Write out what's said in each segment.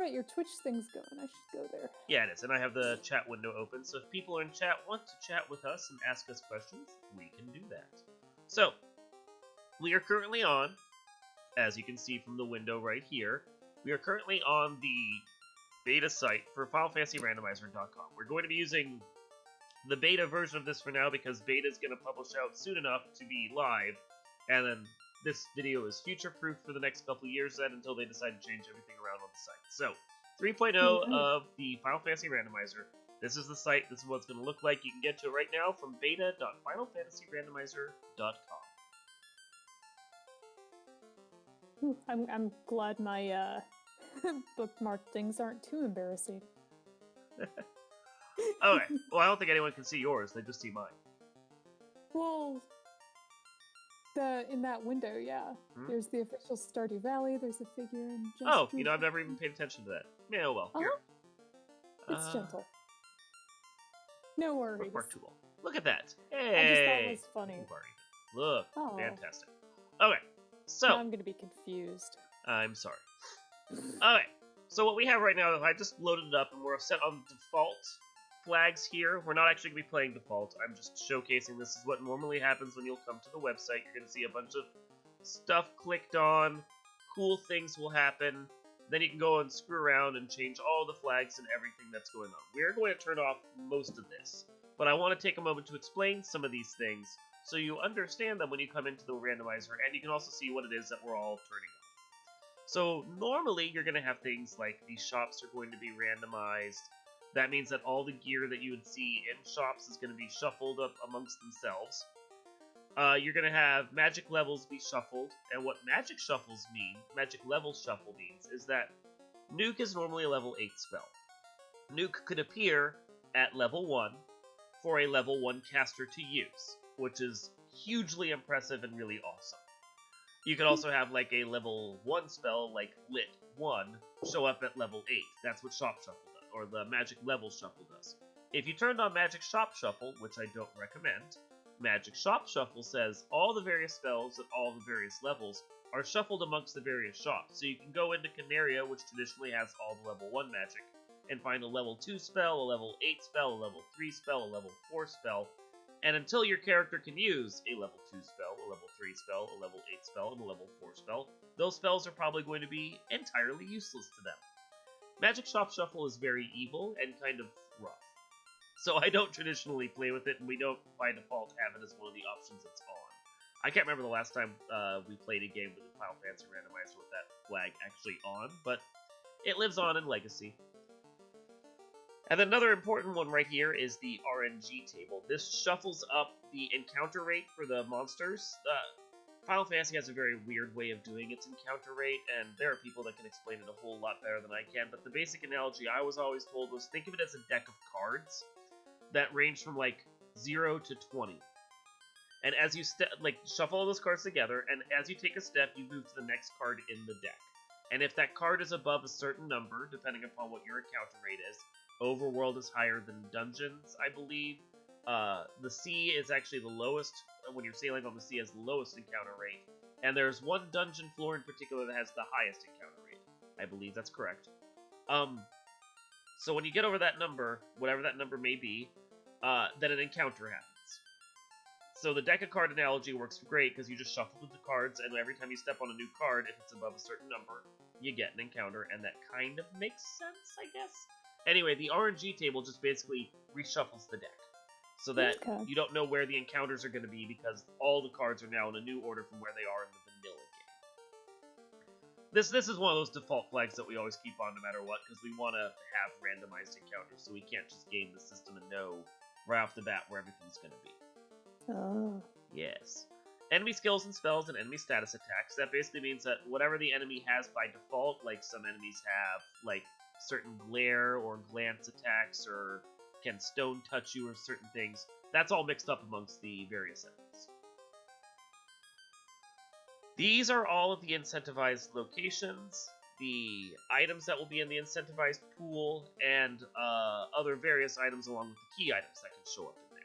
Right, your Twitch thing's going. I should go there. Yeah, it is, and I have the chat window open, so if people in chat want to chat with us and ask us questions, we can do that. So, we are currently on, as you can see from the window right here, we are currently on the beta site for FinalFantasyRandomizer.com. We're going to be using the beta version of this for now because beta is going to publish out soon enough to be live, and then this video is future-proof for the next couple years then until they decide to change everything around on the site. So, 3.0 of the Final Fantasy Randomizer. This is the site. This is what it's going to look like. You can get to it right now from beta.finalfantasyrandomizer.com. I'm glad my bookmark things aren't too embarrassing. Okay. Well, I don't think anyone can see yours. They just see mine. Well, in that window, yeah. There's the official Stardew Valley. There's a figure and. Oh, you know, I've never even paid attention to that. Yeah, oh well. Here. It's gentle. No worries. Bookmark tool. Look at that. I Hey. just thought it was funny. Look, fantastic. Okay, so now I'm gonna be confused. I'm sorry. Okay, so what we have right now, I just loaded it up and we're set on default flags here. We're not actually going to be playing default. I'm just showcasing this is what normally happens when you'll come to the website. You're going to see a bunch of stuff clicked on, cool things will happen, then you can go and screw around and change all the flags and everything that's going on. We're going to turn off most of this, but I want to take a moment to explain some of these things so you understand them when you come into the randomizer, and you can also see what it is that we're all turning off. So normally you're going to have things like these shops are going to be randomized. That means that all the gear that you would see in shops is going to be shuffled up amongst themselves. You're going to have magic levels be shuffled, and what magic level shuffle means, is that Nuke is normally a level 8 spell. Nuke could appear at level 1 for a level 1 caster to use, which is hugely impressive and really awesome. You could also have like a level 1 spell, like Lit 1, show up at level 8. That's what Shop Shuffle does, or the Magic Level Shuffle does. If you turned on Magic Shop Shuffle, which I don't recommend, Magic Shop Shuffle says all the various spells at all the various levels are shuffled amongst the various shops. So you can go into Canaria, which traditionally has all the level 1 magic, and find a level 2 spell, a level 8 spell, a level 3 spell, a level 4 spell, and until your character can use a level 2 spell, a level 3 spell, a level 8 spell, and a level 4 spell, those spells are probably going to be entirely useless to them. Magic Shop Shuffle is very evil and kind of rough. So I don't traditionally play with it, and we don't, by default, have it as one of the options that's on. I can't remember the last time we played a game with the Final Fantasy Randomizer with that flag actually on, but it lives on in Legacy. And then another important one right here is the RNG table. This shuffles up the encounter rate for the monsters. Final Fantasy has a very weird way of doing its encounter rate, and there are people that can explain it a whole lot better than I can, but the basic analogy I was always told was think of it as a deck of cards that range from like 0 to 20. And as you shuffle all those cards together, and as you take a step, you move to the next card in the deck. And if that card is above a certain number, depending upon what your encounter rate is, Overworld is higher than Dungeons, I believe. The sea is actually the lowest, when you're sailing on the sea, has the lowest encounter rate. And there's one dungeon floor in particular that has the highest encounter rate. I believe that's correct. So when you get over that number, whatever that number may be, then an encounter happens. So the deck of card analogy works great because you just shuffle the cards, and every time you step on a new card, if it's above a certain number, you get an encounter, and that kind of makes sense, I guess? Anyway, the RNG table just basically reshuffles the deck, so that you don't know where the encounters are going to be because all the cards are now in a new order from where they are in the vanilla game. This is one of those default flags that we always keep on no matter what, because we want to have randomized encounters, so we can't just game the system and know right off the bat where everything's going to be. Oh. Yes. Enemy skills and spells and enemy status attacks. That basically means that whatever the enemy has by default, like some enemies have, like, certain glare or glance attacks, or can stone touch you or certain things, that's all mixed up amongst the various enemies. These are all of the incentivized locations, the items that will be in the incentivized pool, and other various items along with the key items that can show up in there.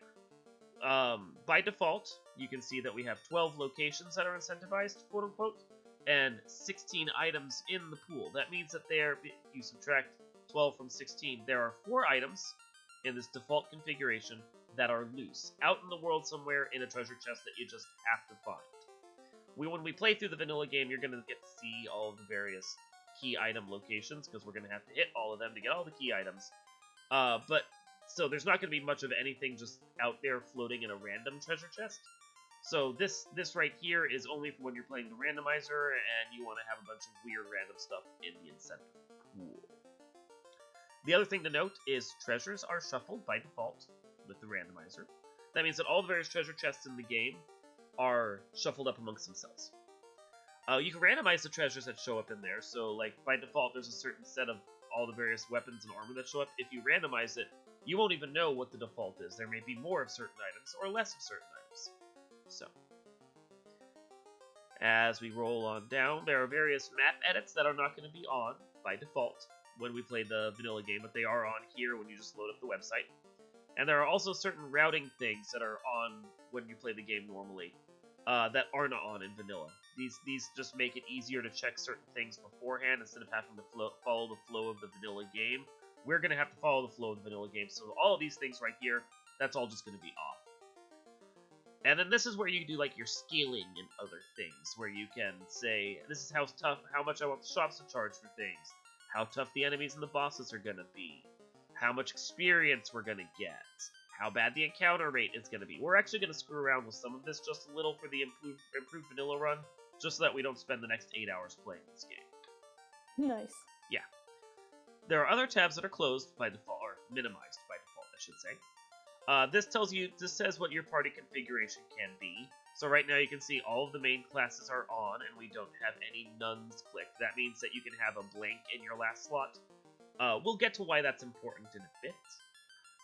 By default, you can see that we have 12 locations that are incentivized, quote-unquote. and 16 items in the pool. That means that you subtract 12 from 16, there are 4 items in this default configuration that are loose, out in the world somewhere in a treasure chest that you just have to find. When we play through the vanilla game, you're going to get to see all of the various key item locations, because we're going to have to hit all of them to get all the key items. So there's not going to be much of anything just out there floating in a random treasure chest. So this right here is only for when you're playing the randomizer and you want to have a bunch of weird random stuff in the incentive pool. The other thing to note is treasures are shuffled by default with the randomizer. That means that all the various treasure chests in the game are shuffled up amongst themselves. You can randomize the treasures that show up in there, so like by default there's a certain set of all the various weapons and armor that show up. If you randomize it, you won't even know what the default is. There may be more of certain items or less of certain items. So, as we roll on down, there are various map edits that are not going to be on by default when we play the vanilla game, but they are on here when you just load up the website. And there are also certain routing things that are on when you play the game normally that are not on in vanilla. These just make it easier to check certain things beforehand instead of having to follow the flow of the vanilla game. We're going to have to follow the flow of the vanilla game, so all of these things right here, that's all just going to be off. And then this is where you do like your scaling and other things, where you can say, this is how much I want the shops to charge for things, how tough the enemies and the bosses are going to be, how much experience we're going to get, how bad the encounter rate is going to be. We're actually going to screw around with some of this just a little for the improved vanilla run, just so that we don't spend the next 8 hours playing this game. Nice. Yeah. There are other tabs that are closed by default, or minimized by default, I should say. This says what your party configuration can be. So right now you can see all of the main classes are on, and we don't have any nuns clicked. That means that you can have a blank in your last slot. We'll get to why that's important in a bit.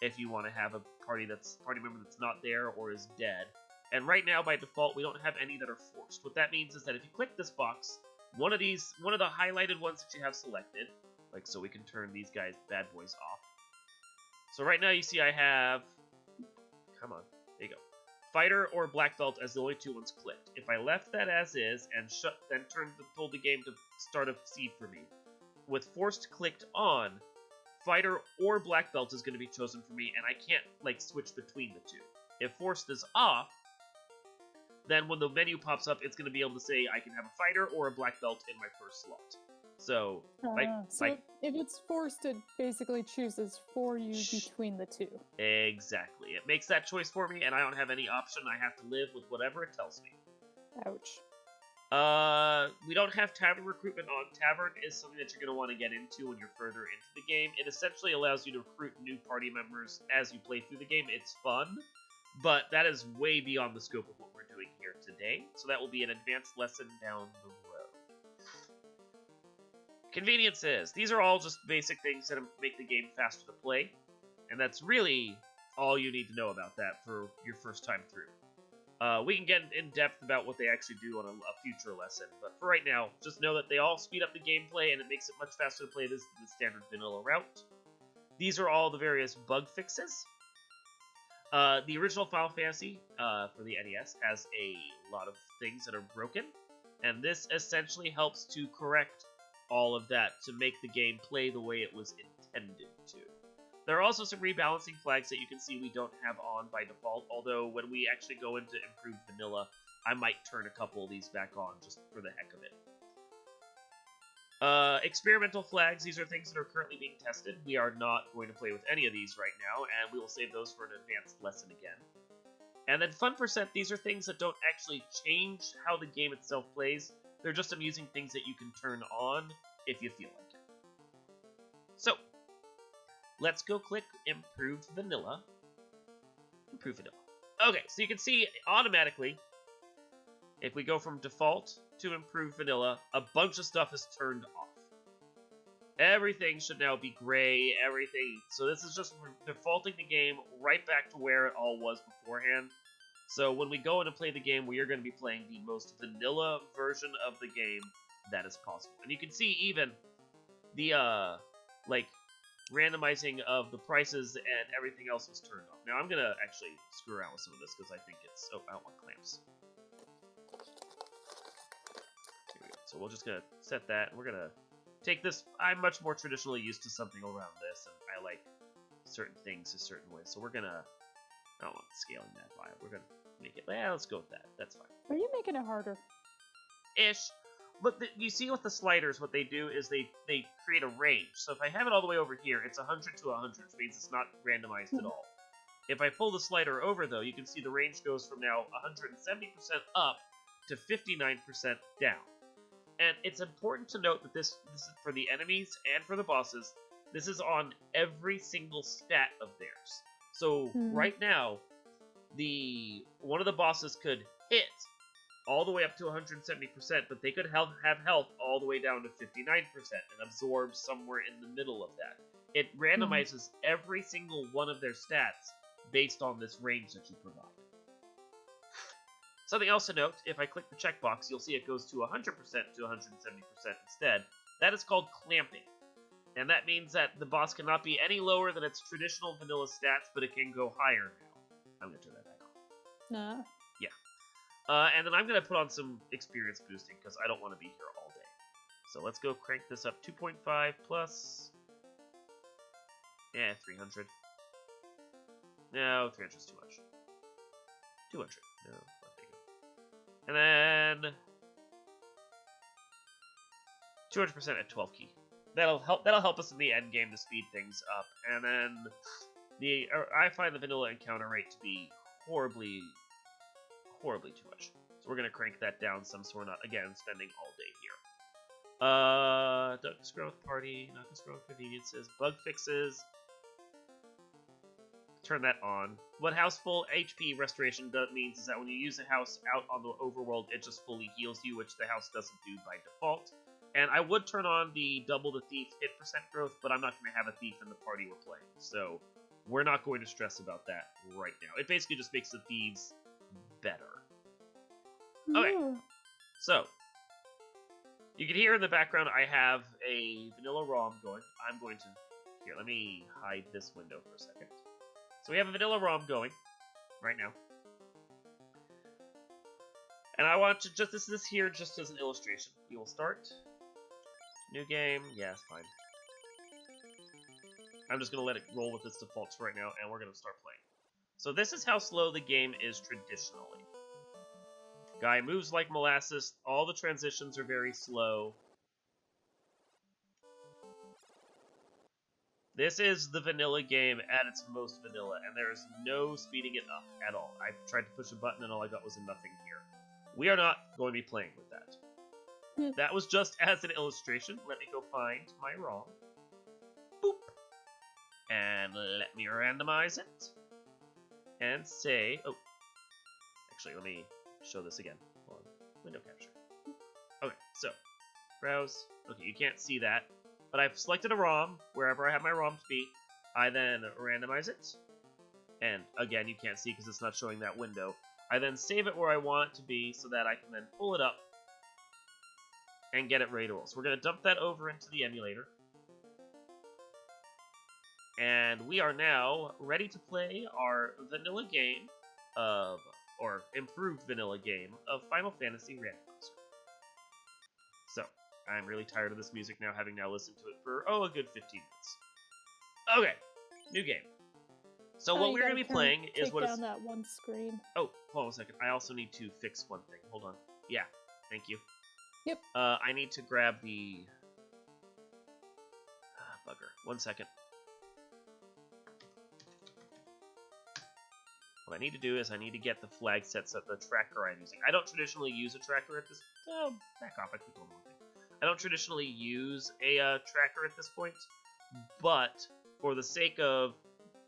If you want to have a party member that's not there or is dead. And right now, by default, we don't have any that are forced. What that means is that if you click this box, one of the highlighted ones that you have selected, like so we can turn these bad boys off. So right now you see I have, come on, there you go, fighter or black belt as the only 2 ones clicked. If I left that as is and then told the game to start a seed for me, with forced clicked on, fighter or black belt is going to be chosen for me, and I can't like switch between the 2. If forced is off, then when the menu pops up, it's going to be able to say I can have a fighter or a black belt in my first slot. So, if it's forced, it basically chooses for you between the 2. Exactly. It makes that choice for me, and I don't have any option. I have to live with whatever it tells me. Ouch. We don't have tavern recruitment on. Tavern is something that you're going to want to get into when you're further into the game. It essentially allows you to recruit new party members as you play through the game. It's fun, but that is way beyond the scope of what we're doing here today. So that will be an advanced lesson down the road. Conveniences. These are all just basic things that make the game faster to play, and that's really all you need to know about that for your first time through. We can get in depth about what they actually do on a future lesson, but for right now, just know that they all speed up the gameplay, and it makes it much faster to play this than the standard vanilla route. These are all the various bug fixes. The original Final Fantasy for the NES has a lot of things that are broken, and this essentially helps to correct all of that to make the game play the way it was intended to. There are also some rebalancing flags that you can see we don't have on by default, although when we actually go into improved vanilla, I might turn a couple of these back on just for the heck of it. Experimental flags, these are things that are currently being tested. We are not going to play with any of these right now, and we will save those for an advanced lesson again. And then fun percent, these are things that don't actually change how the game itself plays. They're just amusing things that you can turn on if you feel like it. So, let's go click Improved Vanilla. Improved Vanilla. Okay, so you can see automatically, if we go from default to Improved Vanilla, a bunch of stuff is turned off. Everything should now be gray, everything. So this is just defaulting the game right back to where it all was beforehand. So when we go in and play the game, we are going to be playing the most vanilla version of the game that is possible. And you can see even the, randomizing of the prices and everything else was turned off. Now I'm going to actually screw around with some of this because I think it's... Oh, I don't want clamps. Here we go. So we're just gonna set that. We're gonna take this. I'm much more traditionally used to something around this, and I like certain things a certain way. So we're gonna. I don't want scaling that by. We're gonna make it. Yeah, let's go with that. That's fine. Are you making it harder? Ish. But you see with the sliders, what they do is they create a range. So if I have it all the way over here, it's 100 to 100, which means it's not randomized at all. If I pull the slider over, though, you can see the range goes from now 170% up to 59% down. And it's important to note that this is for the enemies and for the bosses. This is on every single stat of theirs. So right now, one of the bosses could hit all the way up to 170%, but they could have health all the way down to 59% and absorb somewhere in the middle of that. It randomizes every single one of their stats based on this range that you provide. Something else to note, if I click the checkbox, you'll see it goes to 100% to 170% instead. That is called clamping. And that means that the boss cannot be any lower than its traditional vanilla stats, but it can go higher now. I'm going to turn that back on. Nah. Yeah. And then I'm going to put on some experience boosting, because I don't want to be here all day. So let's go crank this up 2.5 plus... Yeah, 300. No, 300 is too much. 200. No, not big enough. And then... 200% at 12 key. That'll help us in the end game to speed things up. And then I find the vanilla encounter rate to be horribly too much. So we're gonna crank that down some, so we're not again spending all day here. Duck's growth party, Knockus growth conveniences, bug fixes. Turn that on. What house full HP restoration means is that when you use a house out on the overworld, it just fully heals you, which the house doesn't do by default. And I would turn on the double the thief hit percent growth, but I'm not going to have a thief in the party we're playing. So we're not going to stress about that right now. It basically just makes the thieves better. Okay, so you can hear in the background I have a vanilla ROM going. I'm going to... Here, let me hide this window for a second. So we have a vanilla ROM going right now. And I want to just... This is here just as an illustration. We will start... New game, yeah, it's fine. I'm just going to let it roll with its defaults right now, and we're going to start playing. So this is how slow the game is traditionally. Guy moves like molasses, all the transitions are very slow. This is the vanilla game at its most vanilla, and there is no speeding it up at all. I tried to push a button, and all I got was a nothing here. We are not going to be playing with that. That was just as an illustration. Let me go find my ROM. Boop. And let me randomize it. And say... Oh. Actually, let me show this again. Hold on. Window capture. Okay, so. Browse. Okay, you can't see that. But I've selected a ROM, wherever I have my ROM to be. I then randomize it. And again, you can't see because it's not showing that window. I then save it where I want it to be so that I can then pull it up and get it ready to roll. So we're going to dump that over into the emulator. And we are now ready to play our vanilla game of, or improved vanilla game of Final Fantasy Randomizer. So, I'm really tired of this music now, having now listened to it for, a good 15 minutes. Okay, new game. So what we're going to be playing is what is... Take down that one screen. Oh, hold on a second. I also need to fix one thing. Hold on. Yeah, thank you. Yep. I need to grab the... bugger. 1 second. What I need to do is I need to get the flag sets of the tracker I'm using. I don't traditionally use a tracker at this... Oh, back off. I keep on moving. I don't traditionally use a tracker at this point, but for the sake of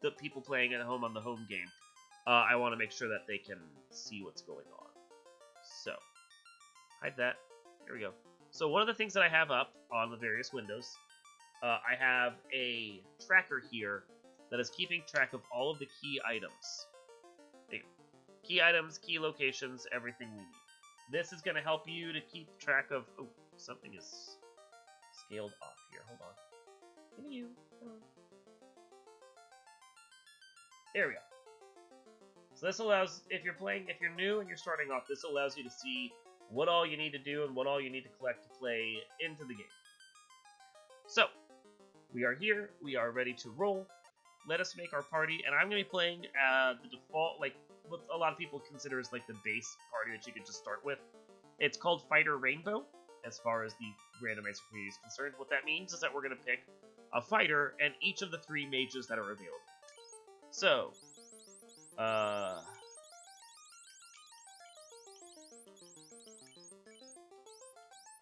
the people playing at home on the home game, I want to make sure that they can see what's going on. So, hide that. There we go. So one of the things that I have up on the various windows, I have a tracker here that is keeping track of all of the key items. Key items, key locations, everything we need. This is going to help you to keep track of... Oh, something is scaled off here. Hold on. There we go. So this allows, if you're new and you're starting off, this allows you to see what all you need to do and what all you need to collect to play into the game. So, we are here, we are ready to roll. Let us make our party, and I'm going to be playing the default, like, what a lot of people consider as like the base party that you could just start with. It's called Fighter Rainbow, as far as the randomizer community is concerned. What that means is that we're going to pick a fighter and each of the 3 mages that are available. So,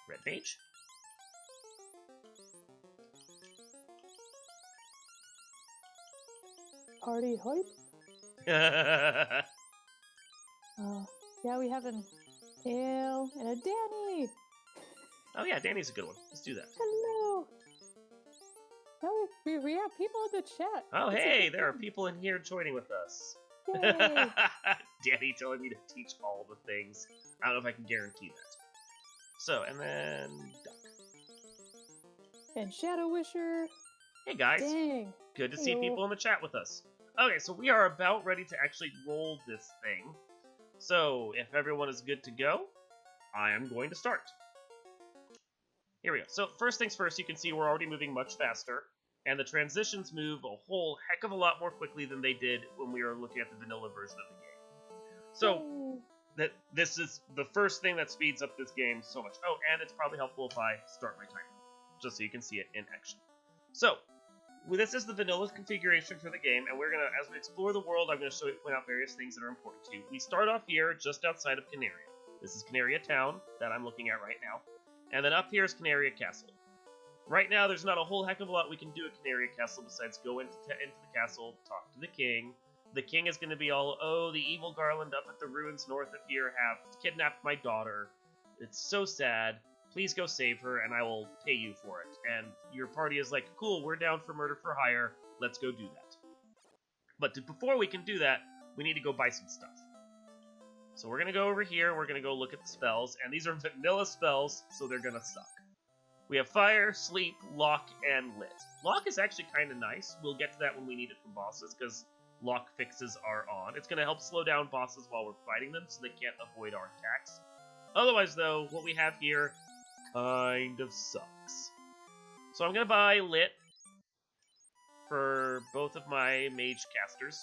Red Mage. Party hype? Yeah, we have an Ale and a Danny. Oh yeah, Danny's a good one. Let's do that. Hello. No, we have people in the chat. Oh hey, there are people in here joining with us. Yay. Danny telling me to teach all the things. I don't know if I can guarantee that. So, and then Duck. And Shadow Wisher. Hey guys. Dang. Good to see people in the chat with us. Okay, so we are about ready to actually roll this thing. So, if everyone is good to go, I am going to start. Here we go. So, first things first, you can see we're already moving much faster, and the transitions move a whole heck of a lot more quickly than they did when we were looking at the vanilla version of the game. So, this is the first thing that speeds up this game so much. Oh, and it's probably helpful if I start my timer, just so you can see it in action. So, this is the vanilla configuration for the game, and we're going to, as we explore the world, I'm going to point out various things that are important to you. We start off here, just outside of Canaria. This is Canaria Town, that I'm looking at right now. And then up here is Canaria Castle. Right now, there's not a whole heck of a lot we can do at Canaria Castle besides go into the castle, talk to the king. The king is going to be all, oh, the evil Garland up at the ruins north of here have kidnapped my daughter. It's so sad. Please go save her, and I will pay you for it. And your party is like, cool, we're down for murder for hire. Let's go do that. But before we can do that, we need to go buy some stuff. So we're going to go over here, we're going to go look at the spells, and these are vanilla spells, so they're going to suck. We have Fire, Sleep, Lock, and Lit. Lock is actually kind of nice. We'll get to that when we need it from bosses, because lock fixes are on. It's going to help slow down bosses while we're fighting them, so they can't avoid our attacks. Otherwise, though, what we have here kind of sucks. So I'm going to buy Lit for both of my mage casters.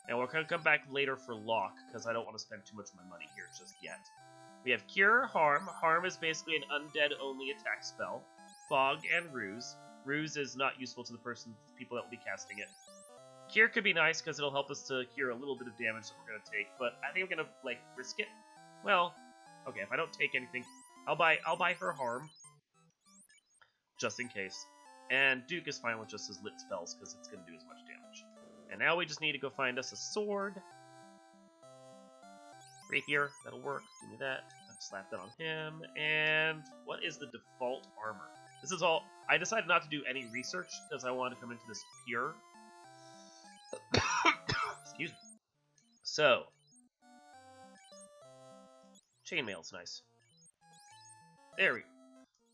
And we're going to come back later for Lock, because I don't want to spend too much of my money here just yet. We have Cure, Harm. Harm is basically an undead-only attack spell. Fog and Ruse. Ruse is not useful to the people that will be casting it. Cure could be nice, because it'll help us to cure a little bit of damage that we're going to take, but I think I'm going to, like, risk it. Well, okay, if I don't take anything, I'll buy her Harm, just in case. And Duke is fine with just his lit spells, because it's going to do as much damage. And now we just need to go find us a sword. Rapier, that'll work. Give me that. I'll slap that on him. And what is the default armor? This is all... I decided not to do any research, because I wanted to come into this pure. Excuse me. So. Chainmail's nice. There we go.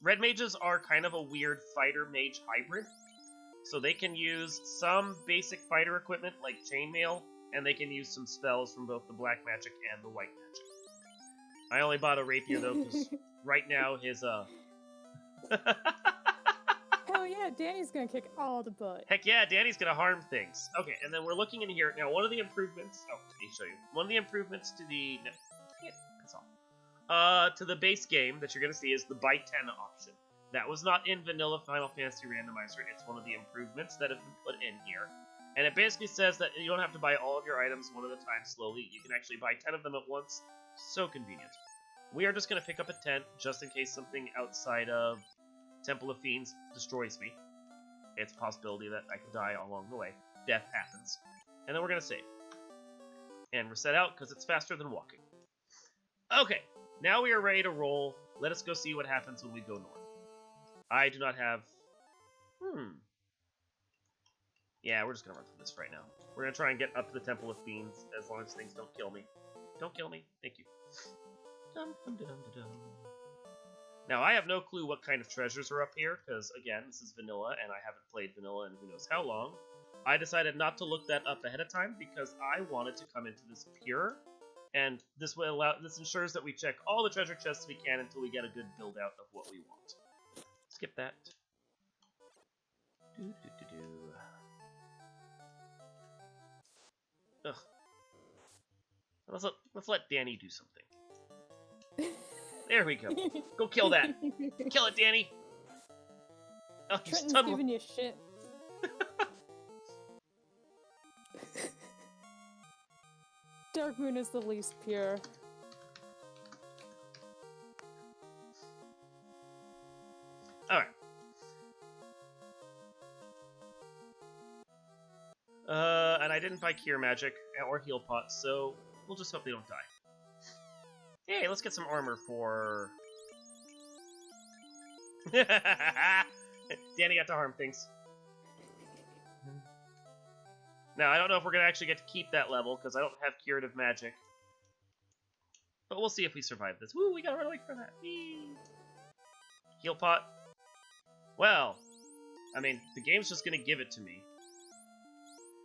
Red mages are kind of a weird fighter-mage hybrid. So they can use some basic fighter equipment, like chainmail, and they can use some spells from both the black magic and the white magic. I only bought a rapier, though, because right now his, Hell yeah, Danny's gonna kick all the butt. Heck yeah, Danny's gonna harm things. Okay, and then we're looking in here. Now, one of the improvements... Oh, let me show you. One of the improvements to the... No, that's all. To the base game that you're gonna see is the buy 10 option. That was not in vanilla Final Fantasy Randomizer. It's one of the improvements that have been put in here. And it basically says that you don't have to buy all of your items one at a time slowly. You can actually buy 10 of them at once. So convenient. We are just going to pick up a tent just in case something outside of Temple of Fiends destroys me. It's a possibility that I could die along the way. Death happens. And then we're going to save. And reset out because it's faster than walking. Okay, now we are ready to roll. Let us go see what happens when we go north. I do not have... Yeah, we're just going to run through this right now. We're going to try and get up to the Temple of Fiends as long as things don't kill me. Don't kill me. Thank you. Dum, dum, dum, dum, dum. Now, I have no clue what kind of treasures are up here, because, again, this is vanilla, and I haven't played vanilla in who knows how long. I decided not to look that up ahead of time, because I wanted to come into this pure And this ensures that we check all the treasure chests we can until we get a good build out of what we want. Skip that. Ugh. Let's let Danny do something. There we go. Go kill that. Kill it, Danny. Oh, Trenton's giving you shit. Dark Moon is the least pure. Alright. And I didn't buy Cure Magic or Heal Pot, so we'll just hope they don't die. Hey, let's get some armor for... Danny got to harm things. Now, I don't know if we're going to actually get to keep that level, because I don't have Curative Magic. But we'll see if we survive this. Woo, we got a relic for that. Whee! Heal Pot. Well, I mean, the game's just going to give it to me.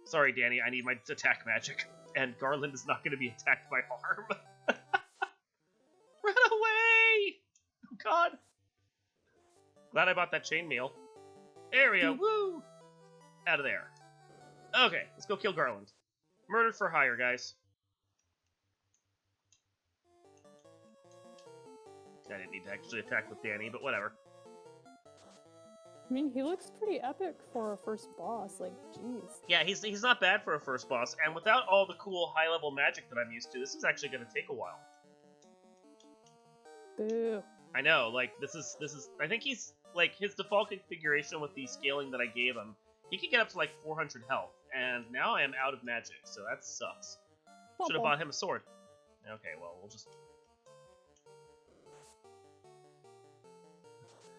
Sorry, Danny, I need my attack magic. And Garland is not going to be attacked by harm. Run away! Oh, God. Glad I bought that chainmail. There we go. Woo! Out of there. Okay, let's go kill Garland. Murdered for hire, guys. I didn't need to actually attack with Danny, but whatever. I mean, he looks pretty epic for a first boss, like, jeez. Yeah, he's not bad for a first boss, and without all the cool high-level magic that I'm used to, this is actually going to take a while. Boo. I know, like, this is, I think he's, like, his default configuration with the scaling that I gave him, he can get up to, like, 400 health, and now I am out of magic, so that sucks. Should have bought him a sword. Okay, well, we'll just...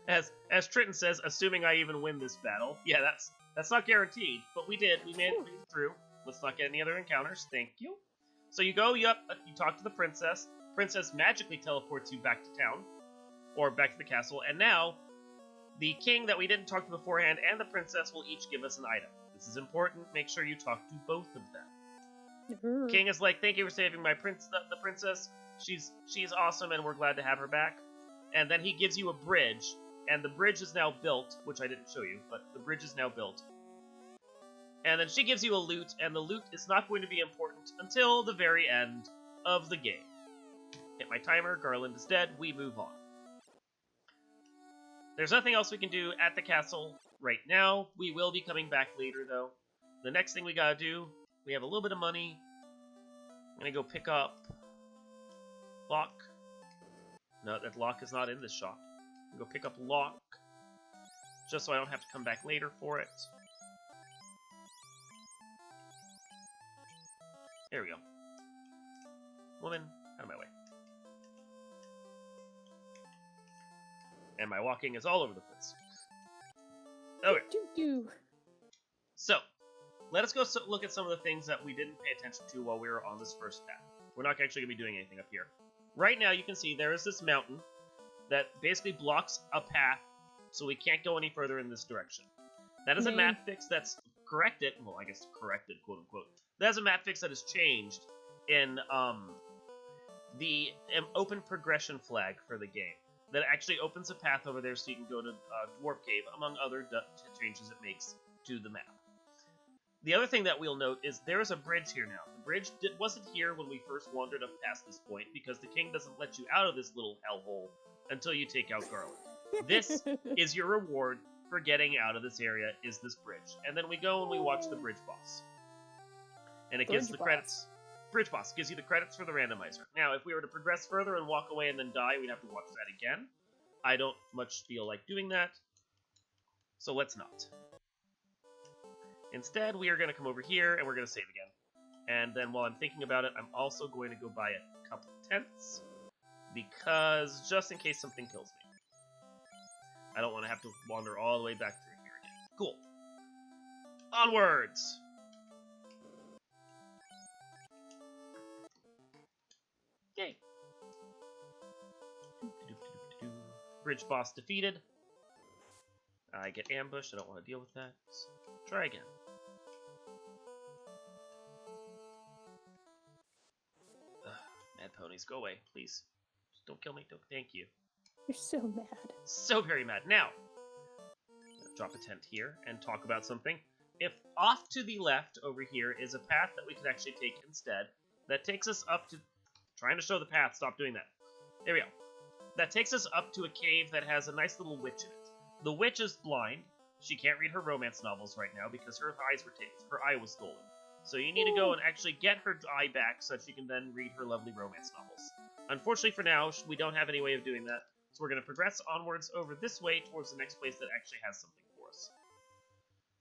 As Triton says, assuming I even win this battle. Yeah, that's not guaranteed, but we did. We made it through. Let's not get any other encounters. Thank you. So you go, you talk to the princess. Princess magically teleports you back to town, or back to the castle, and now the king that we didn't talk to beforehand and the princess will each give us an item. This is important. Make sure you talk to both of them. King is like, thank you for saving my the princess. She's awesome, and we're glad to have her back. And then he gives you a bridge. And the bridge is now built, which I didn't show you, but the bridge is now built. And then she gives you a loot, and the loot is not going to be important until the very end of the game. Hit my timer, Garland is dead, we move on. There's nothing else we can do at the castle right now. We will be coming back later, though. The next thing we gotta do, we have a little bit of money. I'm gonna go pick up lock. No, that lock is not in this shop. Go pick up lock, just so I don't have to come back later for it. There we go. Woman, out of my way. And my walking is all over the place. Okay. So, let us go look at some of the things that we didn't pay attention to while we were on this first path. We're not actually going to be doing anything up here. Right now, you can see there is this mountain that basically blocks a path, so we can't go any further in this direction. That is a map fix that's corrected, well, I guess corrected, quote-unquote. That is a map fix that has changed in the open progression flag for the game. That actually opens a path over there so you can go to Dwarf Cave, among other changes it makes to the map. The other thing that we'll note is there is a bridge here now. The bridge wasn't here when we first wandered up past this point, because the king doesn't let you out of this little hellhole until you take out Garland. This is your reward for getting out of this area, is this bridge. And then we go and we watch the bridge boss. And it gives the credits. Bridge boss gives you the credits for the randomizer. Now, if we were to progress further and walk away and then die, we'd have to watch that again. I don't much feel like doing that, so let's not. Instead, we are going to come over here and we're going to save again. And then while I'm thinking about it, I'm also going to go buy a couple tents, because just in case something kills me. I don't want to have to wander all the way back through here again. Cool. Onwards! Yay! Bridge boss defeated. I get ambushed. I don't want to deal with that. Let's try again. Mad ponies, go away, please. Just don't kill me. Don't. Thank you. You're so mad. So very mad. Now, drop a tent here and talk about something. If off to the left over here is a path that we could actually take instead, that takes us up to... Trying to show the path, stop doing that. There we go. That takes us up to a cave that has a nice little witch in it. The witch is blind. She can't read her romance novels right now because her eyes were taken. Her eye was stolen. So you need to go and actually get her eye back so she can then read her lovely romance novels. Unfortunately for now, we don't have any way of doing that. So we're going to progress onwards over this way towards the next place that actually has something for us.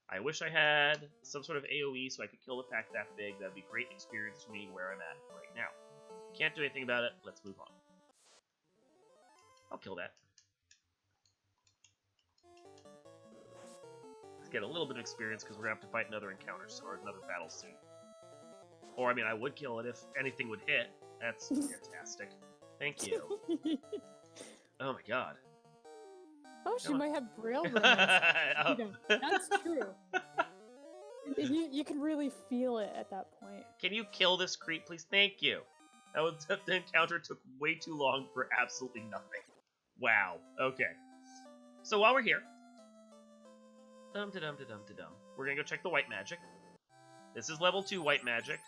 I wish I had some sort of AoE so I could kill the pack that big. That'd be great experience for me where I'm at right now. Can't do anything about it. Let's move on. I'll kill that. Let's get a little bit of experience because we're going to have to fight another encounter or another battle soon. Or, I mean, I would kill it if anything would hit. That's fantastic. Thank you. Oh my god. Oh, she might have braille romance. That's true. You can really feel it at that point. Can you kill this creep, please? Thank you. The encounter took way too long for absolutely nothing. Wow. Okay. So while we're here, we're gonna go check the white magic. This is level 2 white magic,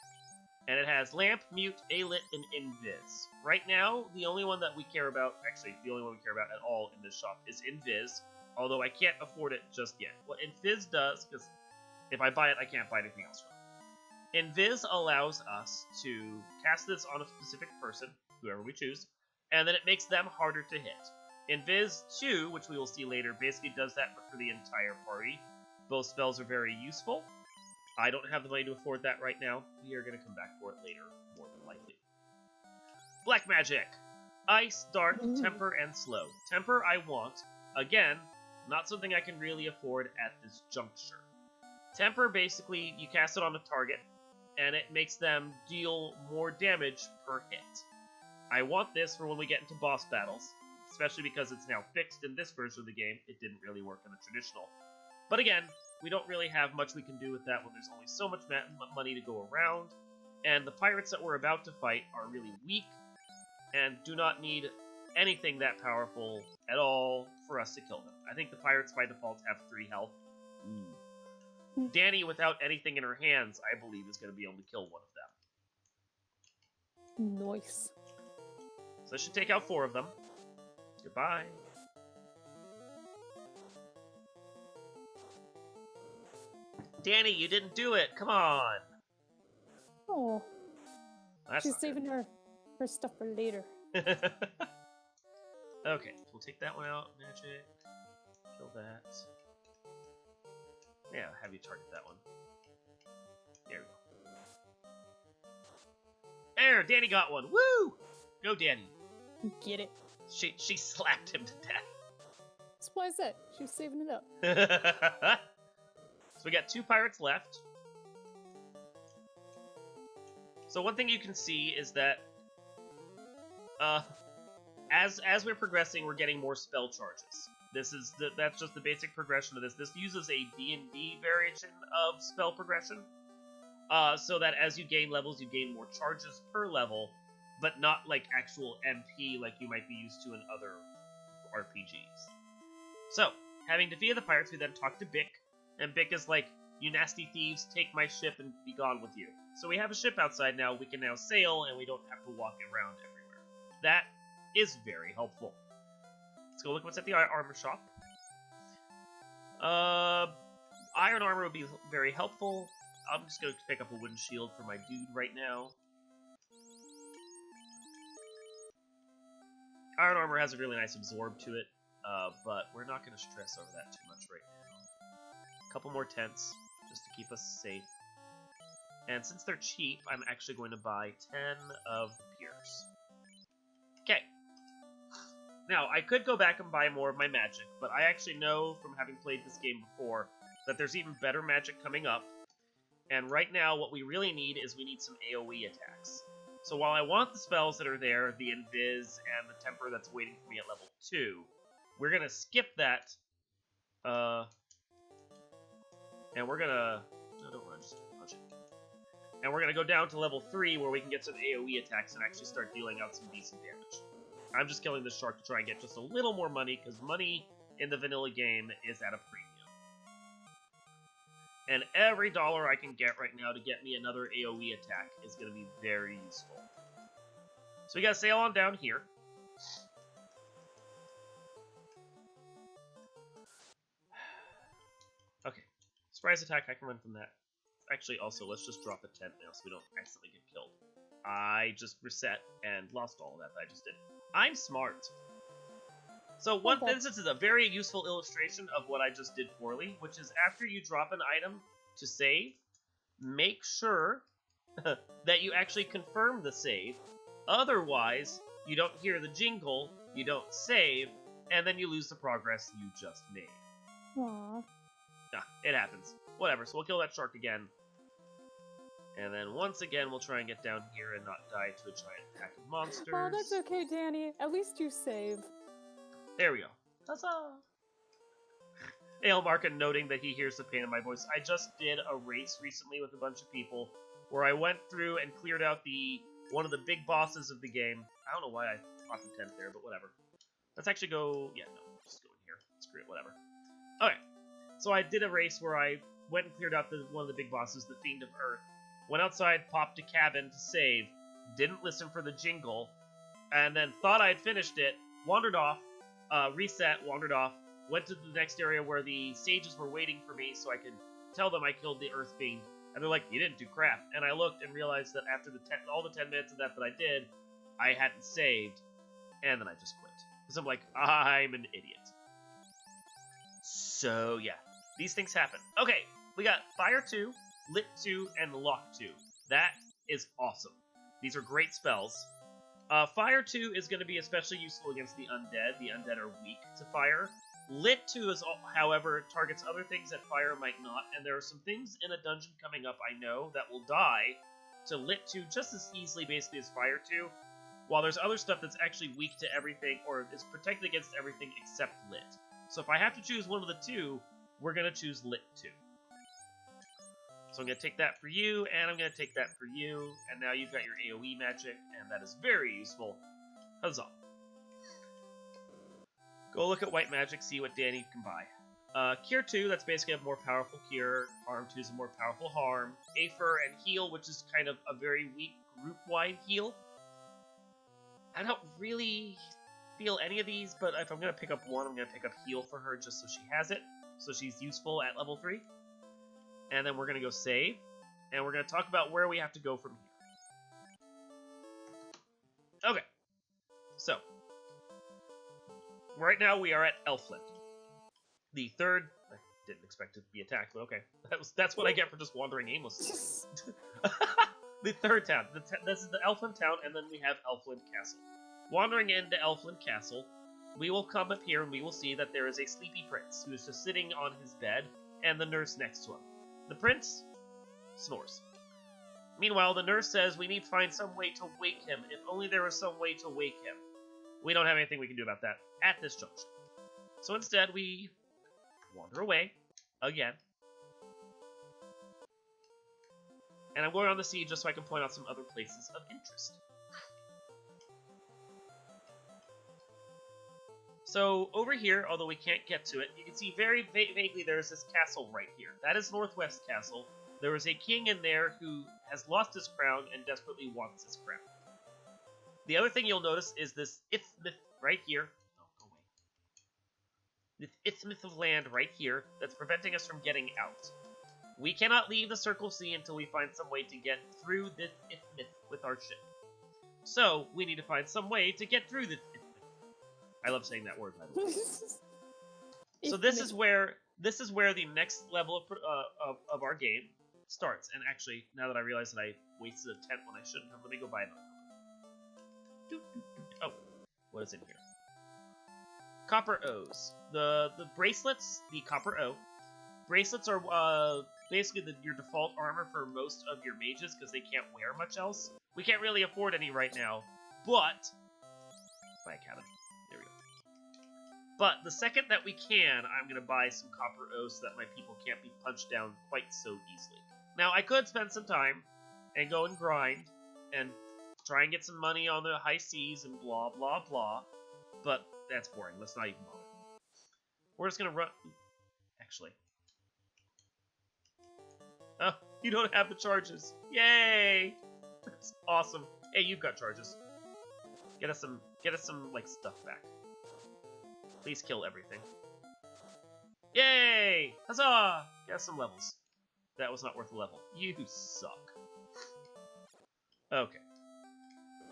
and it has lamp, mute, alit, and invis. Right now, the only one that we care about, actually, the only one we care about at all in this shop is invis, although I can't afford it just yet. What invis does, because if I buy it, I can't buy anything else from it. Invis allows us to cast this on a specific person, whoever we choose, and then it makes them harder to hit. Invis 2, which we will see later, basically does that for the entire party. Both spells are very useful. I don't have the money to afford that right now. We are going to come back for it later, more than likely. Black magic! Ice, dark, temper, and slow. Temper I want. Again, not something I can really afford at this juncture. Temper, basically, you cast it on a target, and it makes them deal more damage per hit. I want this for when we get into boss battles, especially because it's now fixed in this version of the game. It didn't really work in the traditional. But again, we don't really have much we can do with that when there's only so much money to go around, and the pirates that we're about to fight are really weak, and do not need anything that powerful at all for us to kill them. I think the pirates by default have 3 health. Danny, without anything in her hands, I believe is going to be able to kill one of them. Nice. So this should take out 4 of them. Goodbye. Danny, you didn't do it. Come on. Oh. That's she's saving her stuff for later. Okay, we'll take that one out. Magic. Kill that. Yeah, have you target that one. There we go. There, Danny got one. Woo! Go, Danny. Get it. She slapped him to death. That's why I said she was saving it up. So we got 2 pirates left. So one thing you can see is that as we're progressing, we're getting more spell charges. That's just the basic progression of this. This uses a D&D variation of spell progression, so that as you gain levels, you gain more charges per level, but not like actual MP like you might be used to in other RPGs. So, having defeated the pirates, we then talk to Bick, and Bick is like, "You nasty thieves, take my ship and be gone with you." So we have a ship outside now, we can now sail, and we don't have to walk around everywhere. That is very helpful. Let's go look what's at the armor shop. Iron armor would be very helpful. I'm just going to pick up a wooden shield for my dude right now. Iron armor has a really nice absorb to it, but we're not going to stress over that too much right now. A couple more tents, just to keep us safe. And since they're cheap, I'm actually going to buy 10 of the piers. Okay. Now, I could go back and buy more of my magic, but I actually know from having played this game before that there's even better magic coming up. And right now, what we really need is we need some AoE attacks. So while I want the spells that are there, the Invis and the Temper that's waiting for me at level 2, we're going to skip that. And we're going to... No, don't run, just punch it. And we're going to go down to level 3 where we can get some AoE attacks and actually start dealing out some decent damage. I'm just killing this shark to try and get just a little more money, because money in the vanilla game is at a premium. And every dollar I can get right now to get me another AoE attack is going to be very useful. So we got to sail on down here. Okay. Surprise attack, I can run from that. Actually, also, let's just drop a tent now so we don't accidentally get killed. I just reset and lost all of that I just did. I'm smart. So this is a very useful illustration of what I just did poorly, which is after you drop an item to save, make sure that you actually confirm the save. Otherwise, you don't hear the jingle, you don't save, and then you lose the progress you just made. Aww. Nah, it happens. Whatever, so we'll kill that shark again. And then once again, we'll try and get down here and not die to a giant pack of monsters. Oh, that's okay, Danny. At least you save. There we go. Huzzah! Aelmarkin noting that he hears the pain in my voice. I just did a race recently with a bunch of people where I went through and cleared out one of the big bosses of the game. I don't know why I popped the tent there, but whatever. Let's actually go... Yeah, no, just go in here. Screw it, whatever. Okay, so I did a race where I went and cleared out one of the big bosses, the Fiend of Earth. Went outside, popped a cabin to save, didn't listen for the jingle, and then thought I had finished it, wandered off, reset, wandered off, went to the next area where the sages were waiting for me so I could tell them I killed the Earth Fiend. And they're like, you didn't do crap. And I looked and realized that after all the 10 minutes of that I did, I hadn't saved, and then I just quit. Because I'm like, I'm an idiot. So, yeah. These things happen. Okay, we got Fire 2, Lit 2, and Lock 2. That is awesome. These are great spells. Fire 2 is going to be especially useful against the undead. The undead are weak to fire. Lit 2 is, however, targets other things that fire might not, and there are some things in a dungeon coming up, I know, that will die to Lit 2 just as easily, basically, as Fire 2, while there's other stuff that's actually weak to everything, or is protected against everything except Lit. So if I have to choose one of the two, we're going to choose Lit 2. So I'm going to take that for you, and I'm going to take that for you, and now you've got your AoE magic, and that is very useful. Huzzah. Go look at white magic, see what Danny can buy. Cure 2, that's basically a more powerful cure. Harm 2 is a more powerful harm. Afer and Heal, which is kind of a very weak group-wide heal. I don't really feel any of these, but if I'm going to pick up one, I'm going to pick up Heal for her just so she has it, so she's useful at level 3. And then we're going to go save, and we're going to talk about where we have to go from here. Okay, so right now we are at Elfland. The third... I didn't expect it to be attacked, but okay. That's what I get for just wandering aimlessly. The third town. This is the Elfland town, and then we have Elfland Castle. Wandering into Elfland Castle, we will come up here and we will see that there is a sleepy prince who is just sitting on his bed, and the nurse next to him. The prince snores. Meanwhile, the nurse says we need to find some way to wake him. If only there was some way to wake him. We don't have anything we can do about that at this junction. So instead, we wander away again. And I'm going on the sea just so I can point out some other places of interest. So over here, although we can't get to it, you can see very vaguely there's this castle right here. That is Northwest Castle. There is a king in there who has lost his crown and desperately wants his crown. The other thing you'll notice is this isthmus right here. Oh, go away. This isthmus of land right here that's preventing us from getting out. We cannot leave the Circle Sea until we find some way to get through this isthmus with our ship. So, we need to find some way to get through this isthmus. I love saying that word, by the way. So this is where the next level of our game starts. And actually, now that I realize that I wasted a tent when I shouldn't have, let me go buy another. Oh, what is in here? Copper O's. The bracelets, the Copper O. Bracelets are basically your default armor for most of your mages because they can't wear much else. We can't really afford any right now, but... Buy a cabin. There we go. But the second that we can, I'm going to buy some Copper O so that my people can't be punched down quite so easily. Now, I could spend some time and go and grind and try and get some money on the high seas and blah, blah, blah. But that's boring. Let's not even bother. We're just going to run... Actually. Oh, you don't have the charges. Yay! That's awesome. Hey, you've got charges. Get us some like stuff back. Please kill everything. Yay! Huzzah! Get us some levels. That was not worth a level. You suck. Okay.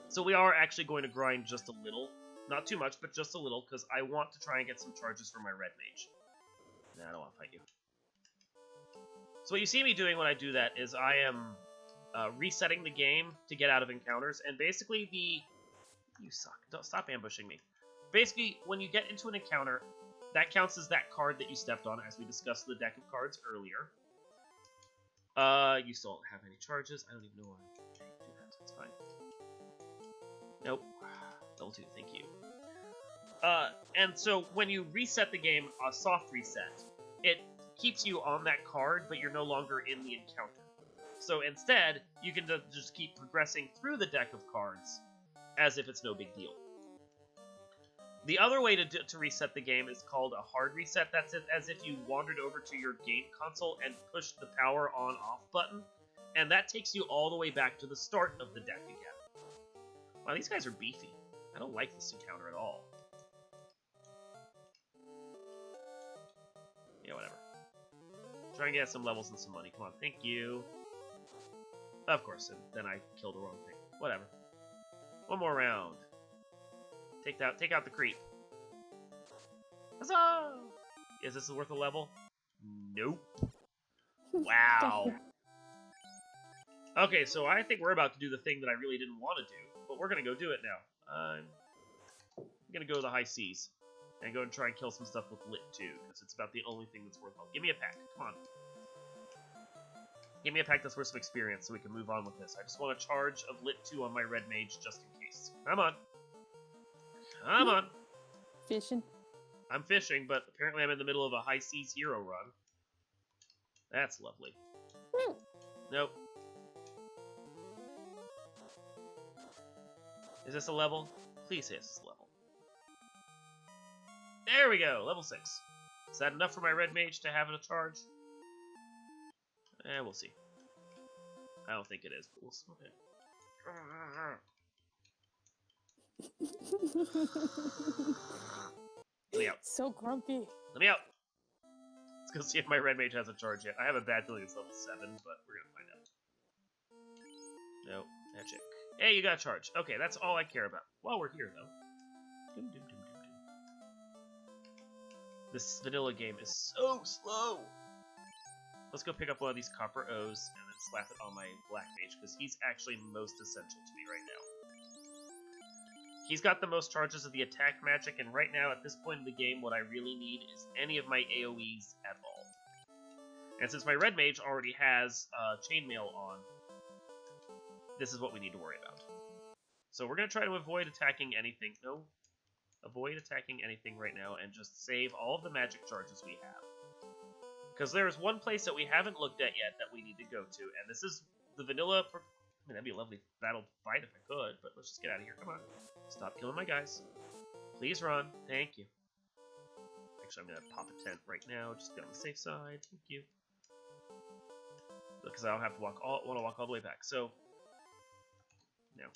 So we are actually going to grind just a little. Not too much, but just a little, because I want to try and get some charges for my red mage. Nah, I don't want to fight you. So what you see me doing when I do that is I am resetting the game to get out of encounters, and basically You suck. Don't stop ambushing me. Basically, when you get into an encounter, that counts as that card that you stepped on, as we discussed the deck of cards earlier. You still don't have any charges. I don't even know why I do that. That's fine. Nope. Level 2, thank you. And so when you reset the game, a soft reset, it keeps you on that card, but you're no longer in the encounter. So instead, you can just keep progressing through the deck of cards as if it's no big deal. The other way to reset the game is called a hard reset. That's it, as if you wandered over to your game console and pushed the power on-off button, and that takes you all the way back to the start of the deck again. Wow, these guys are beefy. I don't like this encounter at all. Yeah, whatever. Try and get some levels and some money. Come on, thank you. Of course, and then I killed the wrong thing. Whatever. One more round. Take out the creep. Huzzah! Is this worth a level? Nope. Wow. Okay, so I think we're about to do the thing that I really didn't want to do, but we're gonna go do it now. I'm gonna go to the high seas and go and try and kill some stuff with Lit 2, because it's about the only thing that's worthwhile. Give me a pack. Come on. Give me a pack that's worth some experience so we can move on with this. I just want a charge of Lit 2 on my red mage just in case. Come on. Come on. Fishing. I'm fishing, but apparently I'm in the middle of a high seas hero run. That's lovely. Nope. Is this a level? Please say this is a level. There we go, level 6. Is that enough for my red mage to have a charge? We'll see. I don't think it is, but we'll see. Okay. Let me out. So grumpy. Let me out. Let's go see if my red mage has a charge yet. I have a bad feeling it's level 7, but we're gonna find out. Nope, magic. Hey, you got a charge. Okay, that's all I care about. While we're here, though. Doom, doom, doom, doom, doom. This vanilla game is so slow. Let's go pick up one of these copper O's and then slap it on my black mage, because he's actually most essential to me right now. He's got the most charges of the attack magic, and right now, at this point in the game, what I really need is any of my AoEs at all. And since my red mage already has chainmail on, this is what we need to worry about. So we're going to try to avoid attacking anything. No. Avoid attacking anything right now, and just save all of the magic charges we have. Because there is one place that we haven't looked at yet that we need to go to, and this is the vanilla... I mean, that'd be a lovely battle fight if I could, but let's just get out of here. Come on. Stop killing my guys. Please run. Thank you. Actually, I'm going to pop a tent right now. Just get on the safe side. Thank you. Because I don't have to want to walk all the way back. So, no.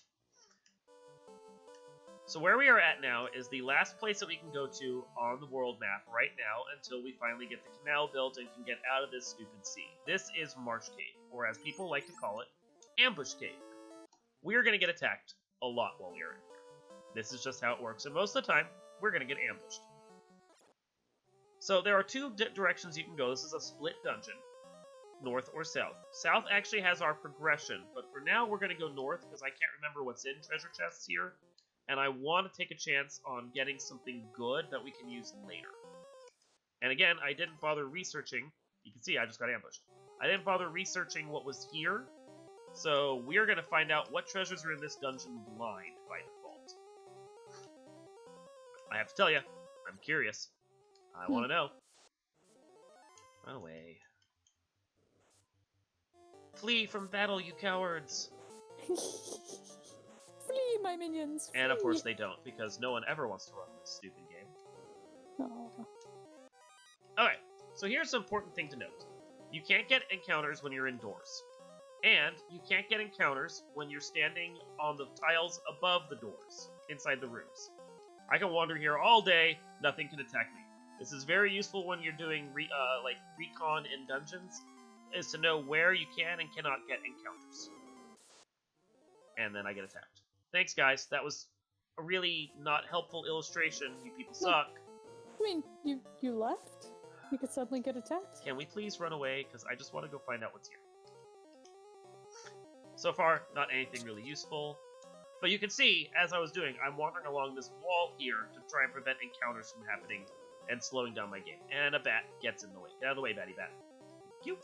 So where we are at now is the last place that we can go to on the world map right now until we finally get the canal built and can get out of this stupid sea. This is Marsh Cave, or as people like to call it, Ambush Cave. We are going to get attacked a lot while we are in here. This is just how it works, and most of the time, we're going to get ambushed. So there are two directions you can go. This is a split dungeon, north or south. South actually has our progression, but for now we're going to go north because I can't remember what's in treasure chests here, and I want to take a chance on getting something good that we can use later. And again, I didn't bother researching. You can see I just got ambushed. I didn't bother researching what was here, so we're going to find out what treasures are in this dungeon blind by default. I have to tell you, I'm curious. I want to know. Run away. Flee from battle, you cowards! Flee, my minions! Flee. And of course they don't, because no one ever wants to run this stupid game. Oh. Alright, so here's an important thing to note. You can't get encounters when you're indoors. And you can't get encounters when you're standing on the tiles above the doors, inside the rooms. I can wander here all day, nothing can attack me. This is very useful when you're doing recon in dungeons, is to know where you can and cannot get encounters. And then I get attacked. Thanks, guys. That was a really not helpful illustration. You people suck. I mean, you left? You could suddenly get attacked? Can we please run away? Because I just want to go find out what's here. So far, not anything really useful. But you can see, as I was doing, I'm wandering along this wall here to try and prevent encounters from happening and slowing down my game. And a bat gets in the way. Get out of the way, batty bat. Thank you.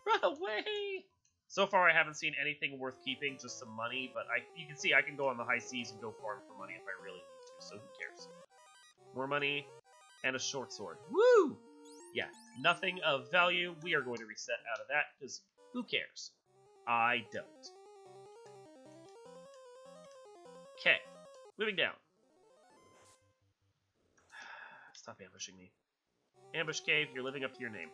Run away! So far, I haven't seen anything worth keeping, just some money, but you can see I can go on the high seas and go farm for money if I really need to, so who cares? More money, and a short sword. Woo! Yeah, nothing of value. We are going to reset out of that, because who cares? I don't. Okay, moving down. Stop ambushing me. Ambush Cave, you're living up to your name.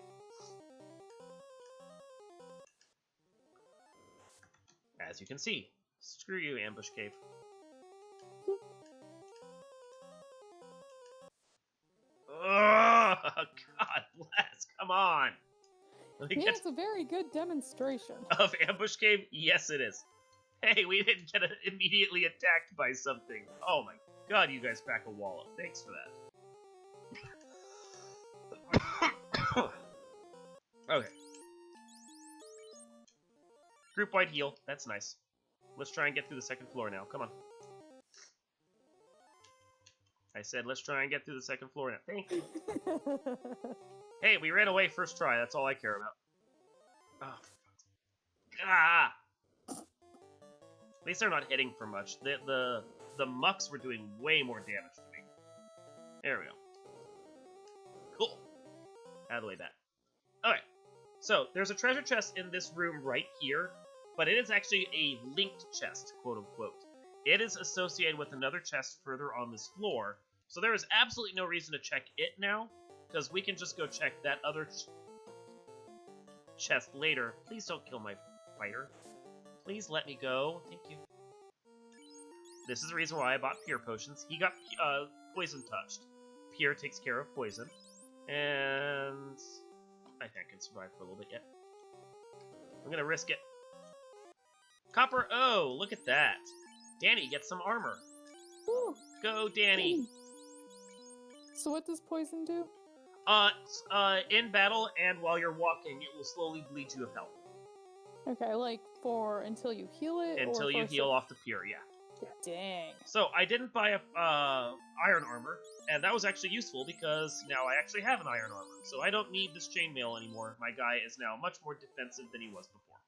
As you can see, screw you, Ambush Cave. Oh, God bless, come on! Yeah, it's a very good demonstration. Of Ambush Cave? Yes, it is. Hey, we didn't get immediately attacked by something. Oh my God, you guys back a wall up. Thanks for that. Okay. Group-wide heal. That's nice. Let's try and get through the second floor now. Come on. I said let's try and get through the second floor now. Thank you. Hey, we ran away first try. That's all I care about. Oh. Ah! At least they're not hitting for much. The mucks were doing way more damage to me. There we go. Cool. Out of the way, that. Alright. So, there's a treasure chest in this room right here, but it is actually a linked chest, quote-unquote. It is associated with another chest further on this floor, so there is absolutely no reason to check it now, because we can just go check that other chest later. Please don't kill my fighter. Please let me go. Thank you. This is the reason why I bought Pier Potions. He got poison touched. Pier takes care of poison, and I think I can survive for a little bit yet. I'm gonna risk it. Copper O! Look at that! Danny gets some armor. Ooh. Go, Danny! So what does poison do? In battle and while you're walking, it will slowly bleed you of health. Okay, like until you heal it? Until you heal off the pier, yeah. Dang. So, I didn't buy iron armor, and that was actually useful because now I actually have an iron armor. So I don't need this chainmail anymore. My guy is now much more defensive than he was before.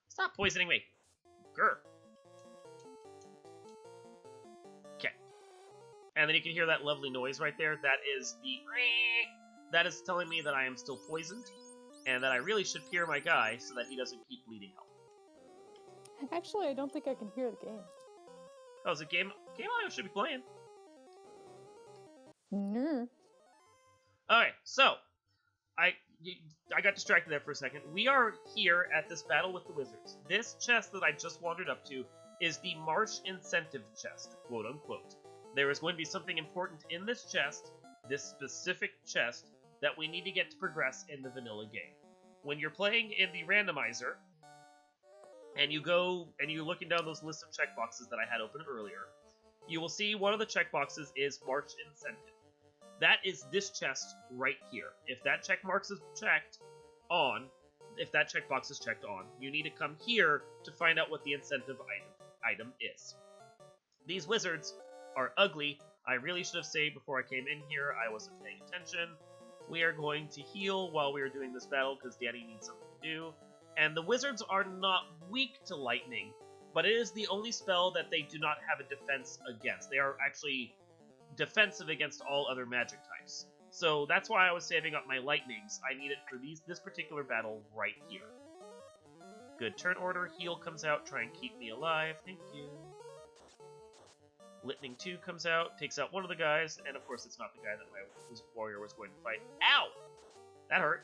Stop poisoning me! Grr. Okay. And then you can hear that lovely noise right there. That is that is telling me that I am still poisoned, and that I really should pier my guy so that he doesn't keep bleeding health. Actually, I don't think I can hear the game. Oh, is it game I should be playing? No. Alright, so, I got distracted there for a second. We are here at this battle with the wizards. This chest that I just wandered up to is the March Incentive Chest, quote-unquote. There is going to be something important in this chest, this specific chest, that we need to get to progress in the vanilla game. When you're playing in the randomizer, and you go and you're looking down those lists of checkboxes that I had open earlier, you will see one of the checkboxes is March Incentive. That is this chest right here. If that checkbox is checked on, you need to come here to find out what the incentive item is. These wizards are ugly. I really should have saved before I came in here. I wasn't paying attention. We are going to heal while we are doing this battle because Danny needs something to do. And the wizards are not weak to lightning, but it is the only spell that they do not have a defense against. They are actually defensive against all other magic types. So that's why I was saving up my lightnings. I need it for this particular battle right here. Good turn order. Heal comes out. Try and keep me alive. Thank you. Lightning 2 comes out. Takes out one of the guys. And of course, it's not the guy that my warrior was going to fight. Ow! That hurt.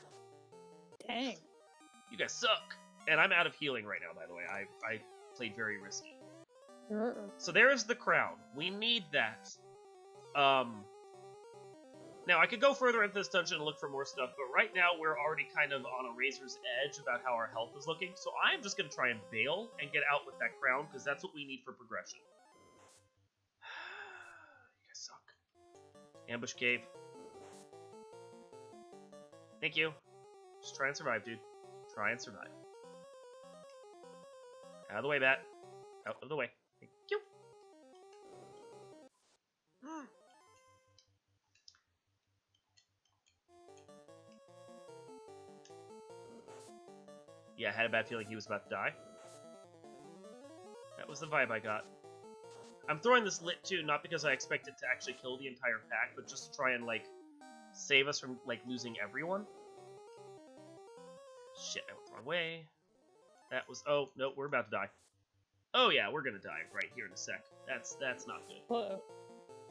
Dang. You guys suck. And I'm out of healing right now, by the way. I played very risky. So there's the crown. We need that. Now, I could go further into this dungeon and look for more stuff, but right now we're already kind of on a razor's edge about how our health is looking, so I'm just going to try and bail and get out with that crown, because that's what we need for progression. You guys suck. Ambush cave. Thank you. Just try and survive, dude. Try and survive. Out of the way, bat. Out of the way. Thank you. Yeah, I had a bad feeling he was about to die. That was the vibe I got. I'm throwing this lit too, not because I expect it to actually kill the entire pack, but just to try and, like, save us from, like, losing everyone. Shit, I went the wrong way. That was... Oh, no, we're about to die. Oh yeah, we're gonna die right here in a sec. That's not good. Uh-oh.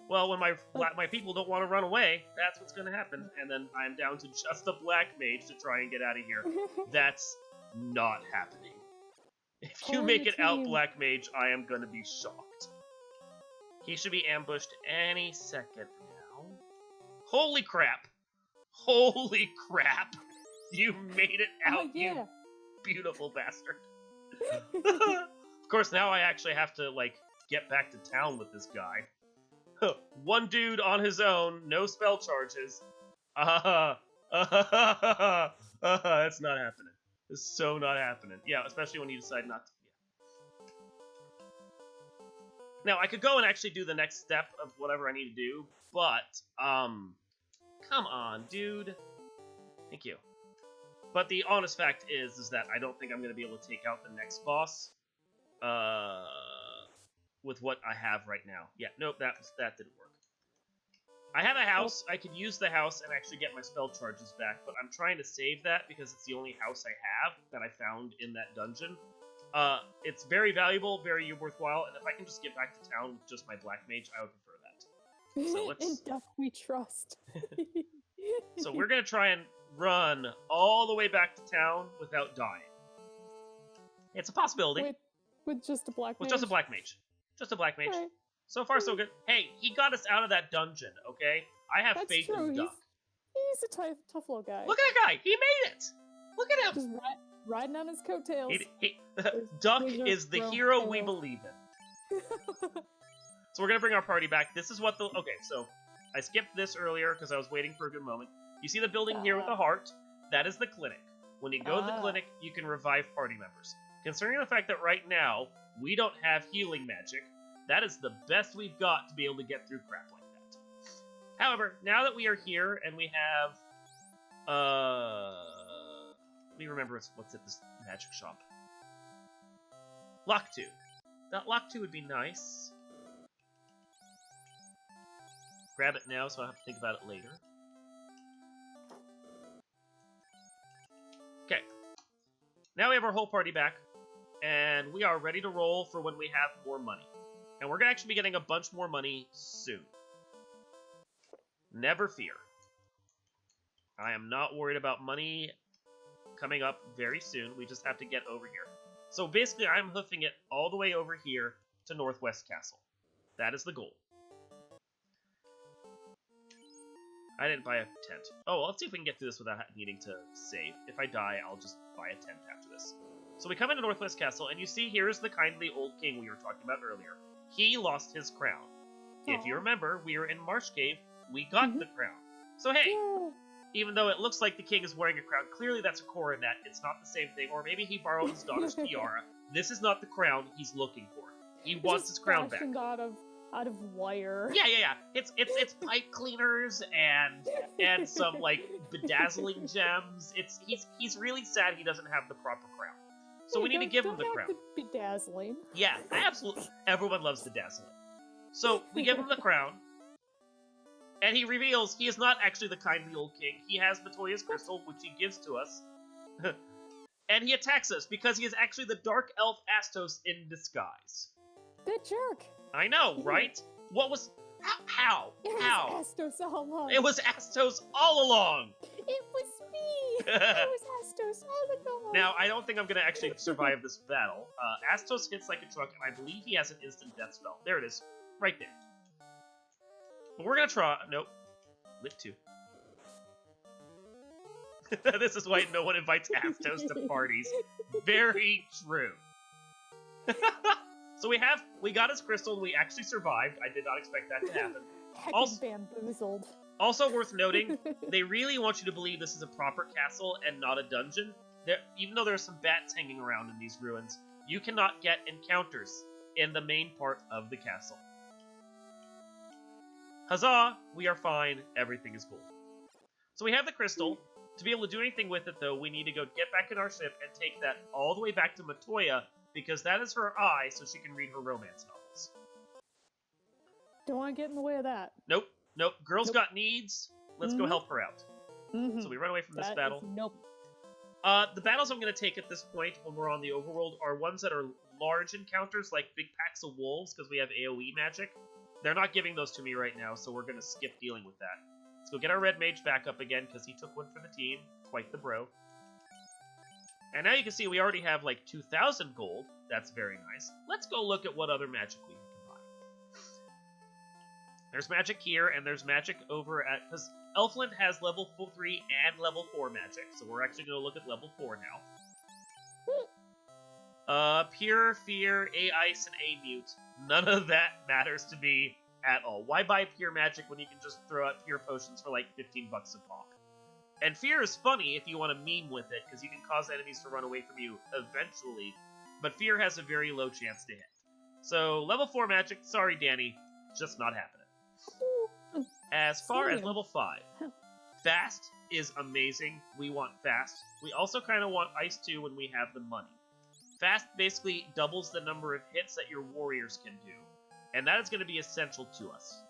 Well, when my people don't want to run away, that's what's gonna happen. And then I'm down to just a black mage to try and get out of here. That's not happening. If you make it out black mage, I am gonna be shocked. He should be ambushed any second now. Holy crap! Holy crap! You made it out, you beautiful bastard. Of course, now I actually have to, like, get back to town with this guy. One dude on his own, no spell charges. That's not happening. It's so not happening. Yeah, especially when you decide not to. Yeah. Now, I could go and actually do the next step of whatever I need to do, but, come on, dude. Thank you. But the honest fact is that I don't think I'm going to be able to take out the next boss, with what I have right now. Yeah, nope, that didn't work. I have a house. I could use the house and actually get my spell charges back, but I'm trying to save that because it's the only house I have that I found in that dungeon. It's very valuable, very worthwhile, and if I can just get back to town with just my black mage, I would prefer that. So let's... In death we trust. So we're going to try and run all the way back to town without dying. It's a possibility. With just a black mage? With just a black mage. Just a black mage. Right. So far, so good. Hey, he got us out of that dungeon, okay? I have faith in Duck. He's a tough little guy. Look at that guy! He made it! Look at him! Just riding on his coattails. Duck is the hero we believe in. So we're gonna bring our party back. This is what the... Okay, so I skipped this earlier because I was waiting for a good moment. You see the building here with the heart? That is the clinic. When you go to the clinic, you can revive party members. Considering the fact that right now, we don't have healing magic, that is the best we've got to be able to get through crap like that. However, now that we are here and we have, let me remember what's at this magic shop. Lock 2. That Lock 2 would be nice. Grab it now so I don't have to think about it later. Okay. Now we have our whole party back, and we are ready to roll for when we have more money. And we're going to actually be getting a bunch more money soon. Never fear. I am not worried about money coming up very soon. We just have to get over here. So basically, I'm hoofing it all the way over here to Northwest Castle. That is the goal. I didn't buy a tent. Oh, well, let's see if we can get through this without needing to save. If I die, I'll just buy a tent after this. So we come into Northwest Castle, and you see here's the kindly old king we were talking about earlier. He lost his crown. Aww. If you remember, we were in Marsh Cave, we got the crown. So hey, even though it looks like the king is wearing a crown, clearly that's a coronet, it's not the same thing, or maybe he borrowed his daughter's tiara. This is not the crown he's looking for. He wants his crown back. Out of wire. Yeah. It's pipe cleaners and some like bedazzling gems. He's really sad he doesn't have the proper crown. So we need to give him the crown. Bedazzling. Yeah, absolutely. Everyone loves bedazzling. So we give him the crown. And he reveals he is not actually the kindly old king. He has Matoya's crystal, which he gives to us. And he attacks us because he is actually the dark elf Astos in disguise. Good jerk. I know, right? What was... How? How? It was Astos all along. It was Astos all along! It was me! It was Astos all along! Now, I don't think I'm going to actually survive this battle. Astos hits like a truck, and I believe he has an instant death spell. There it is. Right there. But we're going to try... Nope. Lit 2. This is why no one invites Astos to parties. Very true. So we got his crystal, and we actually survived. I did not expect that to happen. Also, bamboozled. Also worth noting, they really want you to believe this is a proper castle and not a dungeon. Even though there are some bats hanging around in these ruins, you cannot get encounters in the main part of the castle. Huzzah! We are fine. Everything is cool. So we have the crystal. To be able to do anything with it, though, we need to go get back in our ship and take that all the way back to Matoya, because that is her eye, so she can read her romance novels. Don't want to get in the way of that. Nope. Nope. Girl's got needs. Let's go help her out. So we run away from this battle. Nope. The battles I'm going to take at this point when we're on the overworld are ones that are large encounters, like big packs of wolves, because we have AoE magic. They're not giving those to me right now, so we're going to skip dealing with that. Let's go get our red mage back up again, because he took one for the team. Quite the bro. And now you can see we already have like 2,000 gold. That's very nice. Let's go look at what other magic we can combine. There's magic here, and there's magic over at... Because Elfland has level 3 and level 4 magic, so we're actually going to look at level 4 now. Pure, Fear, A-Ice, and A-Mute. None of that matters to me at all. Why buy Pure Magic when you can just throw out Pure Potions for like 15 bucks a pop? And Fear is funny if you want to meme with it, because you can cause enemies to run away from you eventually, but Fear has a very low chance to hit. So, level 4 magic, sorry Danny, just not happening. As far as level 5, Fast is amazing. We want Fast. We also kind of want Ice 2 when we have the money. Fast basically doubles the number of hits that your warriors can do, and that is going to be essential to us.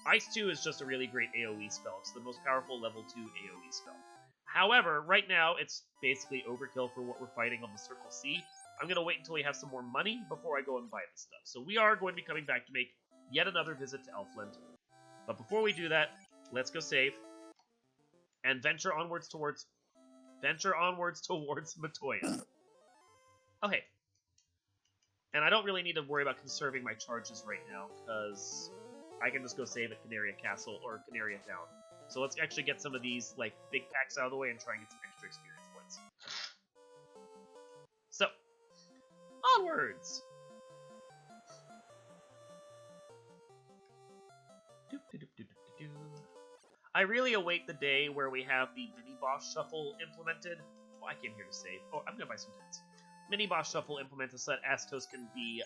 Ice 2 is just a really great AoE spell. It's the most powerful level 2 AoE spell. However, right now, it's basically overkill for what we're fighting on the Circle C. I'm going to wait until we have some more money before I go and buy this stuff. So we are going to be coming back to make yet another visit to Elfland. But before we do that, let's go save and venture onwards towards Matoya. Okay. And I don't really need to worry about conserving my charges right now, because I can just go save at Canaria Castle or Canaria Town. So let's actually get some of these like big packs out of the way and try and get some extra experience points. So, onwards! I really await the day where we have the mini-boss shuffle implemented. Oh, I came here to save. Oh, I'm gonna buy some tents. Mini-boss shuffle implemented so that Astos can be,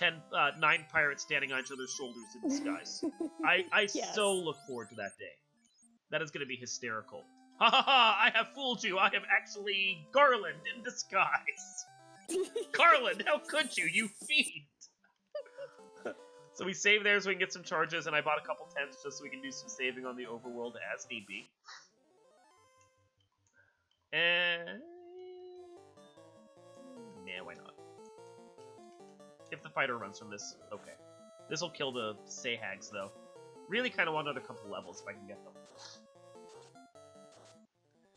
9 pirates standing on each other's shoulders in disguise. I yes. So look forward to that day. That is gonna be hysterical. Ha ha ha! I have fooled you! I am actually Garland in disguise! Garland, how could you, you fiend! So we save there so we can get some charges, and I bought a couple tents just so we can do some saving on the overworld as need be. And... nah, why not? If the fighter runs from this, okay. This will kill the Sayhags, though. Really kind of want another couple levels if I can get them.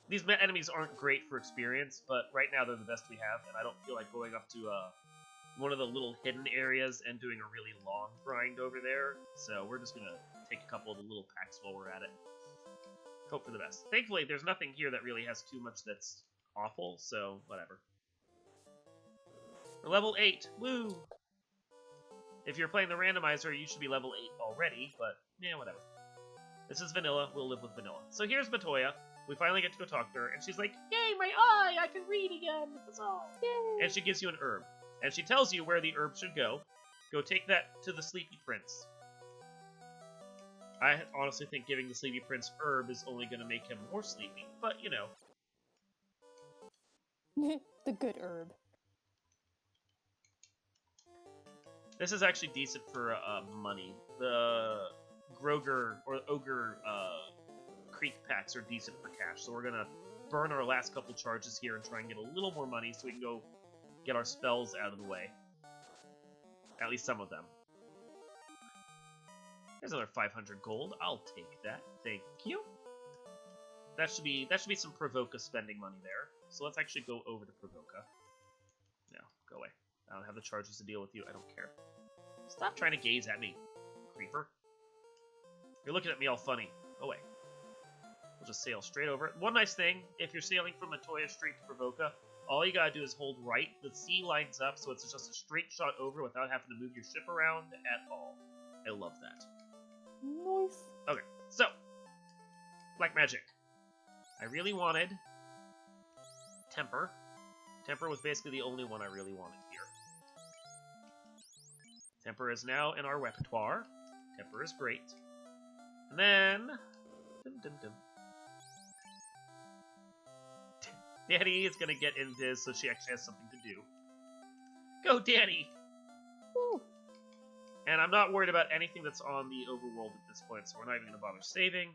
These enemies aren't great for experience, but right now they're the best we have, and I don't feel like going up to one of the little hidden areas and doing a really long grind over there, so we're just gonna take a couple of the little packs while we're at it. Hope for the best. Thankfully, there's nothing here that really has too much that's awful, so whatever. We're level 8! Woo! If you're playing the randomizer, you should be level 8 already, but yeah, whatever. This is vanilla, we'll live with vanilla. So here's Matoya. We finally get to go talk to her, and she's like, yay, my eye! I can read again! That's all! Yay! And she gives you an herb. And she tells you where the herb should go. Go take that to the Sleepy Prince. I honestly think giving the Sleepy Prince herb is only going to make him more sleepy, but you know. The good herb. This is actually decent for money. The Groger or Ogre Creek packs are decent for cash, so we're gonna burn our last couple charges here and try and get a little more money so we can go get our spells out of the way. At least some of them. There's another 500 gold. I'll take that. Thank you. That should be some Provoca spending money there. So let's actually go over to Provoca. No, go away. I don't have the charges to deal with you. I don't care. Stop trying to gaze at me, creeper. You're looking at me all funny. Go away. We'll just sail straight over it. One nice thing, if you're sailing from Matoya straight to Provoca, all you gotta do is hold right. The sea lines up, so it's just a straight shot over without having to move your ship around at all. I love that. Nice. Okay, so Black Magic. I really wanted Temper. Temper was basically the only one I really wanted here. Temper is now in our repertoire. Temper is great. And then... Danny is going to get into this so she actually has something to do. Go, Danny! Woo. And I'm not worried about anything that's on the overworld at this point, so we're not even going to bother saving.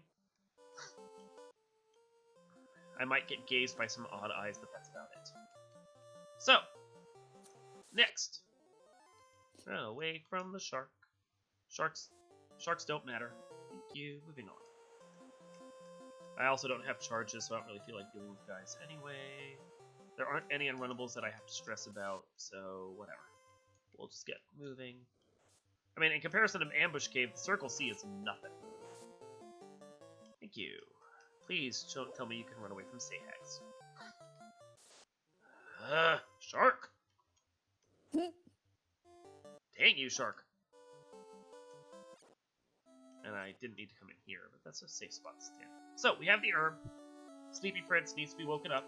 I might get gazed by some odd eyes, but that's about it. So, next. Away from the shark. Sharks don't matter. Thank you. Moving on. I also don't have charges, so I don't really feel like dealing with guys anyway. There aren't any unrunnables that I have to stress about, so whatever. We'll just get moving. I mean, in comparison to Ambush Cave, the Circle C is nothing. Thank you. Please don't tell me you can run away from Sayhags. Shark! Dang you, shark! And I didn't need to come in here, but that's a safe spot to stand. So, we have the herb. Sleepy Prince needs to be woken up.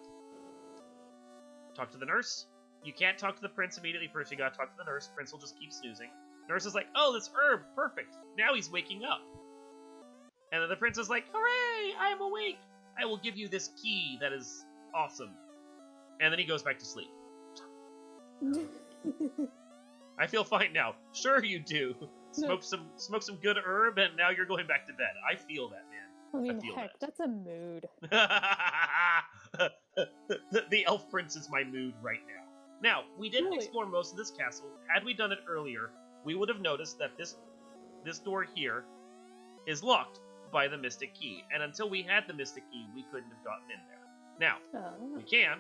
Talk to the nurse. You can't talk to the prince immediately first, you gotta talk to the nurse. Prince will just keep snoozing. Nurse is like, oh, this herb, perfect. Now he's waking up. And then the prince is like, hooray, I am awake. I will give you this key that is awesome. And then he goes back to sleep. I feel fine now. Sure you do. Smoke some good herb, and now you're going back to bed. I feel that, man. I mean, feel heck, that. that's a mood. The elf prince is my mood right now. Now, we didn't Really? explore most of this castle. Had we done it earlier, we would have noticed that this door here is locked by the Mystic Key. And until we had the Mystic Key, we couldn't have gotten in there. Now, we can,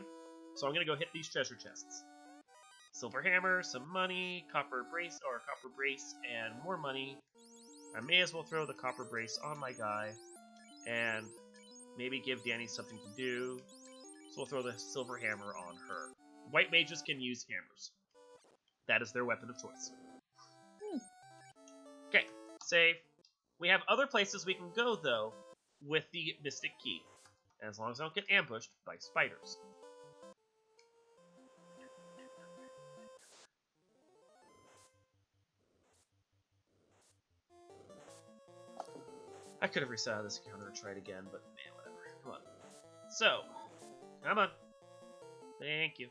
so I'm going to go hit these treasure chests. Silver hammer, some money, copper brace, and more money. I may as well throw the copper brace on my guy, and maybe give Danny something to do. So we'll throw the silver hammer on her. White mages can use hammers. That is their weapon of choice. Okay, save. We have other places we can go, though, with the Mystic Key. As long as I don't get ambushed by spiders. I could have reset this encounter and tried again, but man, whatever. Come on. So, come on. Thank you.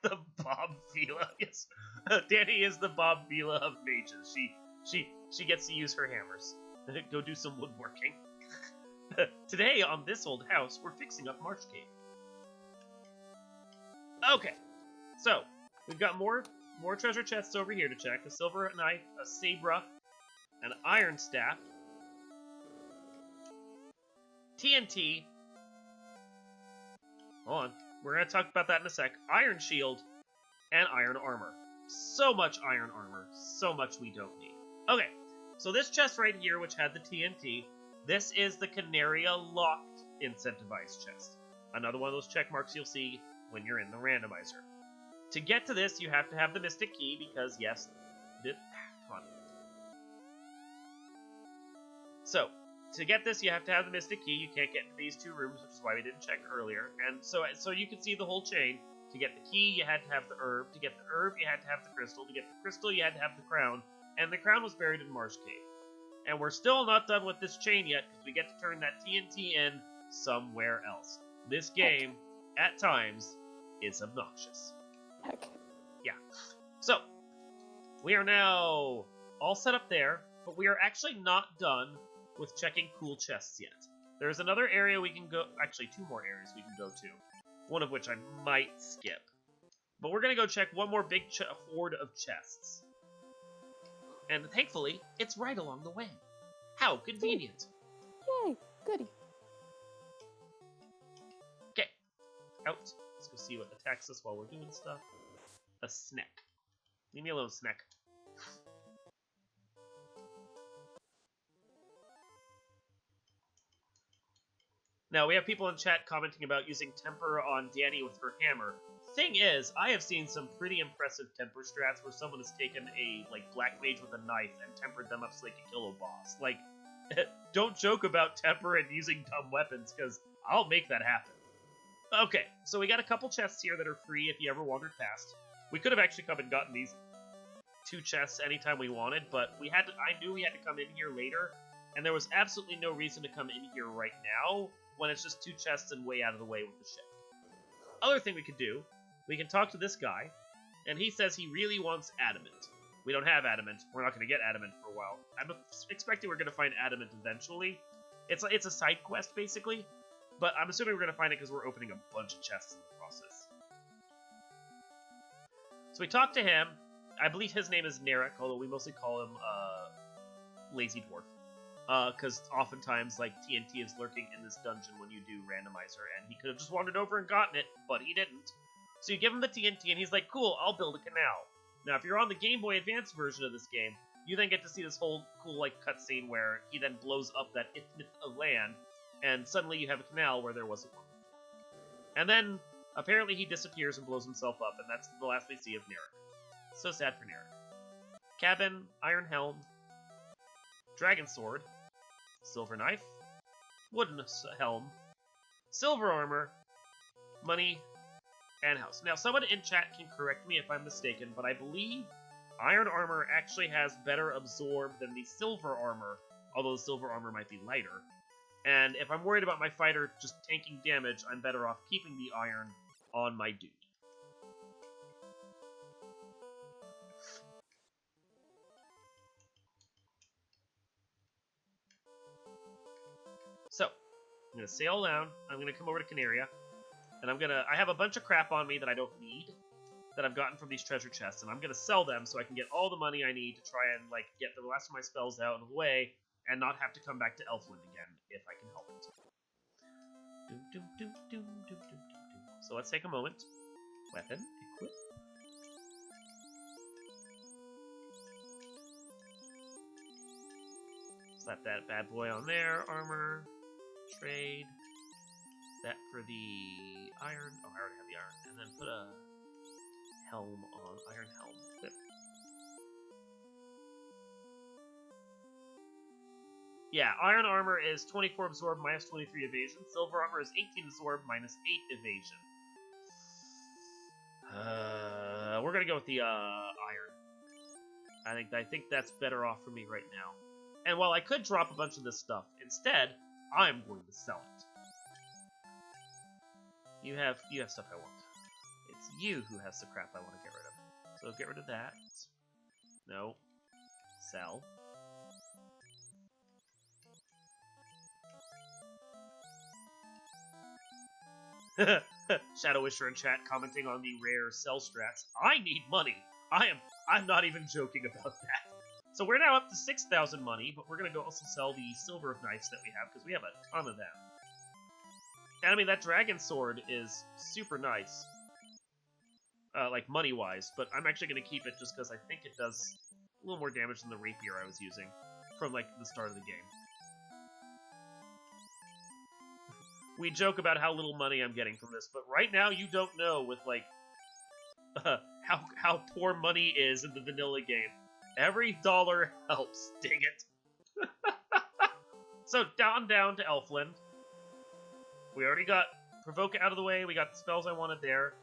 The Bob Vila, yes. Danny is the Bob Vila of mages. She gets to use her hammers. Go do some woodworking. Today on this old house, we're fixing up Marsh Cave. Okay. So, we've got more treasure chests over here to check. A silver knife, a sabre, an iron staff, TNT. Hold on. We're going to talk about that in a sec. Iron shield and iron armor. So much iron armor. So much we don't need. Okay. So this chest right here, which had the TNT, this is the Canaria locked incentivized chest. Another one of those check marks you'll see when you're in the randomizer. To get to this, you have to have the Mystic Key because, yes, come on. So, to get this, you have to have the Mystic Key. You can't get into these two rooms, which is why we didn't check earlier. And so you can see the whole chain. To get the key, you had to have the herb. To get the herb, you had to have the crystal. To get the crystal, you had to have the crown. And the crown was buried in Marsh Cave. And we're still not done with this chain yet, because we get to turn that TNT in somewhere else. This game, at times, is obnoxious. Heck. Yeah. So, we are now all set up there, but we are actually not done with checking cool chests yet. There's another area we can go, actually 2 more areas we can go to, one of which I might skip. But we're going to go check one more big hoard of chests. And thankfully, it's right along the way. How convenient. Yay, goody. Okay, out. Let's go see what attacks us while we're doing stuff. A snack. Leave me alone, snack. Now, we have people in chat commenting about using temper on Danny with her hammer. Thing is, I have seen some pretty impressive temper strats where someone has taken a, black mage with a knife and tempered them up so they can kill a boss. Don't joke about temper and using dumb weapons, because I'll make that happen. Okay, so we got a couple chests here that are free if you ever wandered past. We could have actually come and gotten these 2 chests anytime we wanted, but I knew we had to come in here later, and there was absolutely no reason to come in here right now when it's just 2 chests and way out of the way with the ship. Other thing we could do, we can talk to this guy, and he says he really wants adamant. We don't have adamant. We're not going to get adamant for a while. I'm expecting we're going to find adamant eventually. It's a side quest, basically, but I'm assuming we're going to find it because we're opening a bunch of chests in the process. So we talked to him. I believe his name is Narek, although we mostly call him Lazy Dwarf. Because oftentimes, TNT is lurking in this dungeon when you do Randomizer, and he could have just wandered over and gotten it, but he didn't. So you give him the TNT, and he's like, cool, I'll build a canal. Now, if you're on the Game Boy Advance version of this game, you then get to see this whole cool, cutscene where he then blows up that isthmus of land, and suddenly you have a canal where there wasn't one. And then, apparently he disappears and blows himself up, and that's the last we see of Narek. So sad for Narek. Cabin, Iron Helm, Dragon Sword, Silver Knife, Wooden Helm, Silver Armor, Money, and House. Now, someone in chat can correct me if I'm mistaken, but I believe Iron Armor actually has better absorb than the Silver Armor, although the Silver Armor might be lighter. And if I'm worried about my fighter just tanking damage, I'm better off keeping the Iron on my dude. So, I'm going to sail down, I'm going to come over to Canaria, and I have a bunch of crap on me that I don't need, that I've gotten from these treasure chests, and I'm going to sell them so I can get all the money I need to try and, get the last of my spells out of the way, and not have to come back to Elfland again, if I can help it. So let's take a moment. Weapon, equip. Slap that bad boy on there, armor, trade, that for the iron, oh I already have the iron, and then put a helm on, iron helm, equip. Yeah, iron armor is 24 absorb, minus 23 evasion, silver armor is 18 absorb, minus 8 evasion. We're gonna go with the iron. I think that's better off for me right now. And while I could drop a bunch of this stuff, instead, I'm going to sell it. You have stuff I want. It's you who has the crap I want to get rid of. So get rid of that. No. Sell. Shadow Wisher in chat commenting on the rare sell strats. I need money. I'm not even joking about that. So we're now up to 6,000 money, but we're gonna go also sell the silver knives that we have because we have a ton of them. And I mean that dragon sword is super nice, money wise. But I'm actually gonna keep it just because I think it does a little more damage than the rapier I was using from the start of the game. We joke about how little money I'm getting from this, but right now you don't know with how poor money is in the vanilla game. Every dollar helps, dang it. So down to Elfland. We already got Provoke out of the way, we got the spells I wanted there.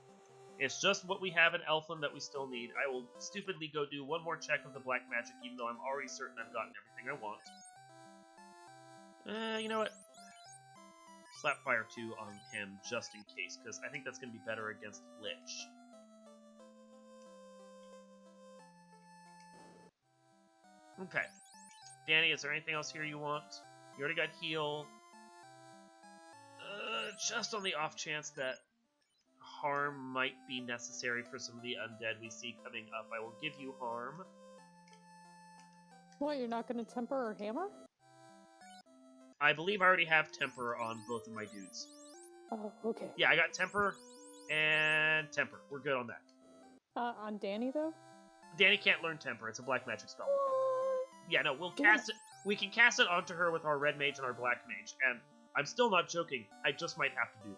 It's just what we have in Elfland that we still need. I will stupidly go do one more check of the black magic, even though I'm already certain I've gotten everything I want. You know what? Slap Fire 2 on him just in case, because I think that's going to be better against Lich. Okay. Danny, is there anything else here you want? You already got heal. Just on the off chance that harm might be necessary for some of the undead we see coming up, I will give you harm. What, you're not going to temper or hammer? I believe I already have temper on both of my dudes. Oh, okay. Yeah, I got temper and temper. We're good on that. On Danny, though? Danny can't learn temper. It's a black magic spell. What? Yeah, no, we'll cast it. We can cast it onto her with our red mage and our black mage, and I'm still not joking. I just might have to do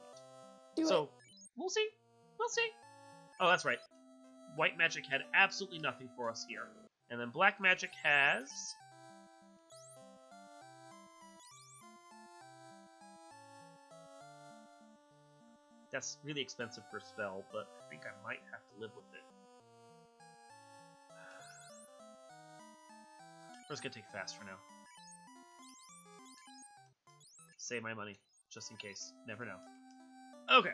that. So, we'll see. We'll see. Oh, that's right. White magic had absolutely nothing for us here. And then black magic has... That's really expensive for a spell, but I think I might have to live with it. I'm just gonna take fast for now. Save my money, just in case. Never know. Okay.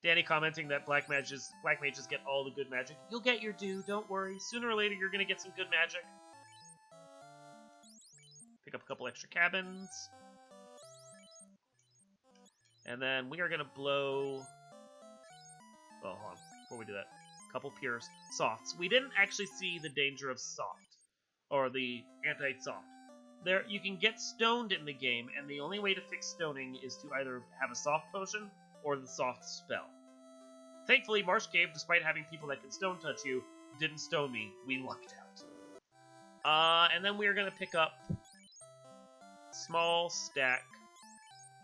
Danny commenting that black mages get all the good magic. You'll get your due, don't worry. Sooner or later, you're gonna get some good magic. Pick up a couple extra cabins. And then we are gonna blow... Oh, hold on. Before we do that. Couple pure softs. We didn't actually see the danger of soft. Or the anti-soft. There, you can get stoned in the game, and the only way to fix stoning is to either have a soft potion or the soft spell. Thankfully, Marsh Cave, despite having people that can stone touch you, didn't stone me. We lucked out. And then we are going to pick up small stack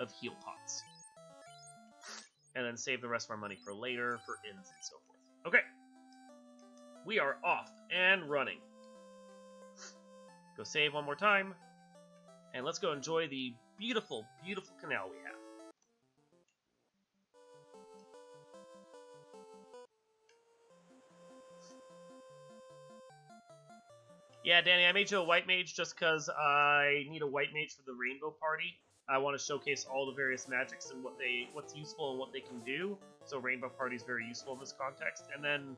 of heal pots. And then save the rest of our money for later, for inns and so forth. Okay. We are off and running. Go save one more time. And let's go enjoy the beautiful, beautiful canal we have. Yeah, Danny, I made you a white mage just because I need a white mage for the rainbow party. I want to showcase all the various magics and what's useful and what they can do. So rainbow party is very useful in this context. And then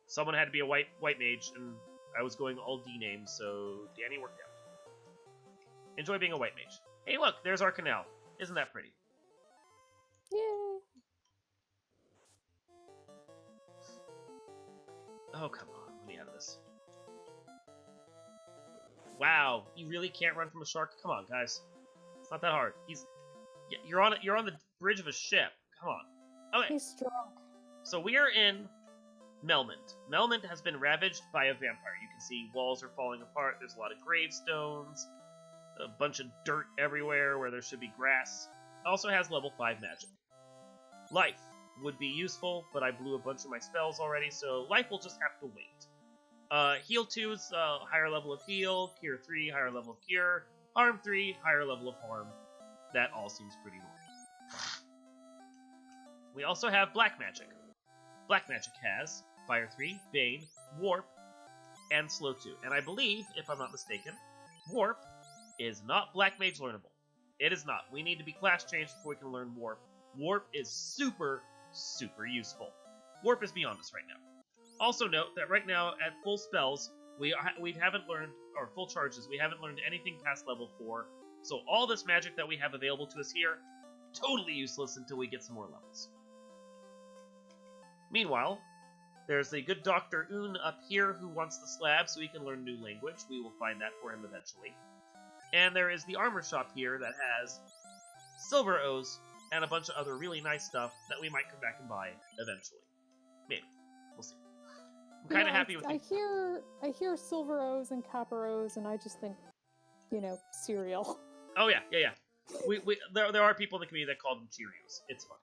someone had to be a white mage, and I was going all D names, so Danny worked out. Enjoy being a white mage. Hey, look, there's our canal. Isn't that pretty? Yay! Oh, come on. Let me out of this. Wow, you really can't run from a shark? Come on, guys. It's not that hard. You're on the bridge of a ship. Come on. Okay. He's strong. So we are in Melmond. Melmond has been ravaged by a vampire. You can see walls are falling apart. There's a lot of gravestones. A bunch of dirt everywhere where there should be grass. It also has level 5 magic. Life would be useful, but I blew a bunch of my spells already, so life will just have to wait. Heal 2 is higher level of heal. Cure 3, higher level of cure. Harm 3, higher level of harm. That all seems pretty normal. We also have black magic. Black magic has Fire 3, Bane, Warp, and Slow 2. And I believe, if I'm not mistaken, Warp is not Black Mage learnable. It is not. We need to be class changed before we can learn Warp. Warp is super, super useful. Warp is beyond us right now. Also note that right now, at full spells, we haven't learned, or full charges, we haven't learned anything past level 4. So all this magic that we have available to us here, totally useless until we get some more levels. Meanwhile, there's the good Dr. Un up here who wants the slab so he can learn new language. We will find that for him eventually. And there is the armor shop here that has silver O's and a bunch of other really nice stuff that we might come back and buy eventually. Maybe. We'll see. I'm kind of happy with it. I hear silver O's and copper O's, and I just think, cereal. Oh yeah. There are people in the community that call them Cheerios. It's fun.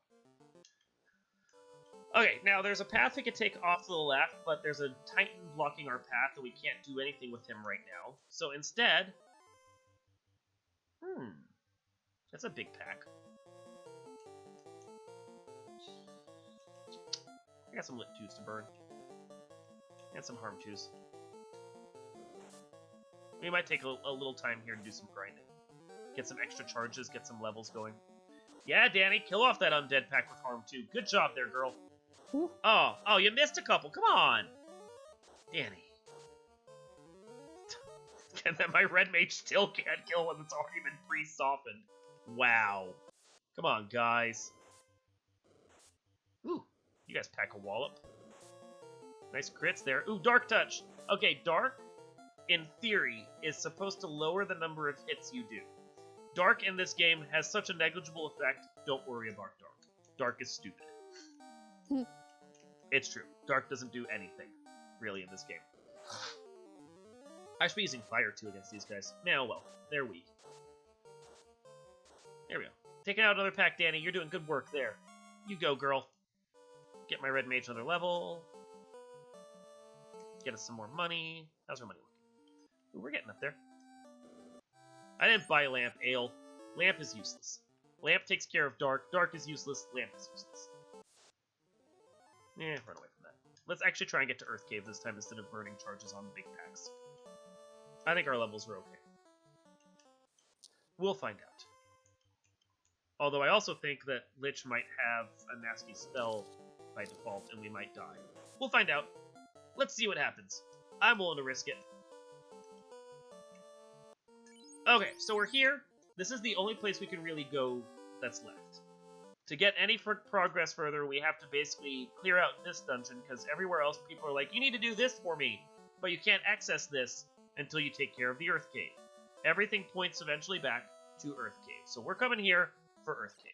Okay, now there's a path we could take off to the left, but there's a Titan blocking our path, and we can't do anything with him right now. So instead... That's a big pack. I got some lit 2s to burn. And some harm 2s. We might take a little time here to do some grinding. Get some extra charges, get some levels going. Yeah, Danny, kill off that undead pack with harm 2. Good job there, girl. Oh, you missed a couple. Come on. Danny. And then my red mage still can't kill one that's already been pre-softened. Wow. Come on, guys. Ooh, you guys pack a wallop. Nice crits there. Ooh, Dark Touch. Okay, Dark, in theory, is supposed to lower the number of hits you do. Dark in this game has such a negligible effect, don't worry about Dark. Dark is stupid. It's true. Dark doesn't do anything, really, in this game. I should be using Fire, too, against these guys. Now, well, they're weak. There we go. Taking out another pack, Danny. You're doing good work there. You go, girl. Get my red mage another level. Get us some more money. How's our money looking? Ooh, we're getting up there. I didn't buy Lamp Ale. Lamp is useless. Lamp takes care of Dark. Dark is useless. Lamp is useless. Run away from that. Let's actually try and get to Earth Cave this time instead of burning charges on the big packs. I think our levels are okay. We'll find out. Although I also think that Lich might have a nasty spell by default and we might die. We'll find out. Let's see what happens. I'm willing to risk it. Okay, so we're here. This is the only place we can really go that's left. To get any progress further, we have to basically clear out this dungeon, because everywhere else people are like, you need to do this for me, but you can't access this until you take care of the Earth Cave. Everything points eventually back to Earth Cave. So we're coming here for Earth Cave.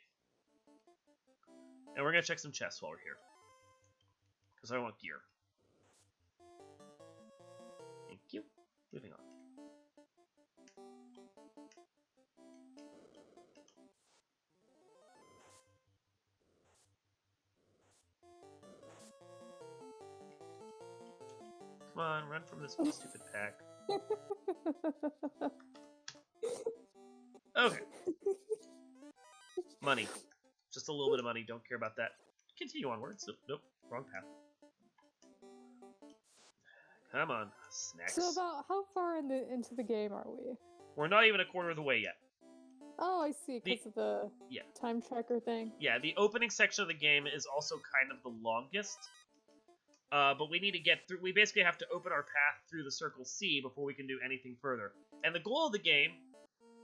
And we're going to check some chests while we're here. Because I want gear. Thank you. Moving on. Come on, run from this stupid pack. Okay. Money. Just a little bit of money. Don't care about that. Continue onwards. Nope. Wrong path. Come on. Snacks. So about how far into the game are we? We're not even a quarter of the way yet. Oh, I see. Because of the time tracker thing. Yeah, the opening section of the game is also kind of the longest. But we need to get through. We basically have to open our path through the Circle C before we can do anything further. And the goal of the game,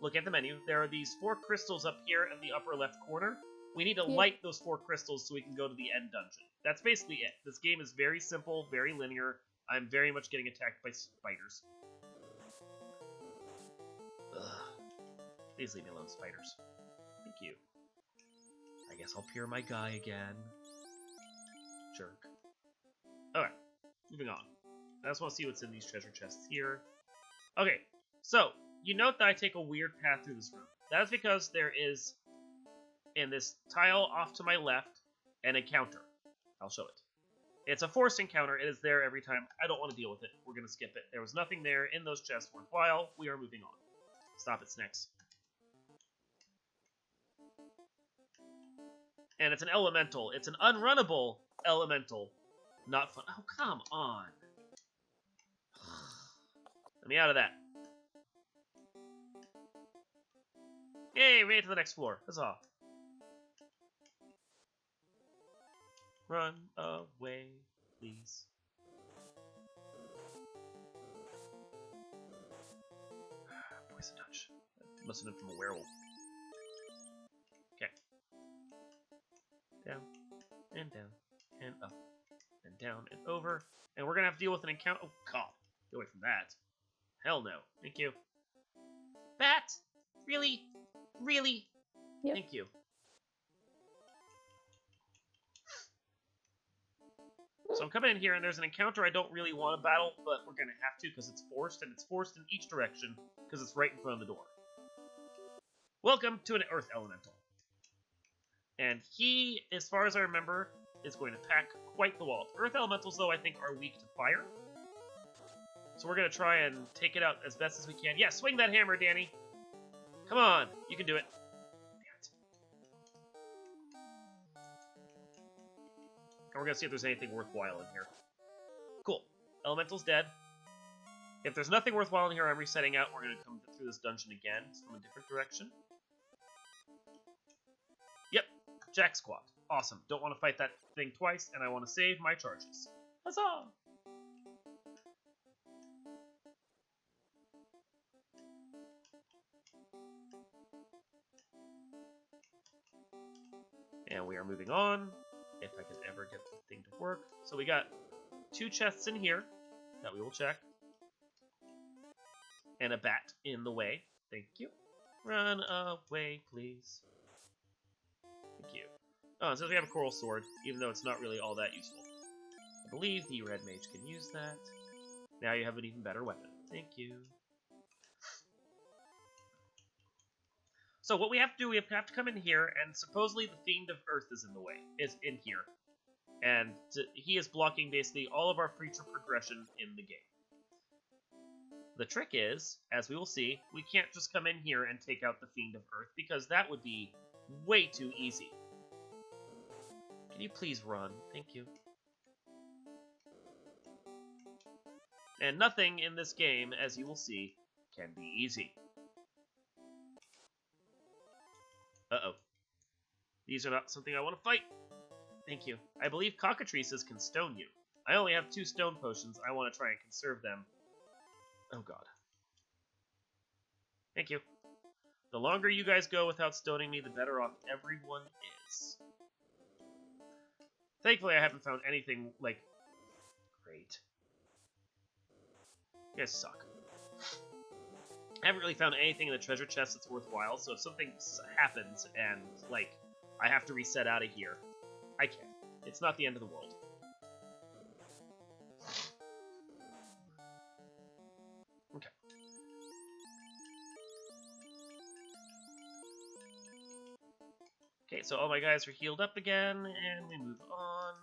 look at the menu, there are these 4 crystals up here in the upper left corner. We need to light those 4 crystals so we can go to the end dungeon. That's basically it. This game is very simple, very linear. I'm very much getting attacked by spiders. Ugh. Please leave me alone, spiders. Thank you. I guess I'll peer my guy again. Jerk. Alright, moving on. I just want to see what's in these treasure chests here. Okay, so, you note that I take a weird path through this room. That's because there is, in this tile off to my left, an encounter. I'll show it. It's a forced encounter. It is there every time. I don't want to deal with it. We're going to skip it. There was nothing there in those chests worthwhile. We are moving on. Stop it, Snacks. And it's an elemental. It's an unrunnable elemental. Not fun. Oh, come on. Let me out of that. Yay, we made it to the next floor. Huzzah. Run away, please. Poison touch. That must have been from a werewolf. Okay. Down, and down, and up, and down, and over. And we're gonna have to deal with an encounter. Oh, God. Get away from that. Hell no. Thank you. Bat! Really? Really? Yep. Thank you. So I'm coming in here, and there's an encounter I don't really want to battle, but we're going to have to because it's forced, and it's forced in each direction because it's right in front of the door. Welcome to an Earth Elemental. And he, as far as I remember, is going to pack quite the wall. Earth Elementals, though, I think are weak to fire. So we're going to try and take it out as best as we can. Yeah, swing that hammer, Danny. Come on, you can do it. And we're going to see if there's anything worthwhile in here. Cool. Elemental's dead. If there's nothing worthwhile in here, I'm resetting out. We're going to come through this dungeon again. It's from a different direction. Yep. Jack Squat. Awesome. Don't want to fight that thing twice, and I want to save my charges. Huzzah! And we are moving on. If I could ever get the thing to work. So we got 2 chests in here that we will check. And a bat in the way. Thank you. Run away, please. Thank you. Oh, it says we have a coral sword, even though it's not really all that useful. I believe the red mage can use that. Now you have an even better weapon. Thank you. So what we have to do, we have to come in here, and supposedly the Fiend of Earth is in the way. Is in here. And he is blocking basically all of our feature progression in the game. The trick is, as we will see, we can't just come in here and take out the Fiend of Earth, because that would be way too easy. Can you please run? Thank you. And nothing in this game, as you will see, can be easy. Uh-oh. These are not something I want to fight. Thank you. I believe cockatrices can stone you. I only have 2 stone potions. I want to try and conserve them. Oh god. Thank you. The longer you guys go without stoning me, the better off everyone is. Thankfully, I haven't found anything, like, great. You guys suck. I haven't really found anything in the treasure chest that's worthwhile, so if something happens and, like, I have to reset out of here, I can. It's not the end of the world. Okay. Okay, so all my guys are healed up again, and we move on.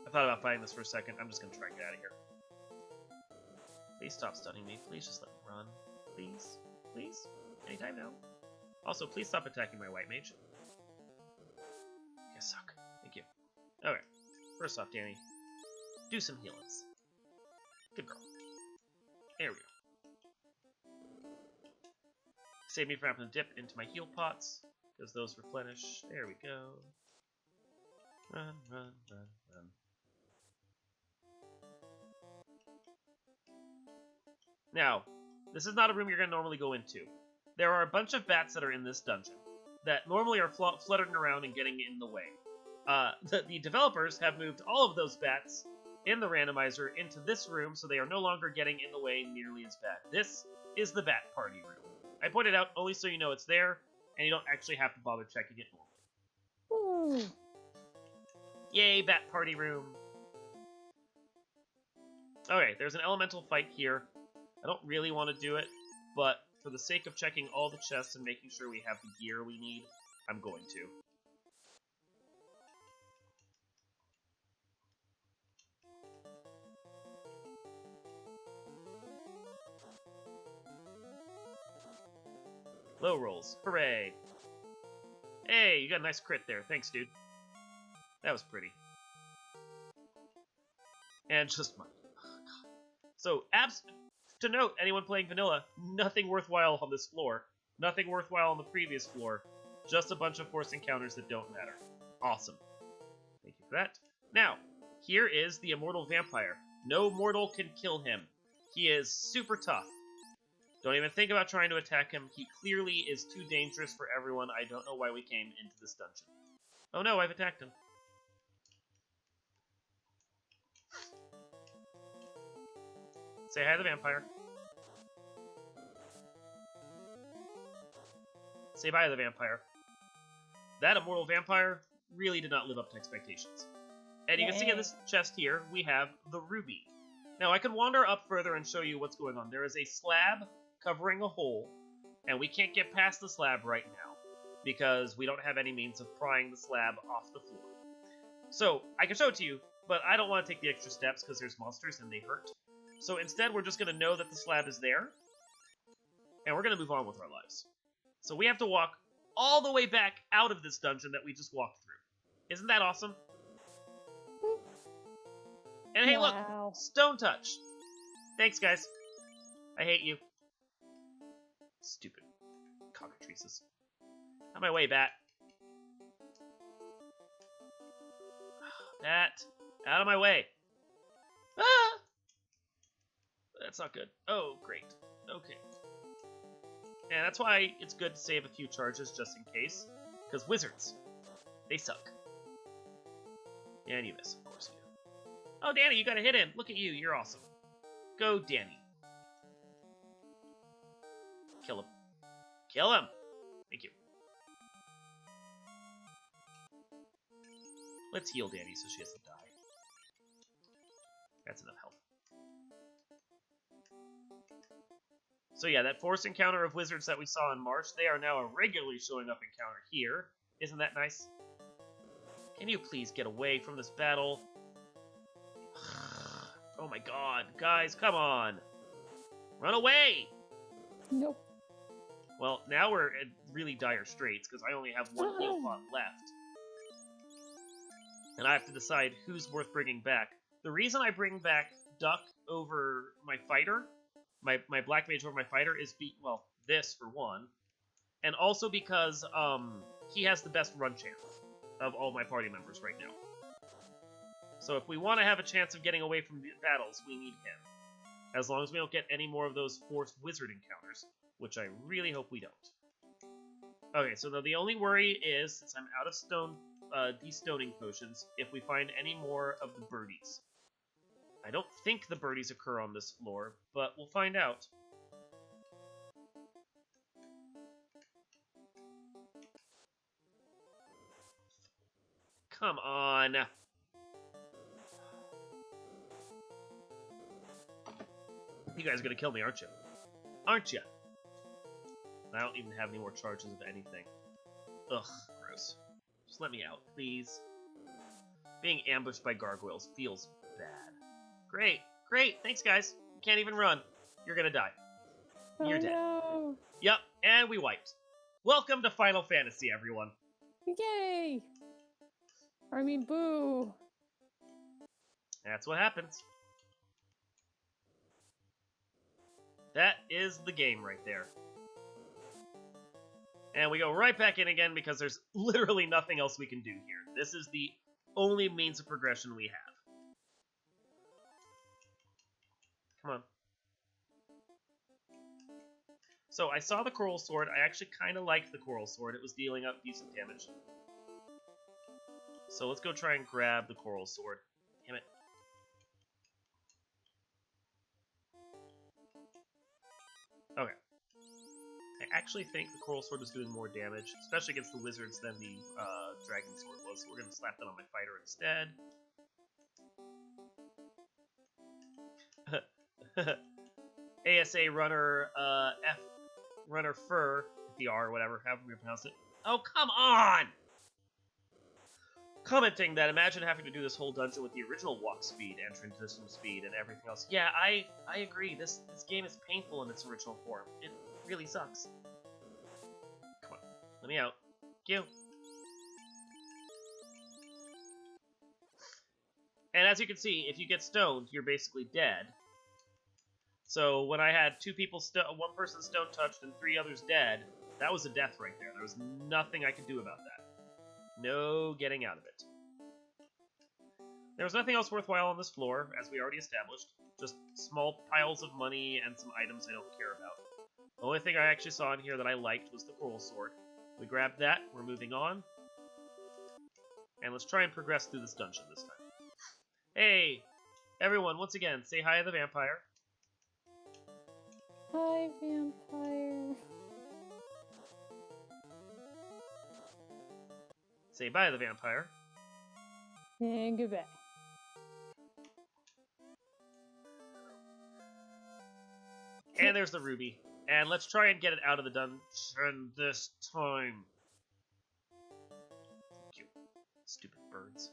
I thought about buying this for a second. I'm just gonna try and get out of here. Please stop stunning me. Please just let me run. Please. Please. Anytime now. Also, please stop attacking my white mage. You suck. Thank you. Okay. First off, Danny, do some healings. Good girl. There we go. Save me from having to dip into my heal pots, because those replenish. There we go. Run, run, run, run. Now, this is not a room you're going to normally go into. There are a bunch of bats that are in this dungeon that normally are fluttering around and getting in the way. The developers have moved all of those bats in the randomizer into this room, so they are no longer getting in the way nearly as bad. This is the bat party room. I pointed out only so you know it's there, and you don't actually have to bother checking it normally. Ooh. Yay, bat party room. Okay, there's an elemental fight here. I don't really want to do it, but for the sake of checking all the chests and making sure we have the gear we need, I'm going to. Low rolls. Hooray. Hey, you got a nice crit there. Thanks, dude. That was pretty. And just mine. So, to note, anyone playing vanilla, nothing worthwhile on this floor. Nothing worthwhile on the previous floor. Just a bunch of force encounters that don't matter. Awesome. Thank you for that. Now, here is the immortal vampire. No mortal can kill him. He is super tough. Don't even think about trying to attack him. He clearly is too dangerous for everyone. I don't know why we came into this dungeon. Oh no, I've attacked him. Say hi to the vampire. Say bye to the vampire. That immortal vampire really did not live up to expectations. And you can see in this chest here, we have the ruby. Now, I can wander up further and show you what's going on. There is a slab covering a hole, and we can't get past the slab right now, because we don't have any means of prying the slab off the floor. So, I can show it to you, but I don't want to take the extra steps because there's monsters and they hurt. So instead, we're just going to know that the slab is there, and we're going to move on with our lives. So we have to walk all the way back out of this dungeon that we just walked through. Isn't that awesome? And hey, Wow. look! Stone touch! Thanks, guys. I hate you. Stupid cockatrices. Out of my way, bat. Bat. Out of my way. Ah! That's not good. Oh, great. Okay. And that's why it's good to save a few charges just in case. Because wizards, they suck. And you miss, of course you do. Oh, Danny, you got to hit him. Look at you. You're awesome. Go, Danny. Kill him. Kill him. Thank you. Let's heal Danny so she doesn't die. That's enough health. So yeah, that forced encounter of wizards that we saw in March, they are now a regularly showing up encounter here. Isn't that nice? Can you please get away from this battle? Oh my god. Guys, come on. Run away! Nope. Well, now we're in really dire straits, because I only have one heal pot left. And I have to decide who's worth bringing back. The reason I bring back Duck over my fighter, my Black Mage over my fighter, is well, this for one, and also because he has the best run chance of all my party members right now. So if we want to have a chance of getting away from the battles, we need him. As long as we don't get any more of those forced wizard encounters, which I really hope we don't. Okay, so the only worry is, since I'm out of destoning potions, if we find any more of the birdies. I don't think the birdies occur on this floor, but we'll find out. Come on! You guys are gonna kill me, aren't you? Aren't you? I don't even have any more charges of anything. Ugh, gross. Just let me out, please. Being ambushed by gargoyles feels bad. Great, great, thanks guys. You can't even run. You're gonna die. You're dead. No. Yep, and we wiped. Welcome to Final Fantasy, everyone. Yay! I mean, boo. That's what happens. That is the game right there. And we go right back in again because there's literally nothing else we can do here. This is the only means of progression we have. Come on. So I saw the Coral Sword. I actually kind of liked the Coral Sword. It was dealing up decent damage. So let's go try and grab the Coral Sword. Damn it. Okay. I actually think the Coral Sword is doing more damage, especially against the wizards, than the Dragon Sword was. So we're going to slap that on my fighter instead. ASA Runner F Runner Fur, the R, whatever, however we pronounce it. Oh, come on! Commenting that imagine having to do this whole dungeon with the original walk speed and transition speed and everything else. Yeah, I agree. This game is painful in its original form. It really sucks. Come on, let me out. Thank you. And as you can see, if you get stoned, you're basically dead. So when I had one person stone touched and 3 others dead, that was a death right there. There was nothing I could do about that. No getting out of it. There was nothing else worthwhile on this floor, as we already established. Just small piles of money and some items I don't care about. The only thing I actually saw in here that I liked was the Coral Sword. We grabbed that, we're moving on. And let's try and progress through this dungeon this time. Hey! Everyone, once again, say hi to the vampire. Hi, vampire. Say bye to the vampire. And goodbye. And there's the ruby. And let's try and get it out of the dungeon this time. Thank you. Stupid birds.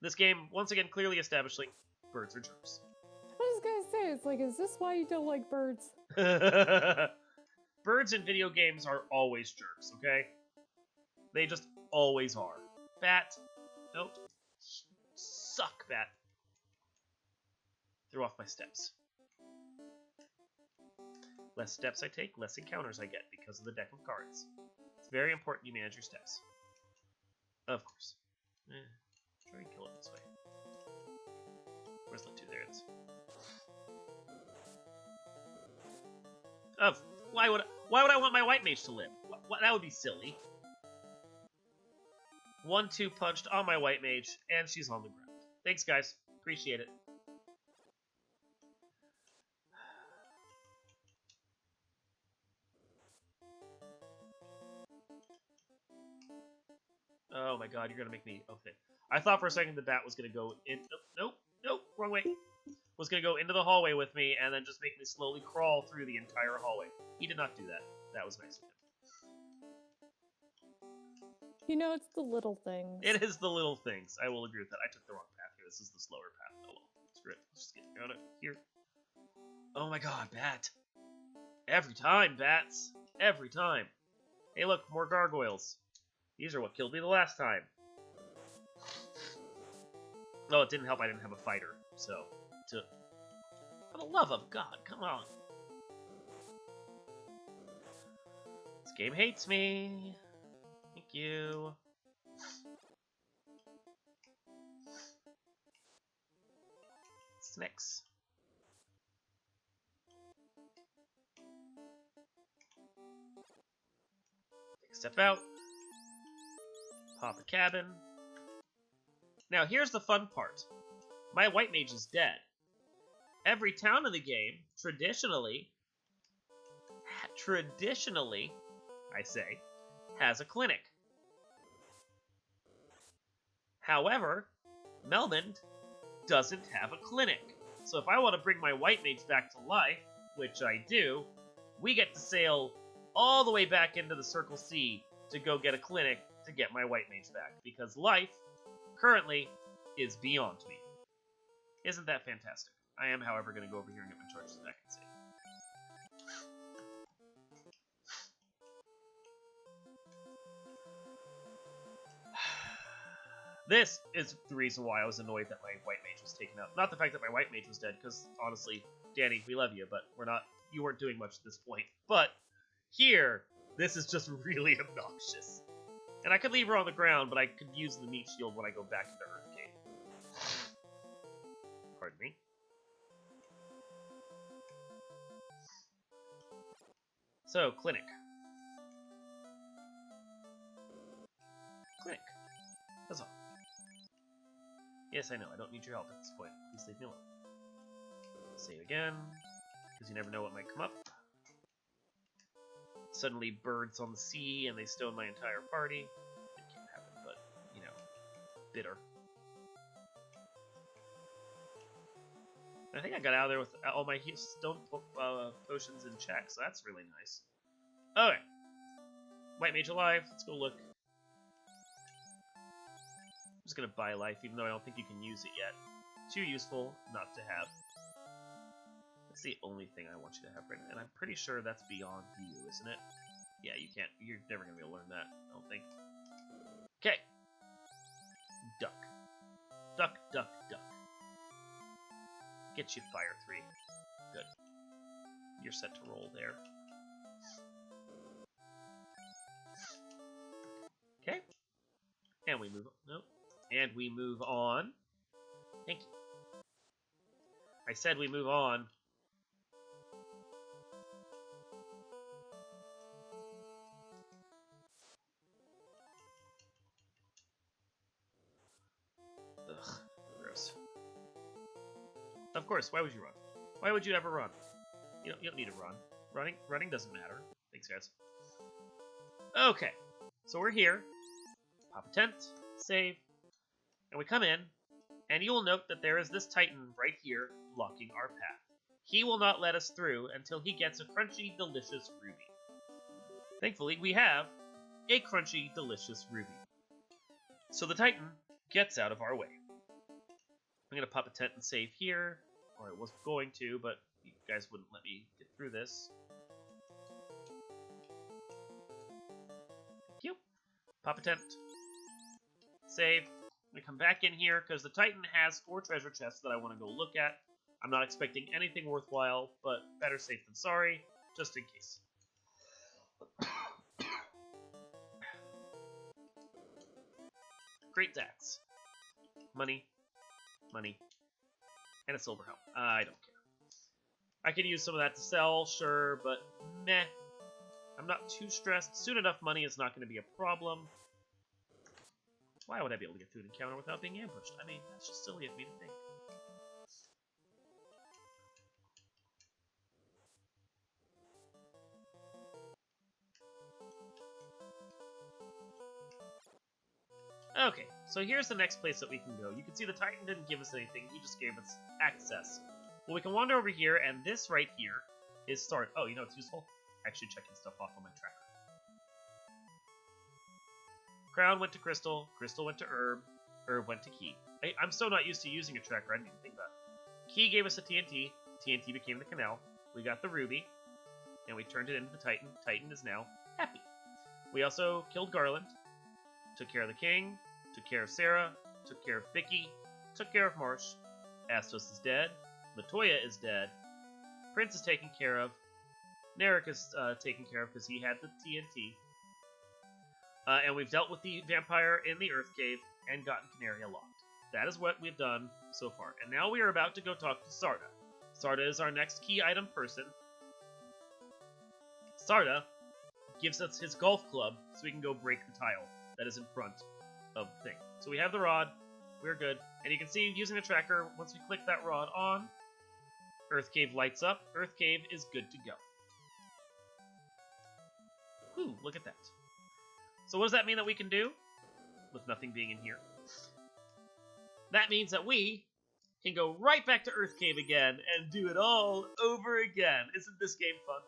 This game, once again, clearly establishing birds are jerks. I was gonna say, it's like, is this why you don't like birds? Birds in video games are always jerks, okay? They just always are. Bat. Nope. Suck, bat. Threw off my steps. Less steps I take, less encounters I get because of the deck of cards. It's very important you manage your steps. Of course. Try and kill it this way. Where's the 2? There it is. Of why would I want my white mage to live? That would be silly. 1-2 punched on my white mage, and she's on the ground. Thanks, guys. Appreciate it. Oh my god, you're gonna make me... Okay. I thought for a second the bat was gonna go in... Nope, wrong way. Was gonna go into the hallway with me, and then just make me slowly crawl through the entire hallway. He did not do that. That was nice of him. You know, it's the little things. It is the little things. I will agree with that. I took the wrong path here. This is the slower path. Oh well. Screw it. Let's just get out of here. Oh my god, bat. Every time, bats. Every time. Hey look, more gargoyles. These are what killed me the last time. Oh, it didn't help I didn't have a fighter, so... For the love of God, come on. This game hates me. Thank you. Snakes. Take a step out. Pop a cabin. Now here's the fun part. My white mage is dead. Every town in the game, traditionally, I say, has a clinic. However, Melmond doesn't have a clinic. So if I want to bring my white mage back to life, which I do, we get to sail all the way back into the Circle Sea to go get a clinic to get my white mage back. Because life, currently, is beyond me. Isn't that fantastic? I am, however, going to go over here and get my charges back and save. This is the reason why I was annoyed that my white mage was taken out. Not the fact that my white mage was dead, because honestly, Danny, we love you, but you weren't doing much at this point. But here, this is just really obnoxious. And I could leave her on the ground, but I could use the meat shield when I go back into Earthgate. Pardon me. So, clinic. Clinic. That's all. Yes, I know, I don't need your help at this point. Please leave me alone. Save again, because you never know what might come up. Suddenly birds on the sea, and they stone my entire party. It can't happen, but, you know, bitter. I think I got out of there with all my stone potions in check, so that's really nice. Okay. White mage alive, let's go look. I'm just gonna buy life, even though I don't think you can use it yet. Too useful not to have. That's the only thing I want you to have right now, and I'm pretty sure that's beyond you, isn't it? Yeah, you can't. You're never gonna be able to learn that, I don't think. Okay. Duck. Duck, duck, duck. Get you fire 3. Good. You're set to roll there. Okay. And we move on. Nope. And we move on. Thank you. I said we move on. Ugh. Gross. Of course, why would you run? Why would you ever run? You don't need to run. Running doesn't matter. Thanks, guys. Okay. So we're here. Pop a tent. Save. And we come in, and you will note that there is this Titan right here blocking our path. He will not let us through until he gets a crunchy, delicious ruby. Thankfully, we have a crunchy, delicious ruby. So the Titan gets out of our way. I'm going to pop a tent and save here, or I was going to, but you guys wouldn't let me get through this. Thank you. Pop a tent. Save. I'm going to come back in here, because the Titan has 4 treasure chests that I want to go look at. I'm not expecting anything worthwhile, but better safe than sorry, just in case. Great Dax. Money. Money. And a silver helm. I don't care. I could use some of that to sell, sure, but meh. I'm not too stressed. Soon enough money is not going to be a problem. Why would I be able to get through an encounter without being ambushed? I mean, that's just silly of me to think. Okay, so here's the next place that we can go. You can see the Titan didn't give us anything, he just gave us access. Well, we can wander over here, and this right here is start. Oh, you know it's useful? Actually checking stuff off on my tracker. Crown went to Crystal, Crystal went to Herb, Herb went to Key. I'm so not used to using a tracker, I didn't even think about it. Key gave us a TNT, TNT became the canal, we got the ruby, and we turned it into the Titan. Titan is now happy. We also killed Garland, took care of the king, took care of Sarah, took care of Vicky, took care of Marsh. Astos is dead, Latoya is dead, Prince is taken care of, Narek is taken care of because he had the TNT. And we've dealt with the vampire in the Earth Cave and gotten Canaria locked. That is what we've done so far. And now we are about to go talk to Sarda. Sarda is our next key item person. Sarda gives us his golf club so we can go break the tile that is in front of the thing. So we have the rod. We're good. And you can see using the tracker, once we click that rod on, Earth Cave lights up. Earth Cave is good to go. Ooh, look at that. So what does that mean that we can do? With nothing being in here. That means that we can go right back to Earth Cave again and do it all over again. Isn't this game fun?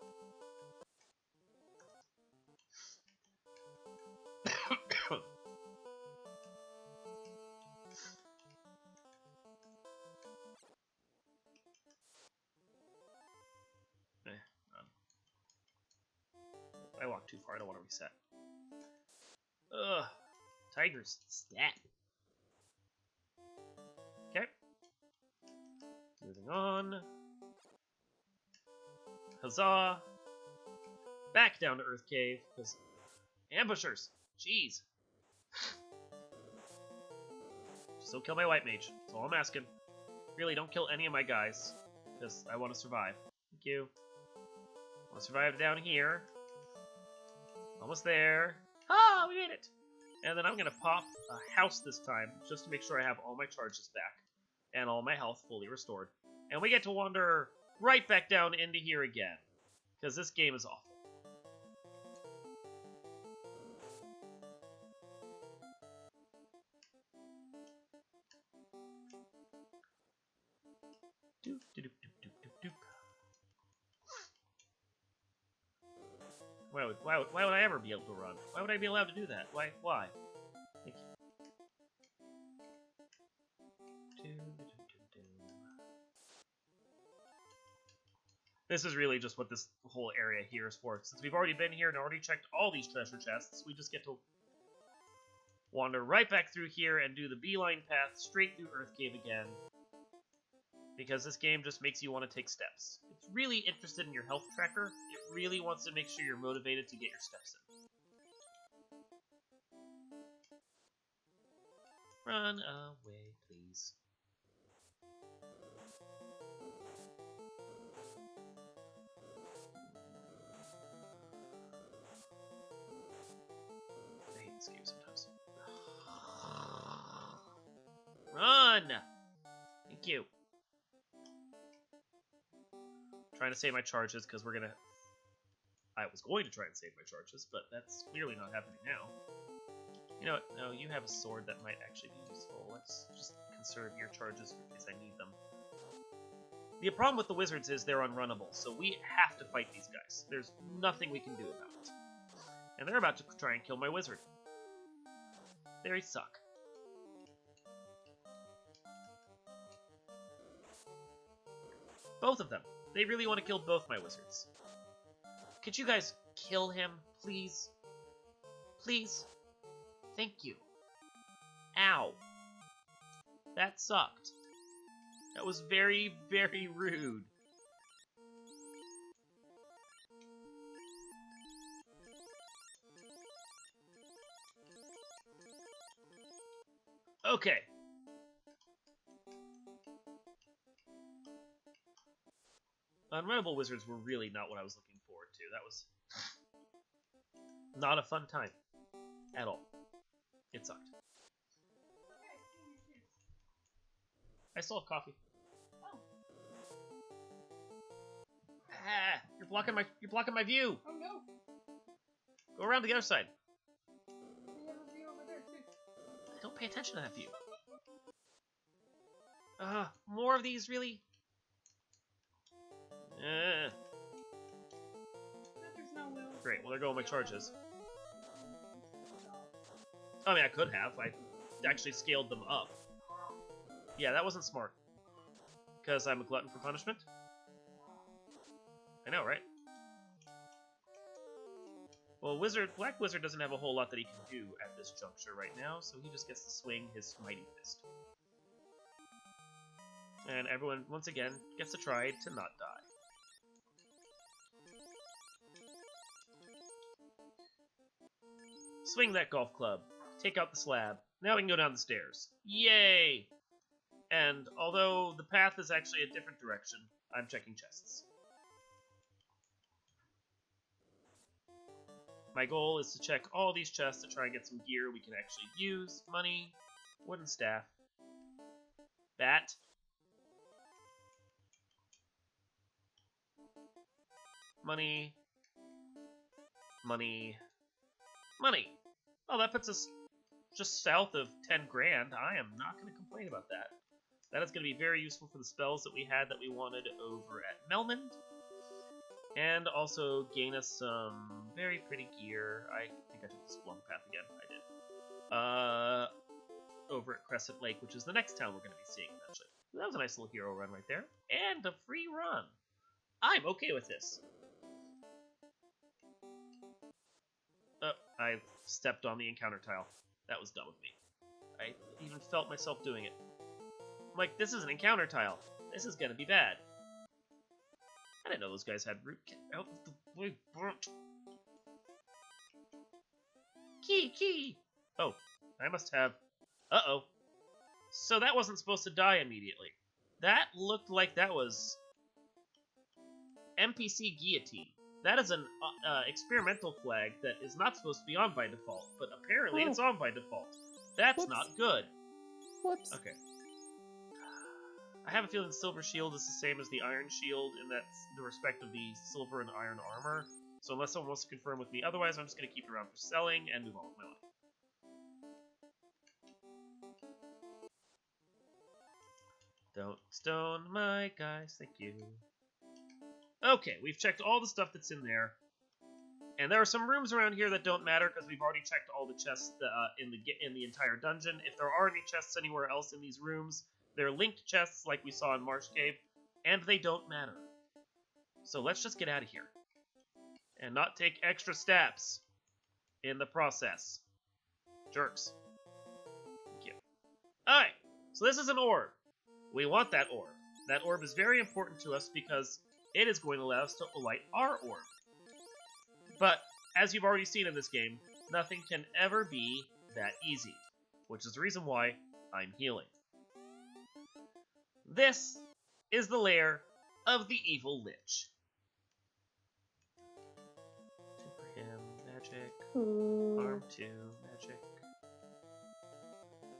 I walked too far. I don't want to reset. Ugh. Tigers. Stat. Okay. Moving on. Huzzah. Back down to Earth Cave, because ambushers. Jeez. Just don't kill my white mage. That's all I'm asking. Really, don't kill any of my guys, because I want to survive. Thank you. I want to survive down here. Almost there. Ah, we made it! And then I'm going to pop a house this time, just to make sure I have all my charges back, and all my health fully restored. And we get to wander right back down into here again, because this game is awful. Doop, doop, doop, doop, doop, doop. Why would I ever be able to run? Why would I be allowed to do that? Why? Thank you. This is really just what this whole area here is for. Since we've already been here and already checked all these treasure chests, we just get to wander right back through here and do the beeline path straight through Earth Cave again. Because this game just makes you want to take steps. It's really interested in your health tracker. It really wants to make sure you're motivated to get your steps in. Run away, please. I hate this game sometimes. Run! Thank you. Trying to save my charges because we're gonna. I was going to try and save my charges, but that's clearly not happening now. You know what? No, you have a sword that might actually be useful. Let's just conserve your charges in case I need them. The problem with the wizards is they're unrunnable, so we have to fight these guys. There's nothing we can do about it. And they're about to try and kill my wizard. They suck. Both of them. They really want to kill both my wizards. Could you guys kill him, please? Please? Thank you. Ow. That sucked. That was very, very rude. Okay. Unrunnable Wizards were really not what I was looking forward to. That was not a fun time at all. It sucked. I still have coffee. Oh. Ah, you're blocking my view. Oh no! Go around the other side. We have a view over there too. I don't pay attention to that view. More of these, really? There's no will. Great, well, there go all my charges. I mean, I could have. I actually scaled them up. Yeah, that wasn't smart. Because I'm a glutton for punishment? I know, right? Well, Black Wizard doesn't have a whole lot that he can do at this juncture right now, so he just gets to swing his Mighty Fist. And everyone, once again, gets to try to not die. Swing that golf club. Take out the slab. Now we can go down the stairs. Yay! And although the path is actually a different direction, I'm checking chests. My goal is to check all these chests to try and get some gear we can actually use. Money, wooden staff, bat, money, money, money. Oh, that puts us just south of 10 grand. I am not going to complain about that. That is going to be very useful for the spells that we had that we wanted over at Melmond. And also gain us some very pretty gear. I think I took the Splunk path again. I did. Over at Crescent Lake, which is the next town we're going to be seeing eventually. So that was a nice little hero run right there. And a free run. I'm okay with this. I stepped on the encounter tile. That was dumb of me. I even felt myself doing it. I'm like, this is an encounter tile. This is gonna be bad. I didn't know those guys had root. Get out of the way, burnt. Key. Oh, I must have. Uh-oh. So that wasn't supposed to die immediately. That looked like that was NPC guillotine. That is an experimental flag that is not supposed to be on by default, but apparently it's on by default. That's Whoops. not good. Whoops. Okay. I have a feeling the silver shield is the same as the iron shield, and that's the respect of the silver and iron armor. So unless someone wants to confirm with me otherwise, I'm just going to keep it around for selling and move on with my life. Don't stone my guys, thank you. Okay, we've checked all the stuff that's in there. And there are some rooms around here that don't matter because we've already checked all the chests in the entire dungeon. If there are any chests anywhere else in these rooms, they're linked chests like we saw in Marsh Cave, and they don't matter. So let's just get out of here. And not take extra steps in the process. Jerks. Thank you. Alright, so this is an orb. We want that orb. That orb is very important to us because it is going to allow us to light our orb. But, as you've already seen in this game, nothing can ever be that easy, which is the reason why I'm healing. This is the lair of the Evil Lich. 2 for him, magic. Ooh. Arm 2, magic.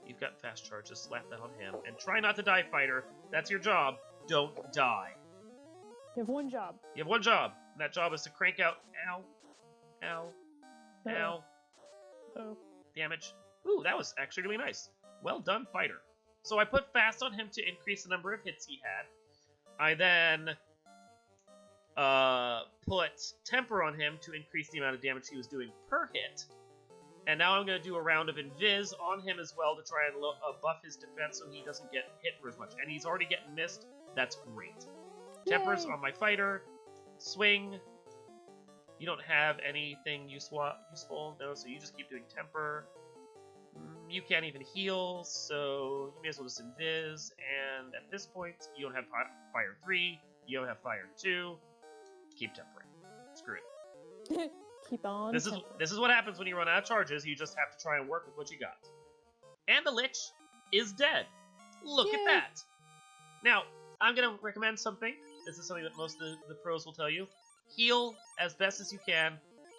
You've got fast charges, slap that on him. And try not to die, fighter. That's your job. Don't die. You have one job. You have one job. And that job is to crank out ow, Oh. damage. Ooh, that was actually really nice. Well done, fighter. So I put fast on him to increase the number of hits he had. I then put temper on him to increase the amount of damage he was doing per hit. And now I'm going to do a round of invis on him as well to try and buff his defense so he doesn't get hit for as much. And he's already getting missed. That's great. Tempers on my fighter. Swing. You don't have anything useful, no, so you just keep doing temper. You can't even heal, so you may as well just invis. And at this point, you don't have fire 3, you don't have fire 2. Keep tempering. Screw it. Keep on. This is what happens when you run out of charges. You just have to try and work with what you got. And the Lich is dead. Look at that. Now, I'm going to recommend something. this is something that most of the pros will tell you. Heal as best as you can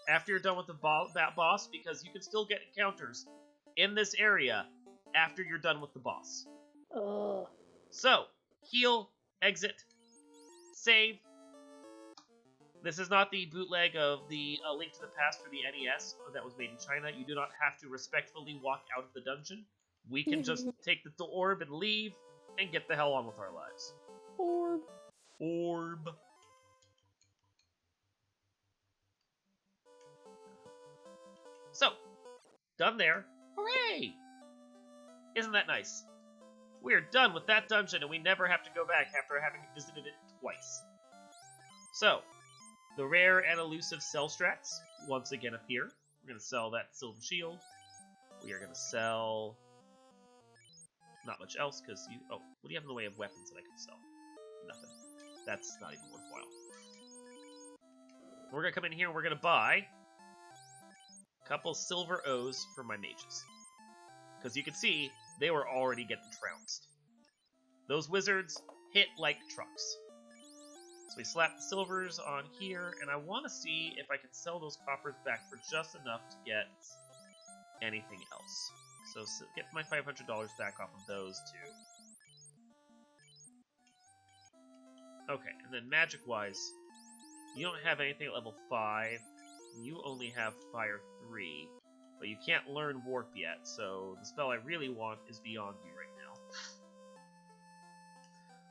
after you're done with that boss, because you can still get encounters in this area after you're done with the boss. Ugh. So, heal, exit, save. This is not the bootleg of the Link to the Past for the NES that was made in China. You do not have to respectfully walk out of the dungeon. We can just take the orb and leave and get the hell on with our lives. Orb. So, done there. Hooray! Isn't that nice? We're done with that dungeon and we never have to go back after having visited it twice. So, the rare and elusive cell strats once again appear. We're going to sell that silver shield. We are going to sell... not much else, because you... oh, what do you have in the way of weapons that I could sell? Nothing. That's not even worthwhile. We're going to come in here and we're going to buy a couple silver O's for my mages. Because you can see, they were already getting trounced. Those wizards hit like trucks. So we slap the silvers on here, and I want to see if I can sell those coppers back for just enough to get anything else. So get my $500 back off of those two. Okay, and then magic-wise, you don't have anything at level 5. You only have Fire 3, but you can't learn Warp yet, so the spell I really want is beyond you right now.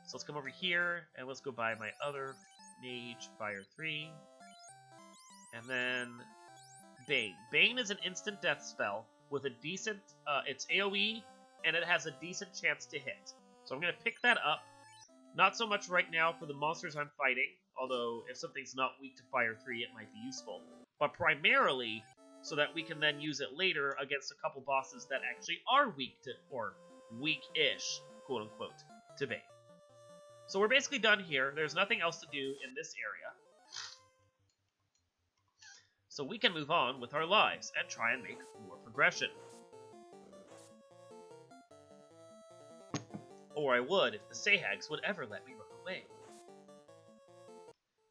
So let's come over here, and let's go buy my other mage, Fire 3. And then Bane. Bane is an instant death spell with a decent, it's AoE, and it has a decent chance to hit. So I'm going to pick that up. Not so much right now for the monsters I'm fighting, although if something's not weak to Fire 3, it might be useful. But primarily, so that we can then use it later against a couple bosses that actually are weak to, or weak-ish, quote-unquote, to Bane. So we're basically done here. There's nothing else to do in this area. So we can move on with our lives and try and make more progression. Or I would if the Sahags would ever let me run away.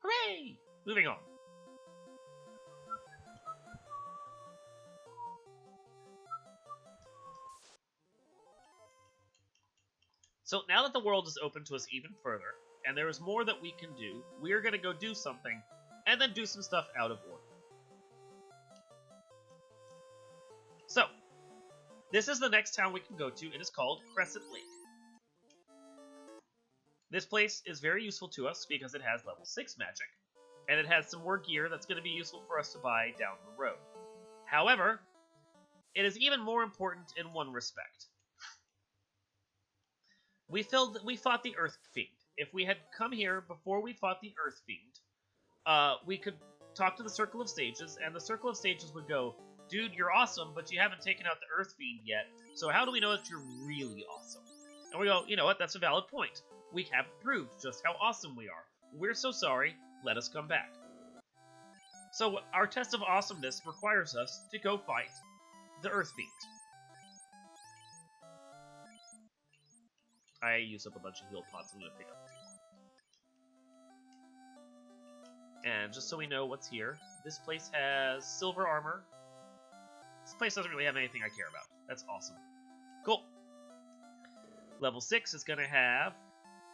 Hooray! Moving on. So now that the world is open to us even further, and there is more that we can do, we are going to go do something, and then do some stuff out of order. So, this is the next town we can go to. It is called Crescent Lake. This place is very useful to us because it has level 6 magic, and it has some more gear that's going to be useful for us to buy down the road. However, it is even more important in one respect. We fought the Earth Fiend. If we had come here before we fought the Earth Fiend, we could talk to the Circle of Sages, and the Circle of Sages would go, "Dude, you're awesome, but you haven't taken out the Earth Fiend yet, so how do we know that you're really awesome?" And we go, you know what, that's a valid point. We haven't proved just how awesome we are. We're so sorry, let us come back. So our test of awesomeness requires us to go fight the Earth Fiend. I used up a bunch of heal pots. I'm going to pick up 2 more. And just so we know what's here, this place has silver armor. This place doesn't really have anything I care about. That's awesome. Cool. Level 6 is going to have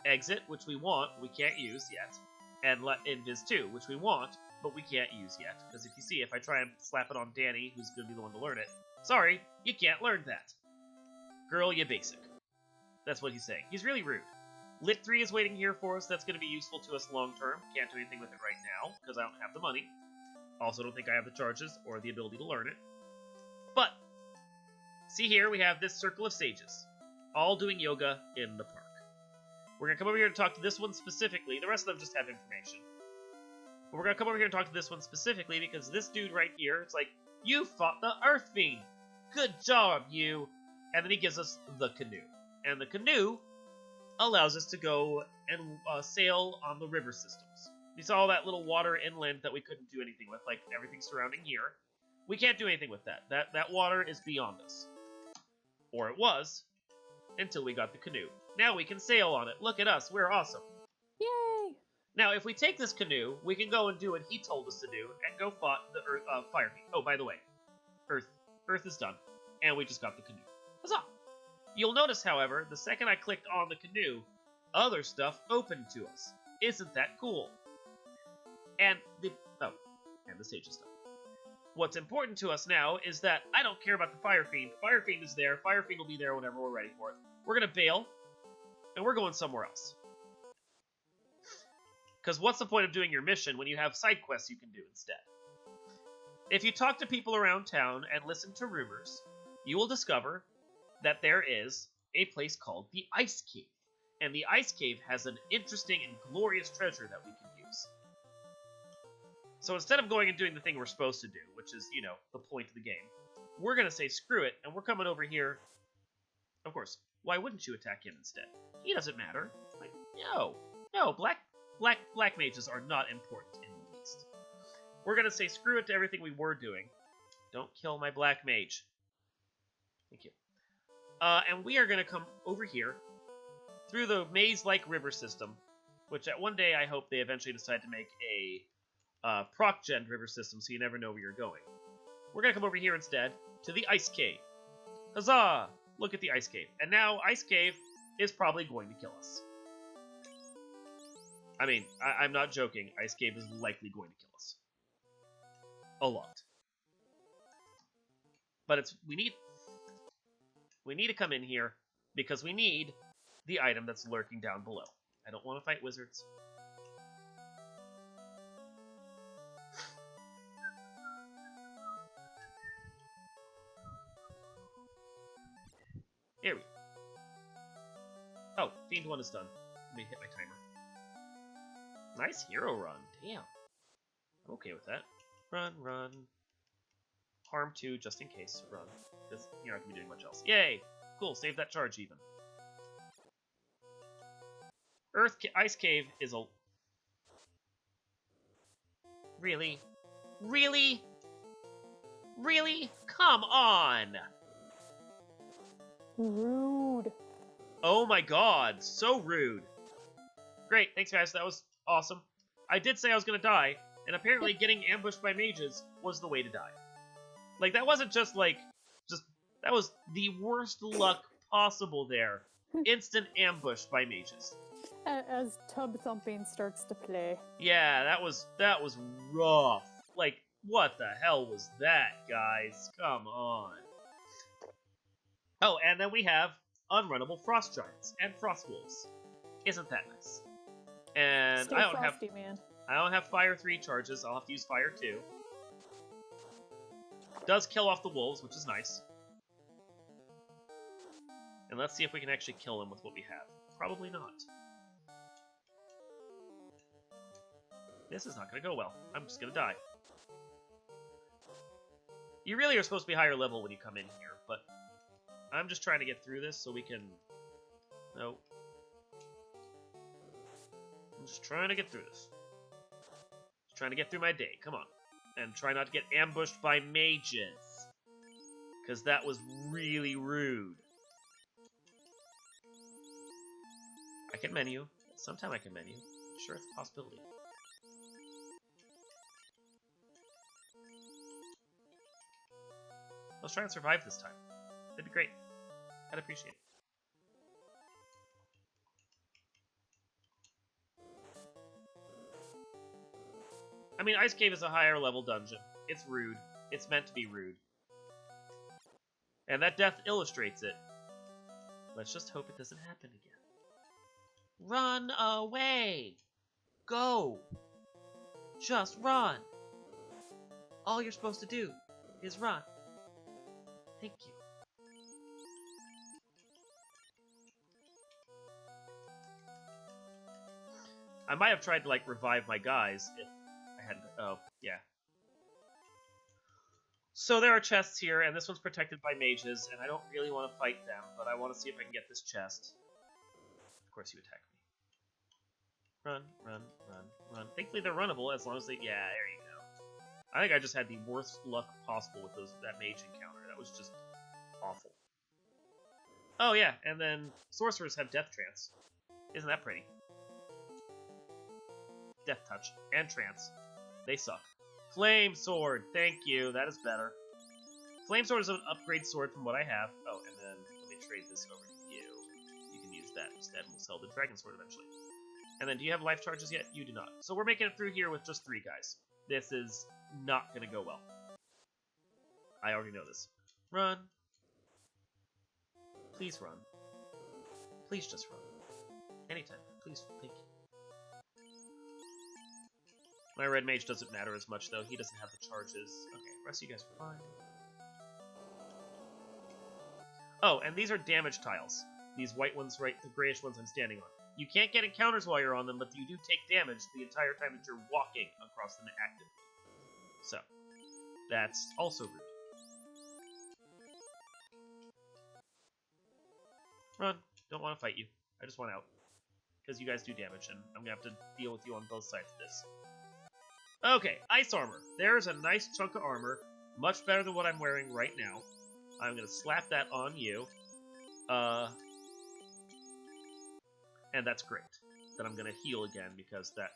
exit, which we want, we can't use yet. And Invis 2, which we want, but we can't use yet. Because if you see, if I try and slap it on Danny, who's going to be the one to learn it, sorry, you can't learn that. Girl, you basic. That's what he's saying. He's really rude. Lit 3 is waiting here for us. That's going to be useful to us long term. Can't do anything with it right now, because I don't have the money. Also don't think I have the charges or the ability to learn it. But, see here, we have this Circle of Sages. All doing yoga in the park. We're going to come over here and talk to this one specifically. The rest of them just have information. But we're going to come over here and talk to this one specifically because this dude right here, it's like, "You fought the Earth Fiend! Good job, you!" And then he gives us the canoe. And the canoe allows us to go and sail on the river systems. We saw all that little water inland that we couldn't do anything with, like everything surrounding here. We can't do anything with that. That water is beyond us. Or it was, until we got the canoe. Now we can sail on it. Look at us, we're awesome. Yay! Now, if we take this canoe, we can go and do what he told us to do and go fight the Fire Fiend. Oh, by the way, Earth is done, and we just got the canoe. Huzzah! You'll notice, however, the second I clicked on the canoe, other stuff opened to us. Isn't that cool? And the stage is done. What's important to us now is that I don't care about the Fire Fiend. Fire Fiend is there. Fire Fiend will be there whenever we're ready for it. We're gonna bail, and we're going somewhere else. Because what's the point of doing your mission when you have side quests you can do instead? If you talk to people around town and listen to rumors, you will discover that there is a place called the Ice Cave. And the Ice Cave has an interesting and glorious treasure that we can use. So instead of going and doing the thing we're supposed to do, which is, you know, the point of the game, we're going to say screw it, and we're coming over here. Of course, why wouldn't you attack him instead? He doesn't matter. Like, no, black mages are not important in the least. We're going to say screw it to everything we were doing. Don't kill my black mage. Thank you. And we are going to come over here through the maze-like river system, which at one day I hope they eventually decide to make a proc-gen river system so you never know where you're going. We're going to come over here instead to the Ice Cave. Huzzah! Look at the Ice Cave. And now Ice Cave is probably going to kill us. I mean, I'm not joking. Ice Cave is likely going to kill us. A lot. But we need to come in here because we need the item that's lurking down below. I don't want to fight wizards. Here we go. Oh, Fiend 1 is done. Let me hit my timer. Nice hero run. Damn. I'm okay with that. Run. Harm 2, just in case. Run. Because you're not going to be doing much else. Yay! Cool, save that charge even. Ice Cave is a... Really? Really? Really? Come on! Rude. Oh my god, so rude. Great, thanks guys, that was awesome. I did say I was gonna die, and apparently getting ambushed by mages was the way to die. Like, that wasn't just that was the worst luck possible there. Instant ambush by mages. As tub thumping starts to play. Yeah, that was rough. Like, what the hell was that, guys? Come on. Oh, and then we have unrunnable frost giants and frost wolves. Isn't that nice? And Stay I don't frosty, man. have fire 3 charges. I'll have to use fire 2. Does kill off the wolves, which is nice. And let's see if we can actually kill them with what we have. Probably not. This is not going to go well. I'm just going to die. You really are supposed to be higher level when you come in here, but I'm just trying to get through this so we can... No. I'm just trying to get through this. Just trying to get through my day. Come on. And try not to get ambushed by mages. Because that was really rude. I can menu. Sometime I can menu. Sure, it's a possibility. Let's try and survive this time. That'd be great. I'd appreciate it. I mean, Ice Cave is a higher level dungeon. It's rude. It's meant to be rude. And that death illustrates it. Let's just hope it doesn't happen again. Run away! Go! Just run! All you're supposed to do is run. Thank you. I might have tried to, like, revive my guys if I hadn't... Oh, yeah. So there are chests here, and this one's protected by mages, and I don't really want to fight them, but I want to see if I can get this chest. Of course you attack me. Run, run, run, run. Thankfully they're runnable as long as they... Yeah, there you go. I think I just had the worst luck possible with that mage encounter. That was just awful. Oh yeah, and then sorcerers have death trance. Isn't that pretty? Death Touch, and Trance. They suck. Flame Sword, thank you, that is better. Flame Sword is an upgrade sword from what I have. Oh, and then let me trade this over to you. You can use that instead, and we'll sell the Dragon Sword eventually. And then, do you have life charges yet? You do not. So we're making it through here with just 3 guys. This is not going to go well. I already know this. Run. Please run. Please just run. Anytime. Please, thank you. My red mage doesn't matter as much, though. He doesn't have the charges. Okay, rest of you guys are fine. Oh, and these are damage tiles. These white ones, right, the grayish ones I'm standing on. You can't get encounters while you're on them, but you do take damage the entire time that you're walking across them actively. So, that's also rude. Run. Don't want to fight you. I just want out. Because you guys do damage, and I'm going to have to deal with you on both sides of this. Okay, ice armor. There's a nice chunk of armor. Much better than what I'm wearing right now. I'm going to slap that on you. And that's great. Then I'm going to heal again, because that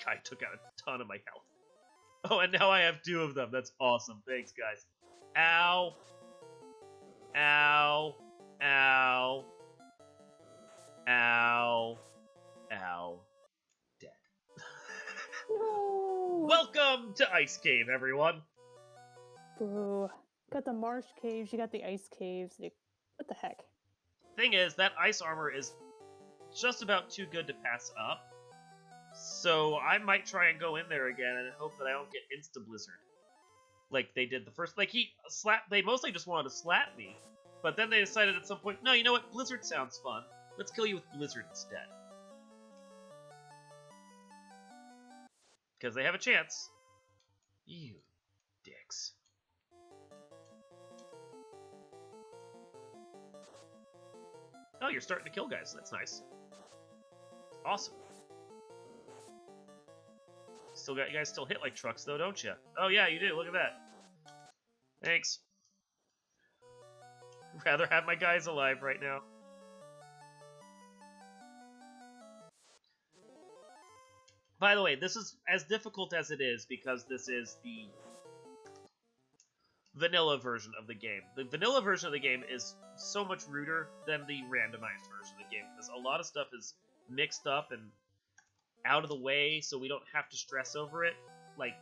guy took out a ton of my health. Oh, and now I have 2 of them. That's awesome. Thanks, guys. Ow. Ow. Ow. Ow. Ow. Dead. No! Welcome to Ice Cave, everyone. Boo. Got the marsh caves, you got the ice caves. What the heck? Thing is, that ice armor is just about too good to pass up. So I might try and go in there again and hope that I don't get insta-blizzard. Like they did the first... Like, they mostly just wanted to slap me. But then they decided at some point, no, you know what? Blizzard sounds fun. Let's kill you with Blizzard instead. Because they have a chance. You dicks. Oh, you're starting to kill guys. That's nice. Awesome. You guys still hit like trucks, though, don't you? Oh, yeah, you do. Look at that. Thanks. Rather have my guys alive right now. By the way, this is as difficult as it is because this is the vanilla version of the game. The vanilla version of the game is so much ruder than the randomized version of the game because a lot of stuff is mixed up and out of the way so we don't have to stress over it. Like,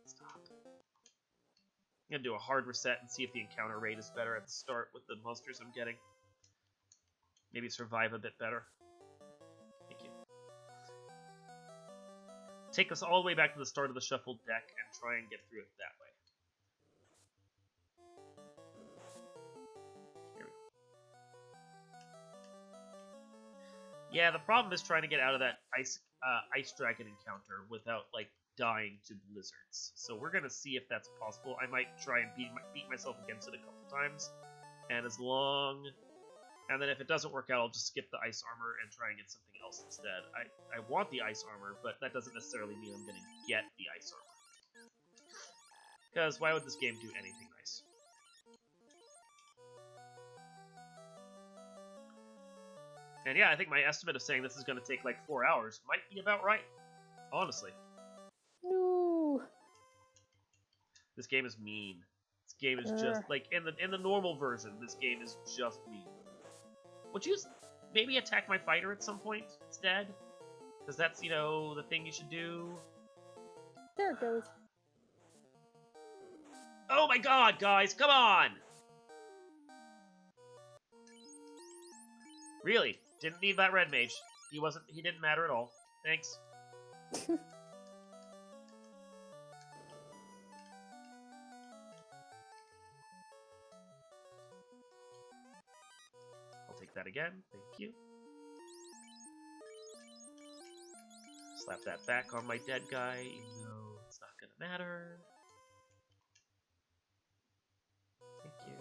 stop. I'm gonna do a hard reset and see if the encounter rate is better at the start with the monsters I'm getting. Maybe survive a bit better. Thank you. Take us all the way back to the start of the shuffled deck and try and get through it that way. Here we go. Yeah, the problem is trying to get out of that ice dragon encounter without, like, dying to blizzards. So we're gonna see if that's possible. I might try and beat myself against it a couple times. And and then if it doesn't work out, I'll just skip the ice armor and try and get something else instead. I want the ice armor, but that doesn't necessarily mean I'm gonna get the ice armor. Because why would this game do anything nice? And yeah, I think my estimate of saying this is gonna take like 4 hours might be about right. Honestly. No. This game is mean. This game is just like in the normal version. This game is just mean. Would you maybe attack my fighter at some point instead? Because that's, you know, the thing you should do. There it goes. Oh my god, guys, come on! Really? Didn't need that red mage. He didn't matter at all. Thanks. That again. Thank you. Slap that back on my dead guy, even though it's not gonna matter. Thank you.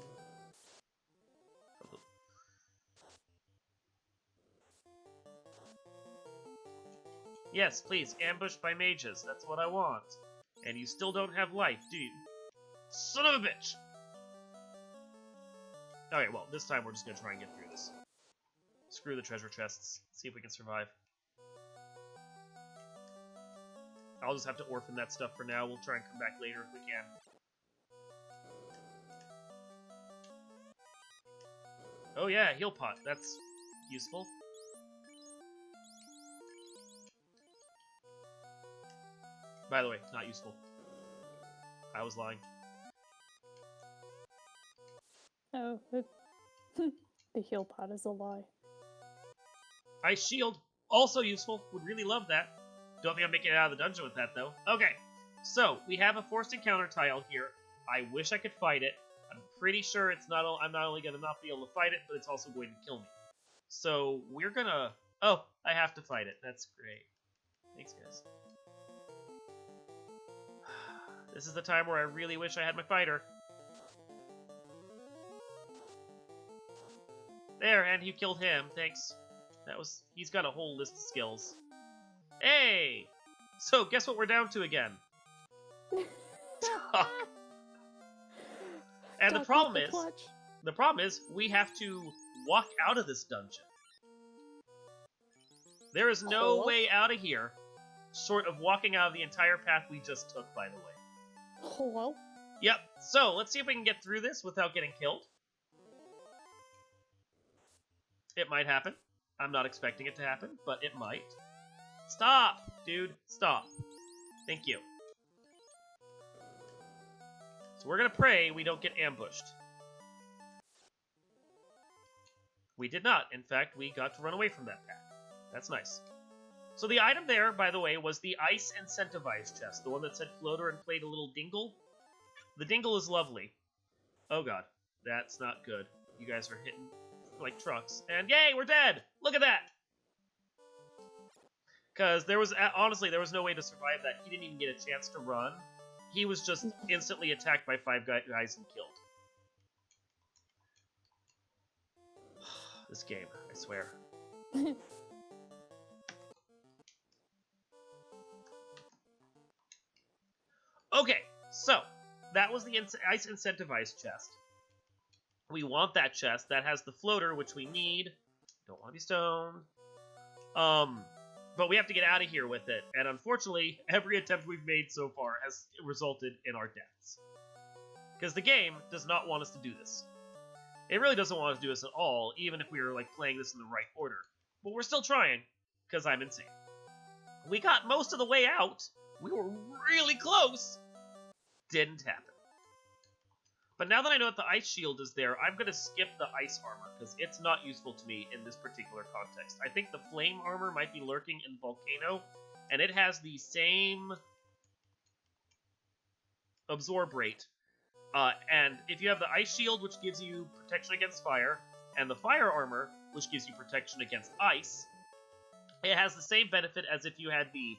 Yes, please, ambushed by mages. That's what I want. And you still don't have life, do you? Son of a bitch! Alright, well, this time we're just gonna try and get through this. Screw the treasure chests. See if we can survive. I'll just have to orphan that stuff for now. We'll try and come back later if we can. Oh yeah, heal pot. That's useful. By the way, not useful. I was lying. Oh, the heal pot is a lie. Ice shield, also useful. Would really love that. Don't think I'm making it out of the dungeon with that, though. Okay, so we have a forced encounter tile here. I wish I could fight it. I'm pretty sure it's not. I'm not only going to not be able to fight it, but it's also going to kill me. So we're gonna... Oh, I have to fight it. That's great. Thanks, guys. This is the time where I really wish I had my fighter. There, and you killed him. Thanks. He's got a whole list of skills. Hey! So, guess what we're down to again? And the problem is, we have to walk out of this dungeon. There is no way out of here, short of walking out of the entire path we just took, by the way. Hello? Yep, so let's see if we can get through this without getting killed. It might happen. I'm not expecting it to happen, but it might. Stop, dude. Stop. Thank you. So we're gonna pray we don't get ambushed. We did not. In fact, we got to run away from that path. That's nice. So the item there, by the way, was the Ice Incentivized chest. The one that said floater and played a little dingle. The dingle is lovely. Oh god. That's not good. You guys are hitting like trucks. And yay, we're dead! Look at that! Because there was, honestly, there was no way to survive that. He didn't even get a chance to run. He was just instantly attacked by 5 guys and killed. This game, I swear. Okay, so that was the Ice Incentivized chest. We want that chest. That has the floater, which we need. Don't want to be stoned. But we have to get out of here with it. And unfortunately, every attempt we've made so far has resulted in our deaths. Because the game does not want us to do this. It really doesn't want us to do this at all, even if we were like playing this in the right order. But we're still trying, because I'm insane. We got most of the way out. We were really close. Didn't happen. But now that I know that the ice shield is there, I'm going to skip the ice armor, because it's not useful to me in this particular context. I think the flame armor might be lurking in Volcano, and it has the same absorb rate. And if you have the ice shield, which gives you protection against fire, and the fire armor, which gives you protection against ice, it has the same benefit as if you had the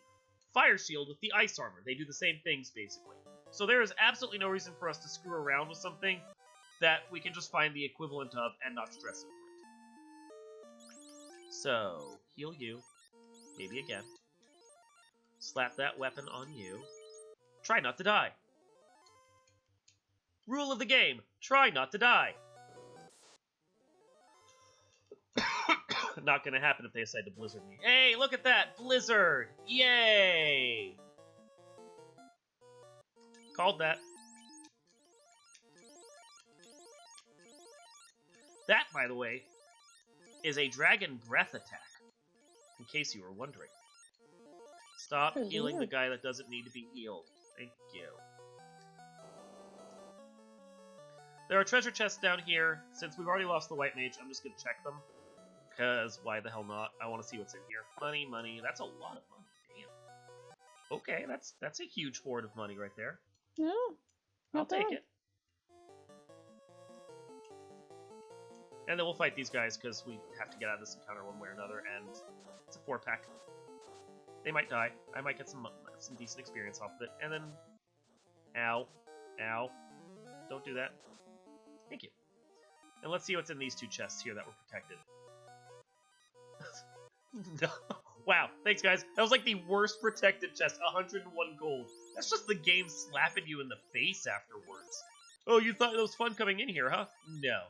fire shield with the ice armor. They do the same things, basically. So there is absolutely no reason for us to screw around with something that we can just find the equivalent of and not stress over it. So, heal you. Maybe again. Slap that weapon on you. Try not to die. Rule of the game, try not to die. Not gonna happen if they decide to blizzard me. Hey, look at that! Blizzard! Yay! Called that. That, by the way, is a dragon breath attack. In case you were wondering. Stop healing the guy that doesn't need to be healed. Thank you. There are treasure chests down here. Since we've already lost the white mage, I'm just gonna check them. Because why the hell not? I want to see what's in here. Money, money. That's a lot of money. Damn. Okay, that's a huge hoard of money right there. Yeah. I'll take it. And then we'll fight these guys because we have to get out of this encounter one way or another, and it's a 4-pack. They might die. I might get some decent experience off of it. And then... Ow. Ow. Don't do that. Thank you. And let's see what's in these 2 chests here that were protected. No. Wow, thanks guys. That was like the worst protected chest, 101 gold. That's just the game slapping you in the face afterwards. Oh, you thought it was fun coming in here, huh? No.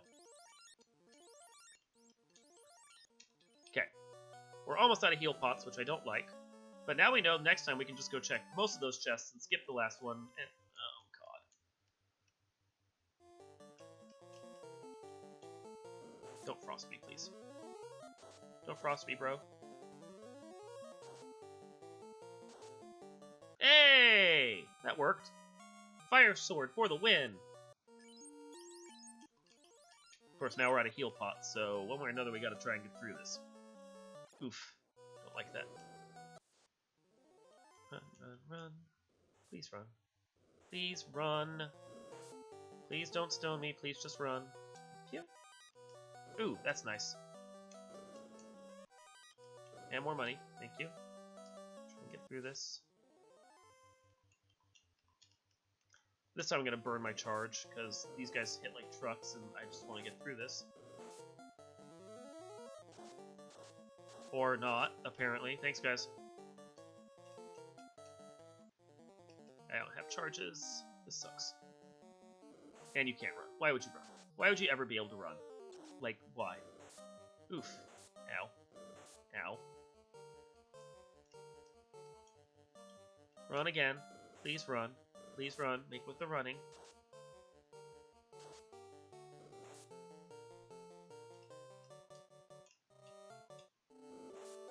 Okay. We're almost out of heal pots, which I don't like. But now we know next time we can just go check most of those chests and skip the last one. And oh god. Don't frost me, please. Don't frost me, bro. Hey! That worked. Fire sword for the win! Of course, now we're at a heal pot, so one way or another we gotta try and get through this. Oof. Don't like that. Run, run, run. Please run. Please run. Please don't stone me, please just run. Thank you. Ooh, that's nice. And more money, thank you. Try and get through this. This time I'm gonna burn my charge, because these guys hit like trucks and I just want to get through this. Or not, apparently. Thanks, guys. I don't have charges. This sucks. And you can't run. Why would you run? Why would you ever be able to run? Like, why? Oof. Ow. Ow. Run again. Please run. Please run. Make with the running.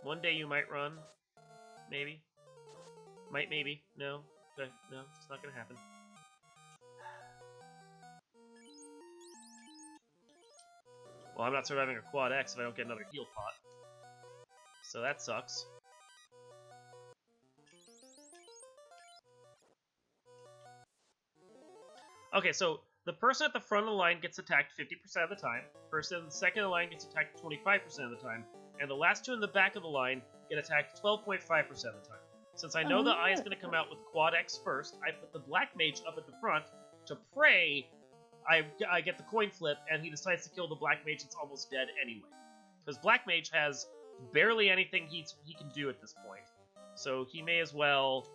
One day you might run. Maybe. Might, maybe. No. Okay. No, it's not gonna happen. Well, I'm not surviving a quad X if I don't get another heal pot. So that sucks. Okay, so the person at the front of the line gets attacked 50% of the time, the person in the second of the line gets attacked 25% of the time, and the last two in the back of the line get attacked 12.5% of the time. Since I know the eye is going to come out with Quad X first, I put the Black Mage up at the front to pray I get the coin flip, and he decides to kill the Black Mage that's almost dead anyway. Because Black Mage has barely anything he can do at this point. So he may as well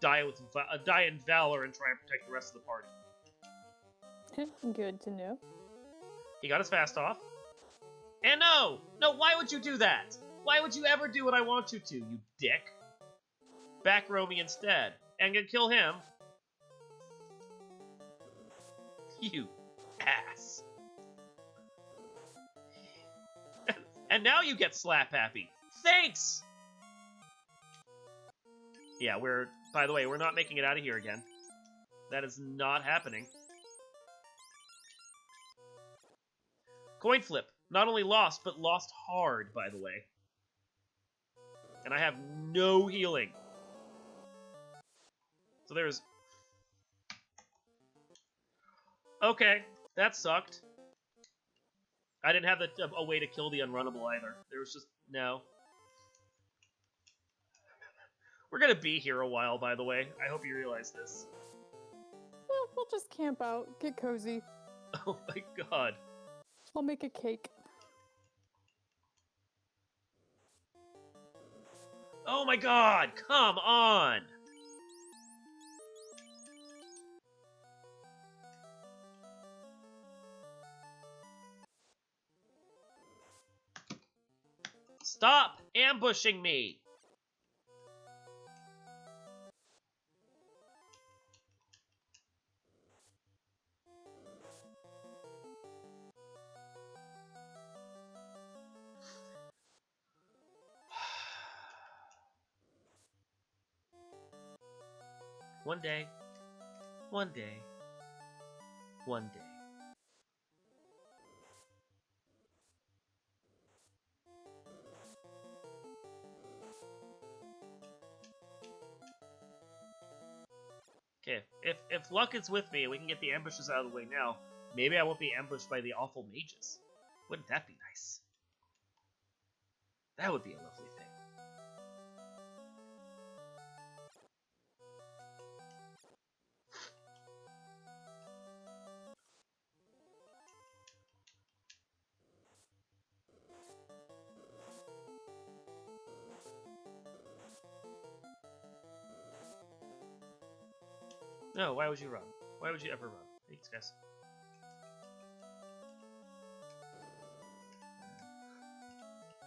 die in Valor and try and protect the rest of the party. Good to know. He got his fast off. And no! No, why would you do that? Why would you ever do what I want you to, you dick? Back row me instead. And gonna kill him. You ass. And now you get slap happy. Thanks! Yeah, by the way, we're not making it out of here again. That is not happening. Coin flip. Not only lost, but lost hard, by the way. And I have no healing. So there's... Okay, that sucked. I didn't have a way to kill the unrunnable either. There was just... no. We're gonna be here a while, by the way. I hope you realize this. Well, we'll just camp out, get cozy. Oh my god. I'll make a cake. Oh my god, come on! Stop ambushing me! One day, one day, one day. Okay, if luck is with me and we can get the ambushes out of the way now, maybe I won't be ambushed by the awful mages. Wouldn't that be nice? That would be a lovely thing. No, why would you run? Why would you ever run? Thanks, guys.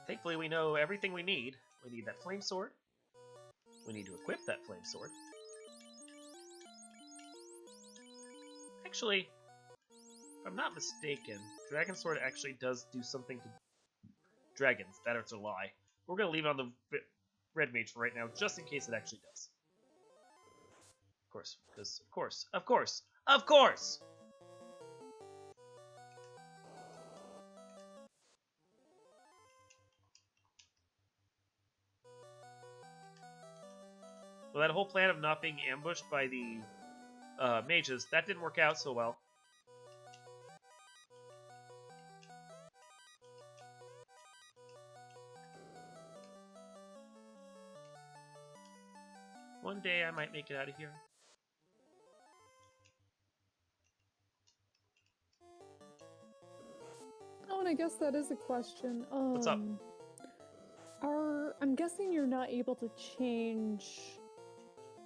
Thankfully, we know everything we need. We need that flame sword. We need to equip that flame sword. Actually, if I'm not mistaken, Dragon Sword actually does do something to dragons. That it's a lie. We're going to leave it on the Red Mage for right now, just in case it actually does. Of course, because of course! Well, that whole plan of not being ambushed by the mages, that didn't work out so well. One day I might make it out of here. Oh, and I guess that is a question. What's up? I'm guessing you're not able to change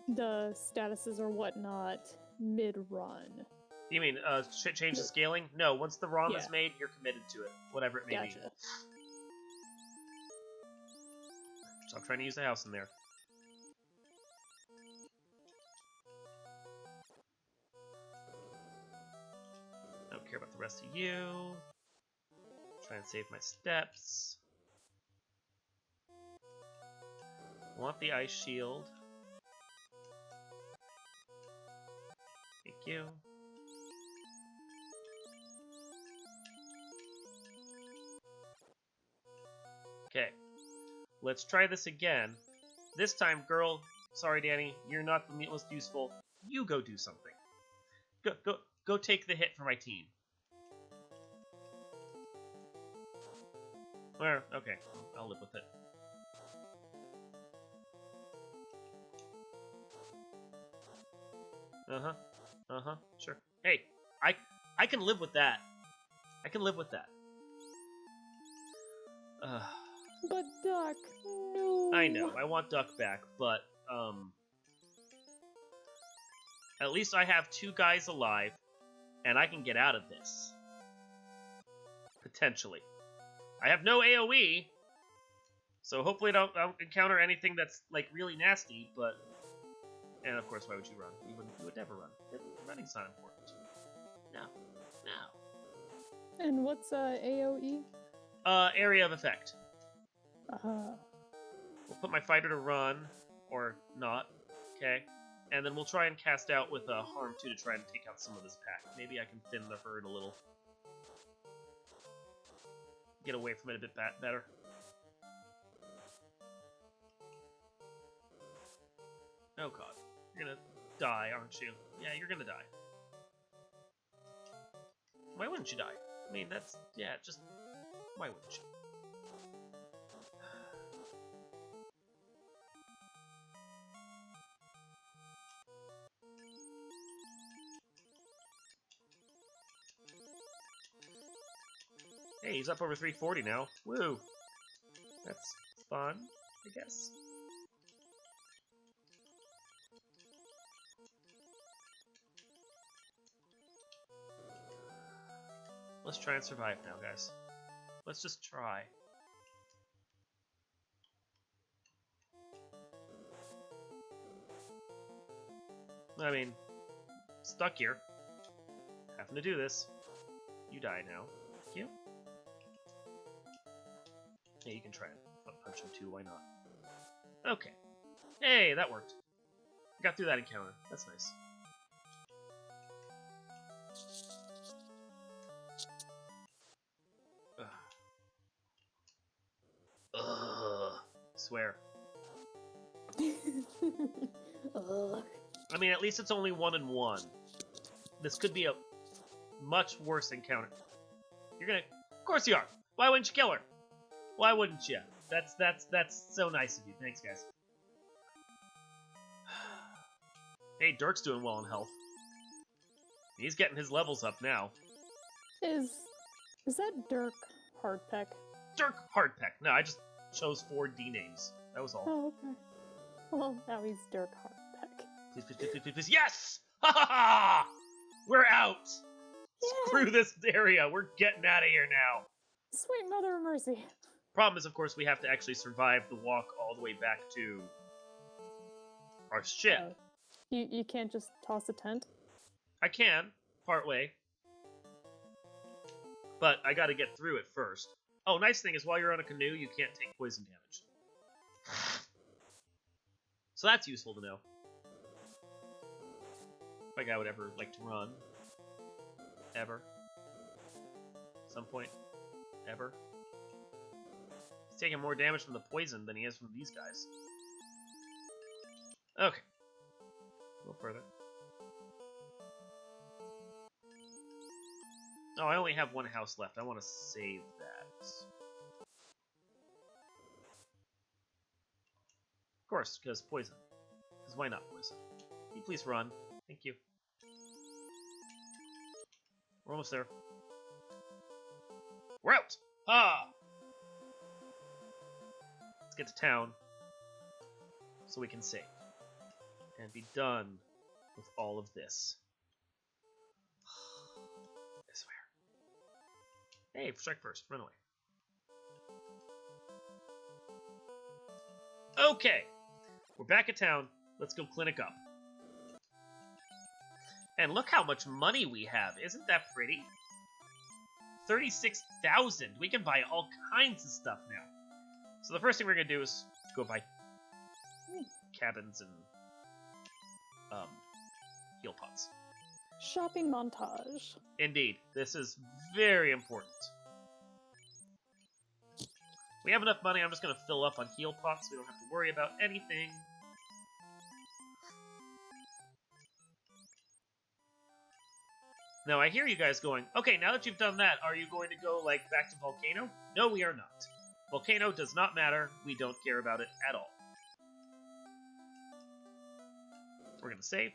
the statuses or whatnot mid-run. You mean change the scaling? No, once the ROM is Yeah. made, you're committed to it, whatever it may be. Gotcha. Stop trying to use the house in there. I don't care about the rest of you. Try and save my steps. Want the ice shield. Thank you. Okay. Let's try this again. This time, girl, sorry Danny, you're not the most useful. You go do something. Go take the hit for my team. Well, okay, I'll live with it. Sure. Hey, I can live with that. I can live with that. But Duck, no. I know, I want Duck back, but, at least I have 2 guys alive, and I can get out of this. Potentially. I have no AoE, so hopefully I don't encounter anything that's, like, really nasty, but... And, of course, why would you run? You would never run. Running's not important. No. And what's AoE? Area of effect. Uh-huh. We'll put my fighter to run, or not, okay? And then we'll try and cast out with Harm, too, to try and take out some of this pack. Maybe I can thin the herd a little. Get away from it a bit better. Oh god. You're gonna die, aren't you? Yeah, you're gonna die. Why wouldn't you die? I mean, that's... Yeah, just... Why wouldn't you? Hey, he's up over 340 now. Woo! That's fun, I guess. Let's try and survive now, guys. Let's just try. I mean, stuck here. Having to do this. You die now. Thank you. Yeah, you can try and punch him too, why not? Okay. Hey, that worked. Got through that encounter. That's nice. Ugh. Swear. Ugh. I mean, at least it's only 1-1. This could be a much worse encounter. You're gonna... Of course you are! Why wouldn't you kill her? Why wouldn't you? That's so nice of you. Thanks, guys. Hey, Dirk's doing well in health. He's getting his levels up now. Is that Dirk Hardpeck? Dirk Hardpeck. No, I just chose 4 D names. That was all. Oh, okay. Well, now he's Dirk Hardpeck. Please, please, please, please, please, please. Yes! Ha ha ha! We're out! Yeah. Screw this area. We're getting out of here now. Sweet Mother of Mercy. Problem is, of course, we have to actually survive the walk all the way back to our ship. You can't just toss a tent? I can, partway. But I gotta get through it first. Oh, nice thing is while you're on a canoe, you can't take poison damage. So that's useful to know. Like I would ever like to run. Ever. Some point. Ever. He's taking more damage from the poison than he is from these guys. Okay. A little further. Oh, I only have one house left. I want to save that. Of course, because poison. Because why not poison? Can you please run? Thank you. We're almost there. We're out! Ah! Let's get to town. So we can save. And be done with all of this. I swear. Hey, strike first. Run away. Okay. We're back at town. Let's go clinic up. And look how much money we have. Isn't that pretty? 36,000. We can buy all kinds of stuff now. So the first thing we're going to do is go buy cabins and heal pots. Shopping montage. Indeed. This is very important. We have enough money. I'm just going to fill up on heal pots. We don't have to worry about anything. Now, I hear you guys going, okay, now that you've done that, are you going to go, like, back to Volcano? No, we are not. Volcano does not matter. We don't care about it at all. We're going to save.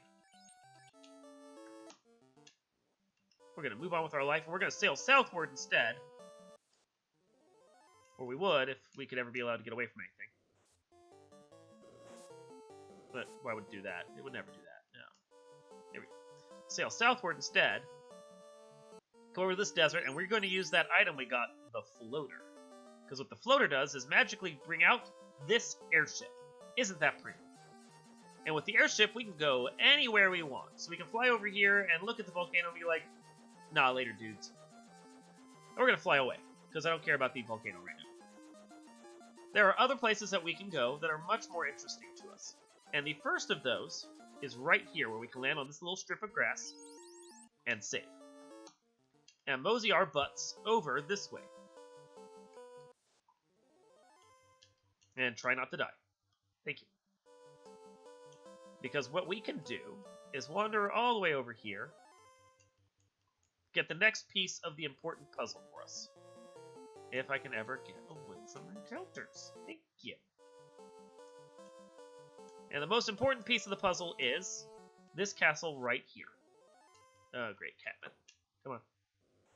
We're going to move on with our life, and we're going to sail southward instead. Or we would, if we could ever be allowed to get away from anything. But why would it do that? It would never do that. No. Here we go. Sail southward instead. Go over this desert, and we're going to use that item we got, the floater. Because what the floater does is magically bring out this airship. Isn't that pretty? And with the airship, we can go anywhere we want. So we can fly over here and look at the volcano and be like, nah, later, dudes. And we're going to fly away, because I don't care about the volcano right now. There are other places that we can go that are much more interesting to us. And the first of those is right here, where we can land on this little strip of grass and save. And mosey our butts over this way. And try not to die. Thank you. Because what we can do is wander all the way over here, get the next piece of the important puzzle for us. If I can ever get away from encounters. Thank you. And the most important piece of the puzzle is this castle right here. Oh, great, Catman. Come on.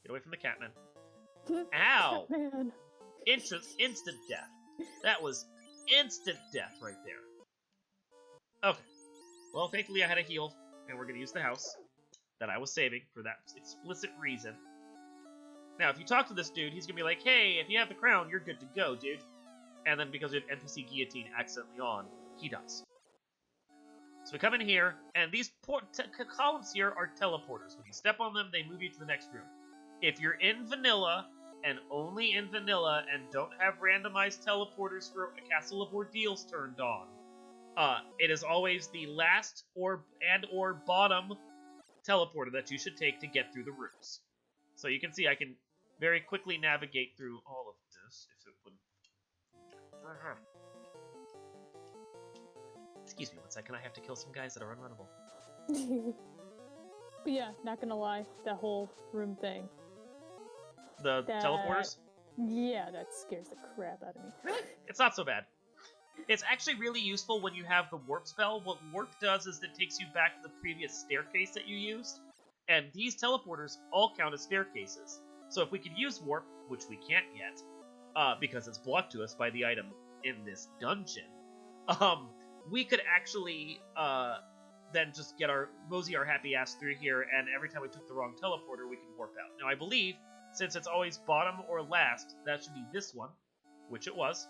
Get away from the Catman. Ow! Catman. Instant death. That was instant death right there. Okay. Well, thankfully I had a heal, and we're going to use the house that I was saving for that explicit reason. Now, if you talk to this dude, he's going to be like, hey, if you have the crown, you're good to go, dude. And then because we have NPC Guillotine accidentally on, he dies. So we come in here, and these columns here are teleporters. When you step on them, they move you to the next room. If you're in vanilla, and only in vanilla, and don't have randomized teleporters for a Castle of Ordeals turned on, it is always the last or bottom teleporter that you should take to get through the rooms. So you can see I can very quickly navigate through all of this, if it wouldn't... Excuse me one second, I have to kill some guys that are unrunnable. But yeah, not gonna lie, that whole room thing. The teleporters? Yeah, that scares the crap out of me. Really? It's not so bad. It's actually really useful when you have the warp spell. What warp does is it takes you back to the previous staircase that you used. And these teleporters all count as staircases. So if we could use warp, which we can't yet, because it's blocked to us by the item in this dungeon, we could actually then just get mosey our happy ass through here, and every time we took the wrong teleporter, we can warp out. Now I believe, since it's always bottom or last, that should be this one, which it was.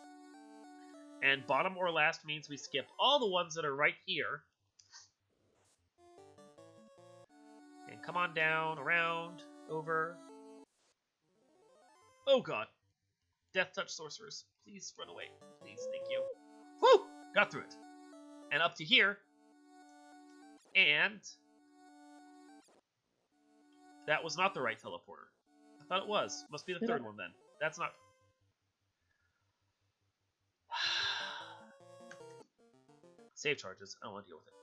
And bottom or last means we skip all the ones that are right here. And come on down, around, over. Oh god. Death touch sorcerers. Please run away. Please, thank you. Woo! Got through it. And up to here. And that was not the right teleporter. I thought it was. Must be the third one then. That's not... Save charges. I don't want to deal with it.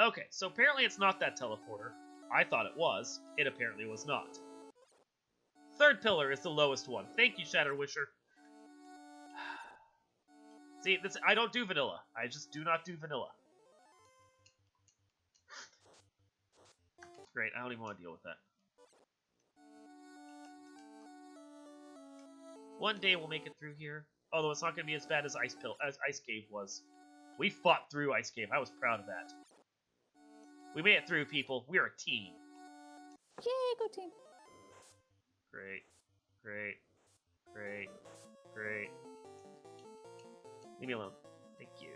Okay, so apparently it's not that teleporter. I thought it was. It apparently was not. Third pillar is the lowest one. Thank you, Shatterwisher. See, this, I don't do vanilla. I just do not do vanilla. Great, I don't even want to deal with that. One day we'll make it through here. Although it's not going to be as bad as Ice Cave was. We fought through Ice Cave. I was proud of that. We made it through, people. We're a team. Yay, go team. Great. Great. Great. Great. Leave me alone. Thank you.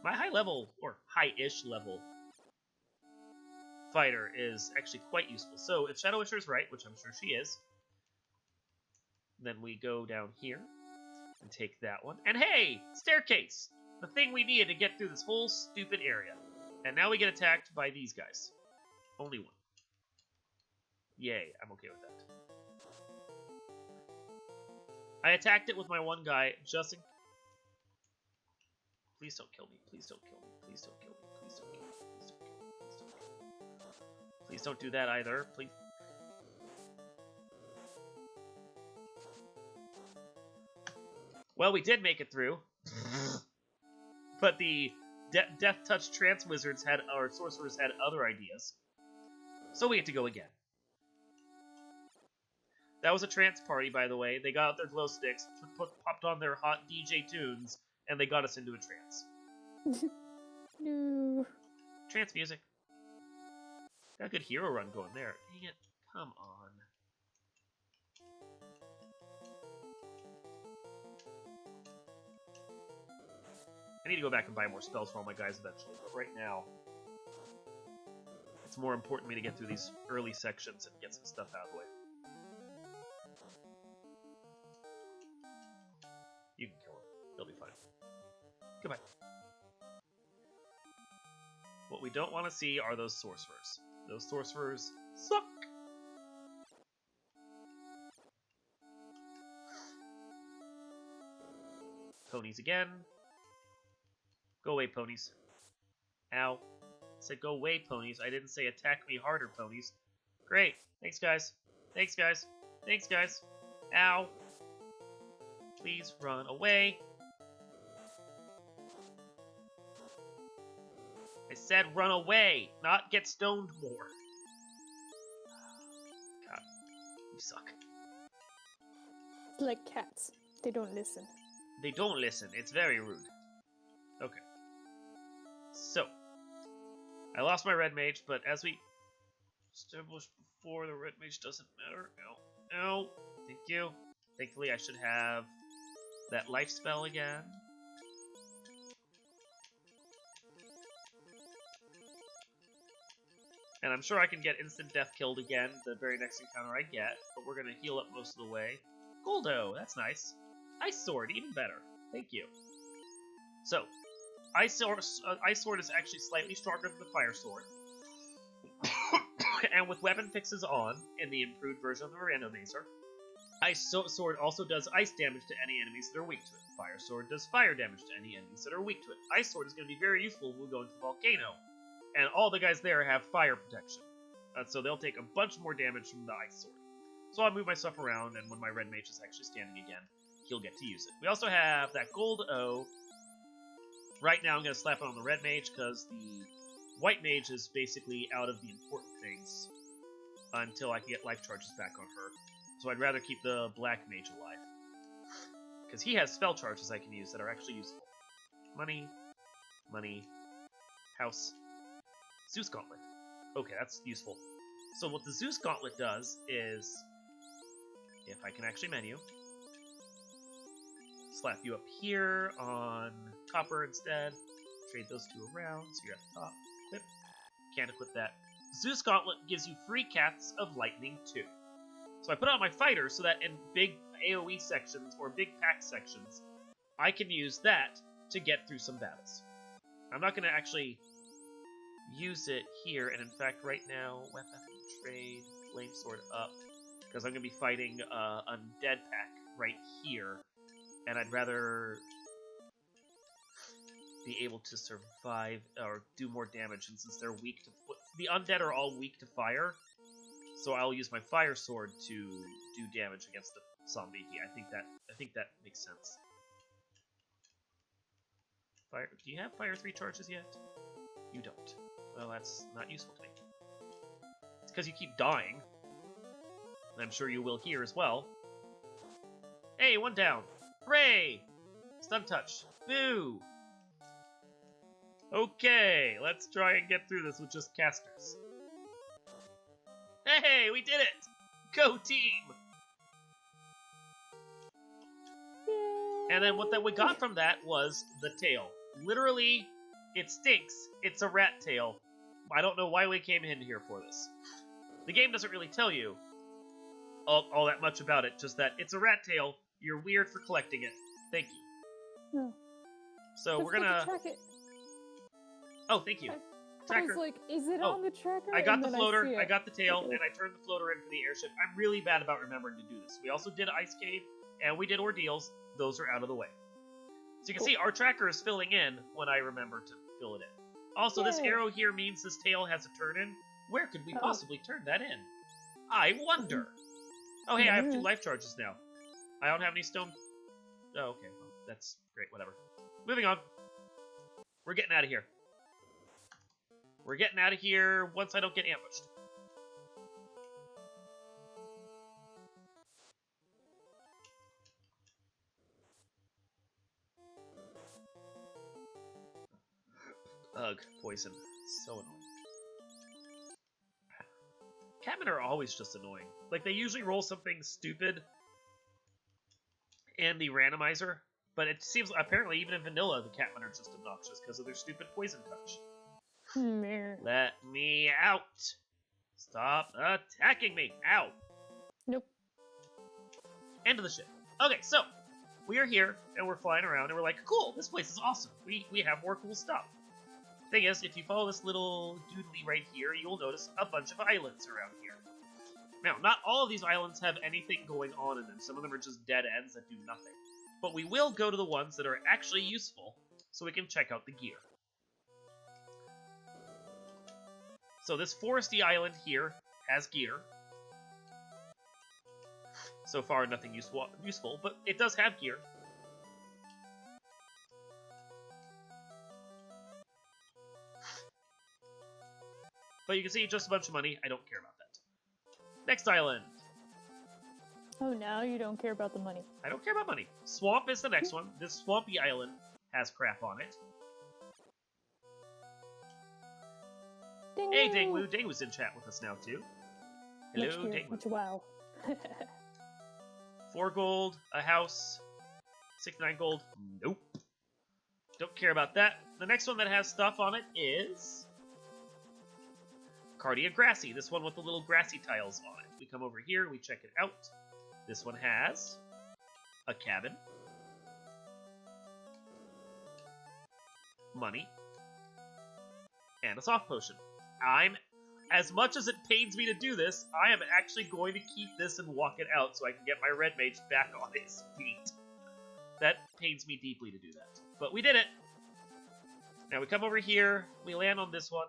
My high level, or high-ish level, fighter is actually quite useful. So if Shadow Wisher is right, which I'm sure she is, then we go down here and take that one. And hey! Staircase! The thing we needed to get through this whole stupid area. And now we get attacked by these guys. Only one. Yay, I'm okay with that. I attacked it with my one guy, just in... Please don't kill me. Please don't kill me. Please don't kill me. Please don't kill me. Please don't kill me. Please don't kill me. Please don't do that either. Please. Well, we did make it through. But the Death Touch Trance Wizards had, or Sorcerers had other ideas. So we get to go again. That was a trance party, by the way. They got out their glow sticks, popped on their hot DJ tunes, and they got us into a trance. No. Trance music. Got a good hero run going there. Dang it. Come on. I need to go back and buy more spells for all my guys eventually, but right now, it's more important to me to get through these early sections and get some stuff out of the way. You can kill him. He'll be fine. Goodbye. What we don't want to see are those sorcerers. Those sorcerers suck! Ponies again. Go away, ponies. Ow. I said go away, ponies. I didn't say attack me harder, ponies. Great. Thanks, guys. Thanks, guys. Thanks, guys. Ow. Please run away. I said run away, not get stoned more. God, you suck. It's like cats. They don't listen. They don't listen. It's very rude. Okay. So, I lost my red mage, but as we established before, the red mage doesn't matter. Ow. Ow. Thank you. Thankfully, I should have that life spell again. And I'm sure I can get instant death killed again the very next encounter I get, but we're going to heal up most of the way. Goldo, that's nice. Ice Sword, even better. Thank you. So, Ice Sword is actually slightly stronger than the Fire Sword. And with weapon fixes on, in the improved version of the Randomizer, Ice Sword also does ice damage to any enemies that are weak to it. Fire Sword does fire damage to any enemies that are weak to it. Ice Sword is going to be very useful when we go into the volcano. And all the guys there have fire protection. So they'll take a bunch more damage from the Ice Sword. So I'll move my stuff around, and when my red mage is actually standing again, he'll get to use it. We also have that gold O. Right now I'm going to slap it on the red mage, because the white mage is basically out of the important things until I can get life charges back on her. So I'd rather keep the black mage alive. Because he has spell charges I can use that are actually useful. Money. Money. House. Zeus Gauntlet. Okay, that's useful. So what the Zeus Gauntlet does is, if I can actually menu, slap you up here on copper instead. Trade those two around, so you're at the top. Equip. Can't equip that. Zeus Gauntlet gives you free casts of lightning too. So I put on my fighter so that in big AoE sections or big pack sections, I can use that to get through some battles. I'm not going to actually use it here, and in fact right now, weapon, trade, flame sword up, because I'm going to be fighting Undead pack right here, and I'd rather be able to survive or do more damage, and since they're weak to... The Undead are all weak to fire, so I'll use my fire sword to do damage against the zombie. I think that makes sense. Fire. Do you have fire 3 charges yet? You don't. Well, that's not useful to me. It's because you keep dying. And I'm sure you will here as well. Hey, one down. Hooray! Stun touch. Boo! Okay, let's try and get through this with just casters. Hey, we did it! Go team! And then what that we got from that was the tail. Literally, it stinks. It's a rat tail. I don't know why we came in here for this. The game doesn't really tell you all that much about it, just that it's a rat tail. You're weird for collecting it. Thank you. No. So we're gonna... Track it. Oh, thank you. I Tracker. was like, is it on the tracker? I got And the then floater, see I it. got the tail, Okay. and I turned the floater in for the airship. I'm really bad about remembering to do this. We also did Ice Cave, and we did Ordeals. Those are out of the way. So you can see our tracker is filling in when I remember to fill it in. Also, this Yay. arrow here means this tail has a turn in. Where could we possibly turn that in? I wonder. Oh, hey, I have 2 life charges now. I don't have any stone... Oh, okay. Well, that's great. Whatever. Moving on. We're getting out of here. We're getting out of here once I don't get ambushed. Ugh, poison. So annoying. Catmen are always just annoying. Like, they usually roll something stupid in the randomizer, but it seems apparently even in vanilla the Catmen are just obnoxious because of their stupid poison touch. Let me out! Stop attacking me! Ow! Nope. End of the ship. Okay, so we are here and we're flying around and we're like, cool, this place is awesome. We have more cool stuff. Thing is, if you follow this little doodly right here, you will notice a bunch of islands around here. Now, not all of these islands have anything going on in them. Some of them are just dead ends that do nothing. But we will go to the ones that are actually useful so we can check out the gear. So this foresty island here has gear. So far, nothing useful, but it does have gear. But you can see just a bunch of money. I don't care about that. Next island. Oh, now you don't care about the money. I don't care about money. Swamp is the next one. This swampy island has crap on it. Ding Hey, Dingwoo. Dingwoo's in chat with us now, too. Hello, Dingwoo. Wow. 4 gold, a house, 69 gold. Nope. Don't care about that. The next one that has stuff on it is Cardia Grassy. This one with the little grassy tiles on it. We come over here, we check it out. This one has a cabin, money, and a soft potion. As much as it pains me to do this, I am actually going to keep this and walk it out so I can get my red mage back on his feet. That pains me deeply to do that. But we did it! Now we come over here, we land on this one.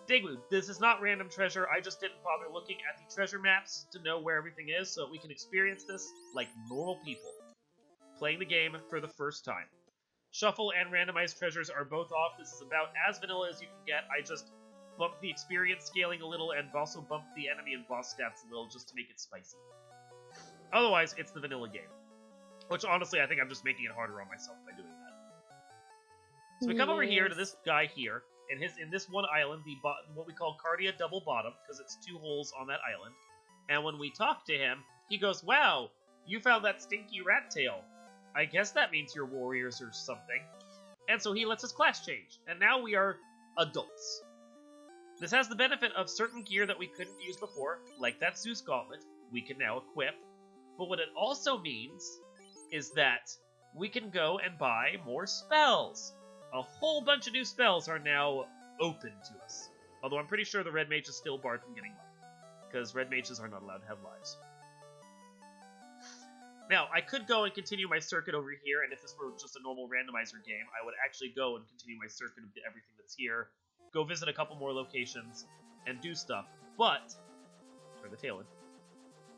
Dingwoo, this is not random treasure, I just didn't bother looking at the treasure maps to know where everything is so we can experience this like normal people. Playing the game for the first time. Shuffle and randomized treasures are both off. This is about as vanilla as you can get. I just bumped the experience scaling a little and also bumped the enemy and boss stats a little just to make it spicy. Otherwise, it's the vanilla game. Which honestly, I think I'm just making it harder on myself by doing that. So we come over here to this guy here. In this one island, what we call Cardia Double Bottom, because it's 2 holes on that island. And when we talk to him, he goes, "Wow, you found that stinky rat tail. I guess that means you're warriors or something. And so he lets us class change, and now we are adults. This has the benefit of certain gear that we couldn't use before, like that Zeus gauntlet, we can now equip. But what it also means is that we can go and buy more spells. A whole bunch of new spells are now open to us. Although I'm pretty sure the red mage is still barred from getting life, because red mages are not allowed to have lives. Now, I could go and continue my circuit over here, and if this were just a normal randomizer game, I would actually go and continue my circuit of everything that's here, go visit a couple more locations, and do stuff. But, turn the tail in.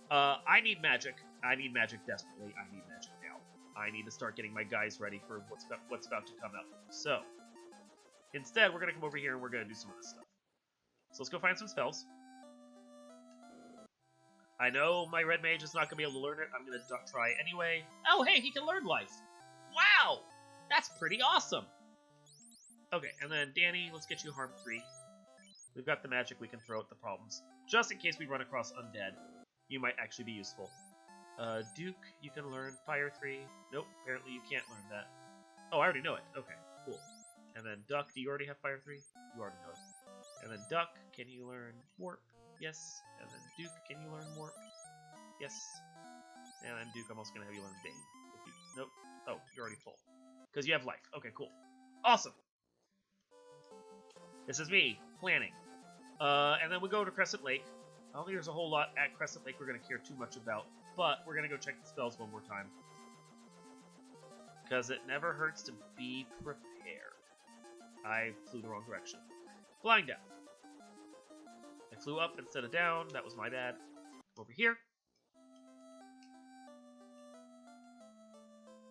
I need magic. I need magic desperately. I need magic now. I need to start getting my guys ready for what's about to come up. So, instead, we're going to come over here and we're going to do some of this stuff. So let's go find some spells. I know my red mage is not going to be able to learn it. I'm going to try anyway. Oh, hey, he can learn life. Wow! That's pretty awesome. Okay, and then Danny, let's get you harm 3. We've got the magic we can throw at the problems. Just in case we run across undead, you might actually be useful. Duke, you can learn fire 3. Nope, apparently you can't learn that. Oh, I already know it. Okay, cool. And then Duck, do you already have fire 3? You already know it. And then Duck, can you learn warp? Yes. And then Duke, can you learn warp? Yes. And then Duke, I'm also going to have you learn Bane. If you, nope. Oh, you're already full. Because you have life. Okay, cool. Awesome. This is me, planning. And then we go to Crescent Lake. I don't think there's a whole lot at Crescent Lake we're going to care too much about. But we're going to go check the spells one more time. Because it never hurts to be prepared. I flew the wrong direction. Flying down. I flew up instead of down. That was my bad. Over here.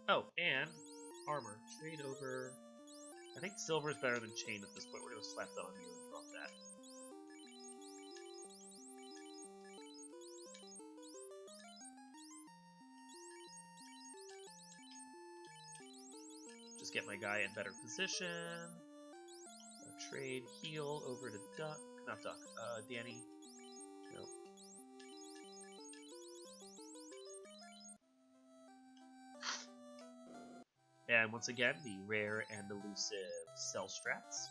Oh, and armor. Trade over. I think silver is better than chain at this point. We're going to slap that on you and drop that. Just get my guy in better position. Trade heal over to Duck. Not Duck. Danny. Nope. And once again, the rare and elusive cell strats.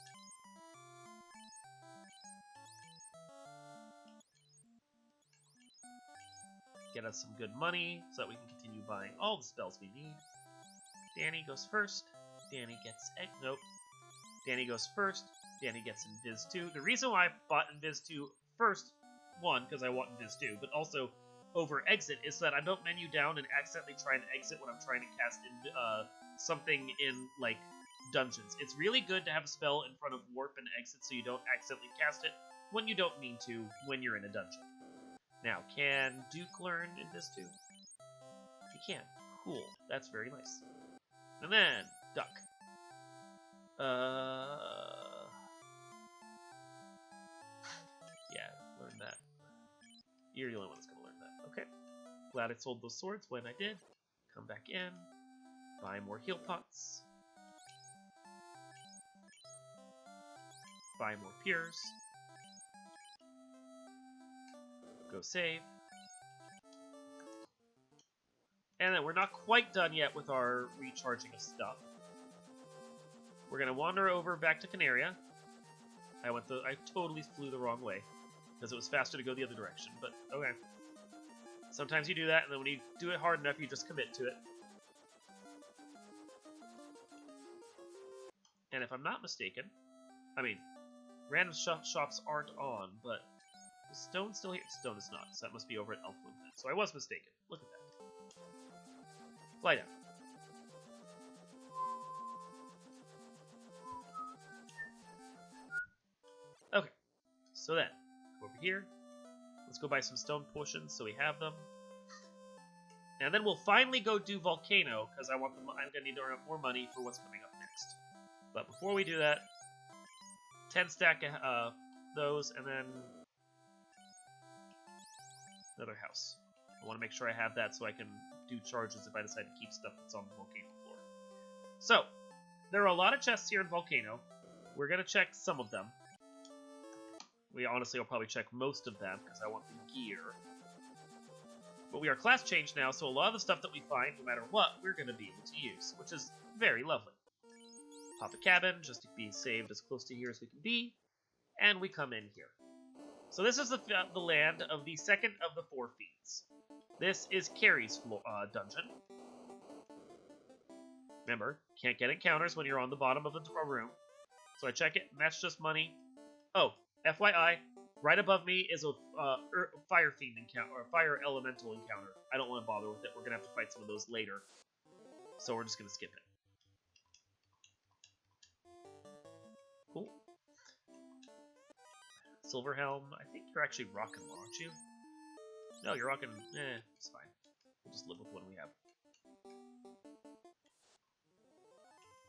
Get us some good money so that we can continue buying all the spells we need. Danny goes first. Danny gets egg. Nope. Danny goes first. Danny gets Invis 2. The reason why I bought Invis 2 first, one, because I want Invis 2, but also over exit, is that I don't menu down and accidentally try and exit when I'm trying to cast in, something in, like, dungeons. It's really good to have a spell in front of warp and exit so you don't accidentally cast it when you don't mean to when you're in a dungeon. Now, can Duke learn Invis 2? He can. Cool. That's very nice. And then, Duck. Yeah, learn that. You're the only one that's gonna learn that. Okay. Glad I sold those swords when I did. Come back in. Buy more heal pots. Buy more piers. Go save. And then we're not quite done yet with our recharging of stuff. We're gonna wander over back to Canaria. I totally flew the wrong way because it was faster to go the other direction, but okay. Sometimes you do that, and then when you do it hard enough, you just commit to it. And if I'm not mistaken, I mean, random shops aren't on, but is Stone still here? Stone is not, so that must be over at Elfland then. So I was mistaken. Look at that. Fly down. Okay, so then, over here, let's go buy some stone potions so we have them. And then we'll finally go do Volcano, because I'm going to need to earn more money for what's coming up next. But before we do that, 10 stack those, and then another house. I want to make sure I have that so I can do charges if I decide to keep stuff that's on the Volcano floor. So, there are a lot of chests here in Volcano. We're going to check some of them. We honestly will probably check most of them, because I want the gear. But we are class changed now, so a lot of the stuff that we find, no matter what, we're going to be able to use, which is very lovely. Pop a cabin, just to be saved as close to here as we can be, and we come in here. So this is the land of the second of the 4 fiends. This is Carrie's dungeon. Remember, can't get encounters when you're on the bottom of a room. So I check it, and that's just money. Oh, FYI, right above me is a fire fiend encounter, or a fire elemental encounter. I don't want to bother with it. We're going to have to fight some of those later. So we're just going to skip it. Cool. Silver Helm. I think you're actually rocking one, aren't you? No, you're rocking... it's fine. We'll just live with what we have.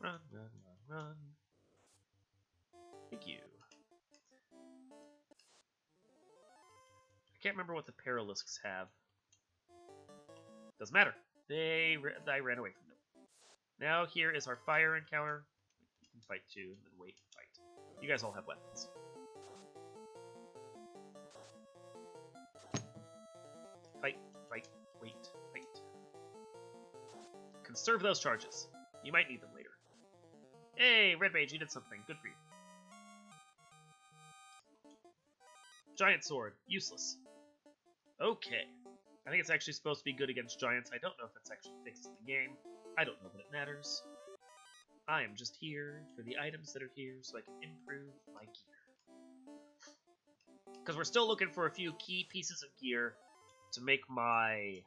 Run, run, run, run. Thank you. I can't remember what the Paralisks have. Doesn't matter. I ran away from them. Now here is our fire encounter. You can fight too, and then wait and fight. You guys all have weapons. Fight, fight, wait, fight. Conserve those charges. You might need them later. Hey, Red Mage, you did something. Good for you. Giant sword. Useless. Okay. I think it's actually supposed to be good against giants. I don't know if it's actually fixed in the game. I don't know that it matters. I am just here for the items that are here so I can improve my gear. Because we're still looking for a few key pieces of gear to make my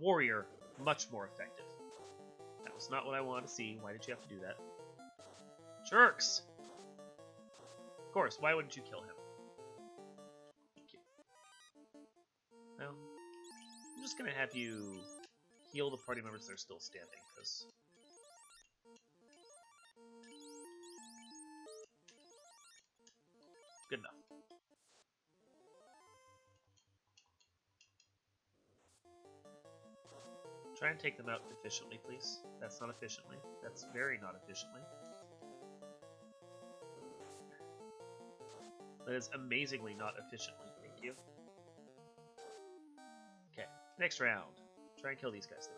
warrior much more effective. That was not what I wanted to see. Why did you have to do that? Jerks! Of course, why wouldn't you kill him? Thank you. Well, I'm just gonna have you heal the party members that are still standing, because... good enough. Try and take them out efficiently, please. That's not efficiently. That's very not efficiently. That is amazingly not efficiently. Thank you. Okay, next round. Try and kill these guys now.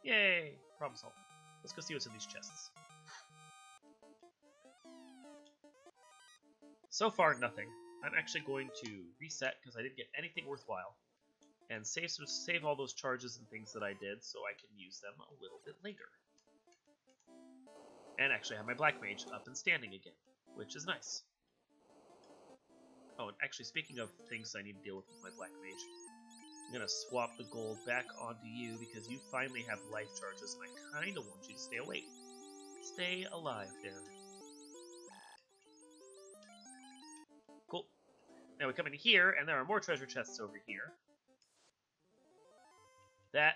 Yay! Problem solved. Let's go see what's in these chests. So far, nothing. I'm actually going to reset because I didn't get anything worthwhile, and save all those charges and things that I did so I can use them a little bit later. And actually have my Black Mage up and standing again, which is nice. Oh, and actually, speaking of things I need to deal with my Black Mage, I'm going to swap the gold back onto you because you finally have life charges, and I kind of want you to stay awake. Stay alive there. Cool. Now we come in here, and there are more treasure chests over here. That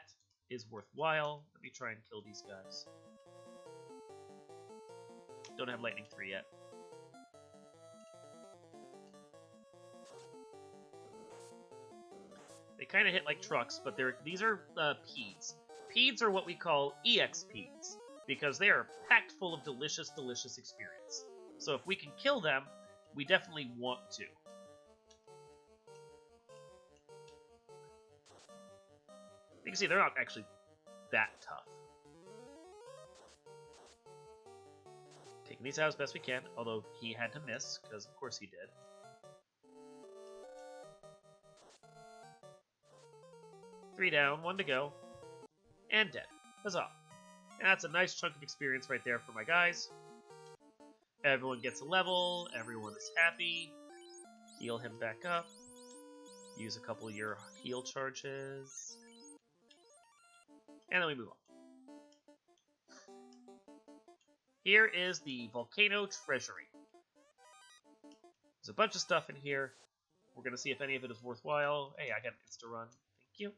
is worthwhile. Let me try and kill these guys. Don't have Lightning 3 yet. They kind of hit like trucks, but these are peeds. Peeds are what we call EXPs, because they are packed full of delicious, delicious experience. So if we can kill them, we definitely want to. You can see they're not actually that tough. Taking these out as best we can, although he had to miss, because of course he did. Three down, 1 to go, and dead. Huzzah. And that's a nice chunk of experience right there for my guys. Everyone gets a level, everyone is happy. Heal him back up. Use a couple of your heal charges. And then we move on. Here is the Volcano Treasury. There's a bunch of stuff in here. We're going to see if any of it is worthwhile. Hey, I got an insta-run. Thank you.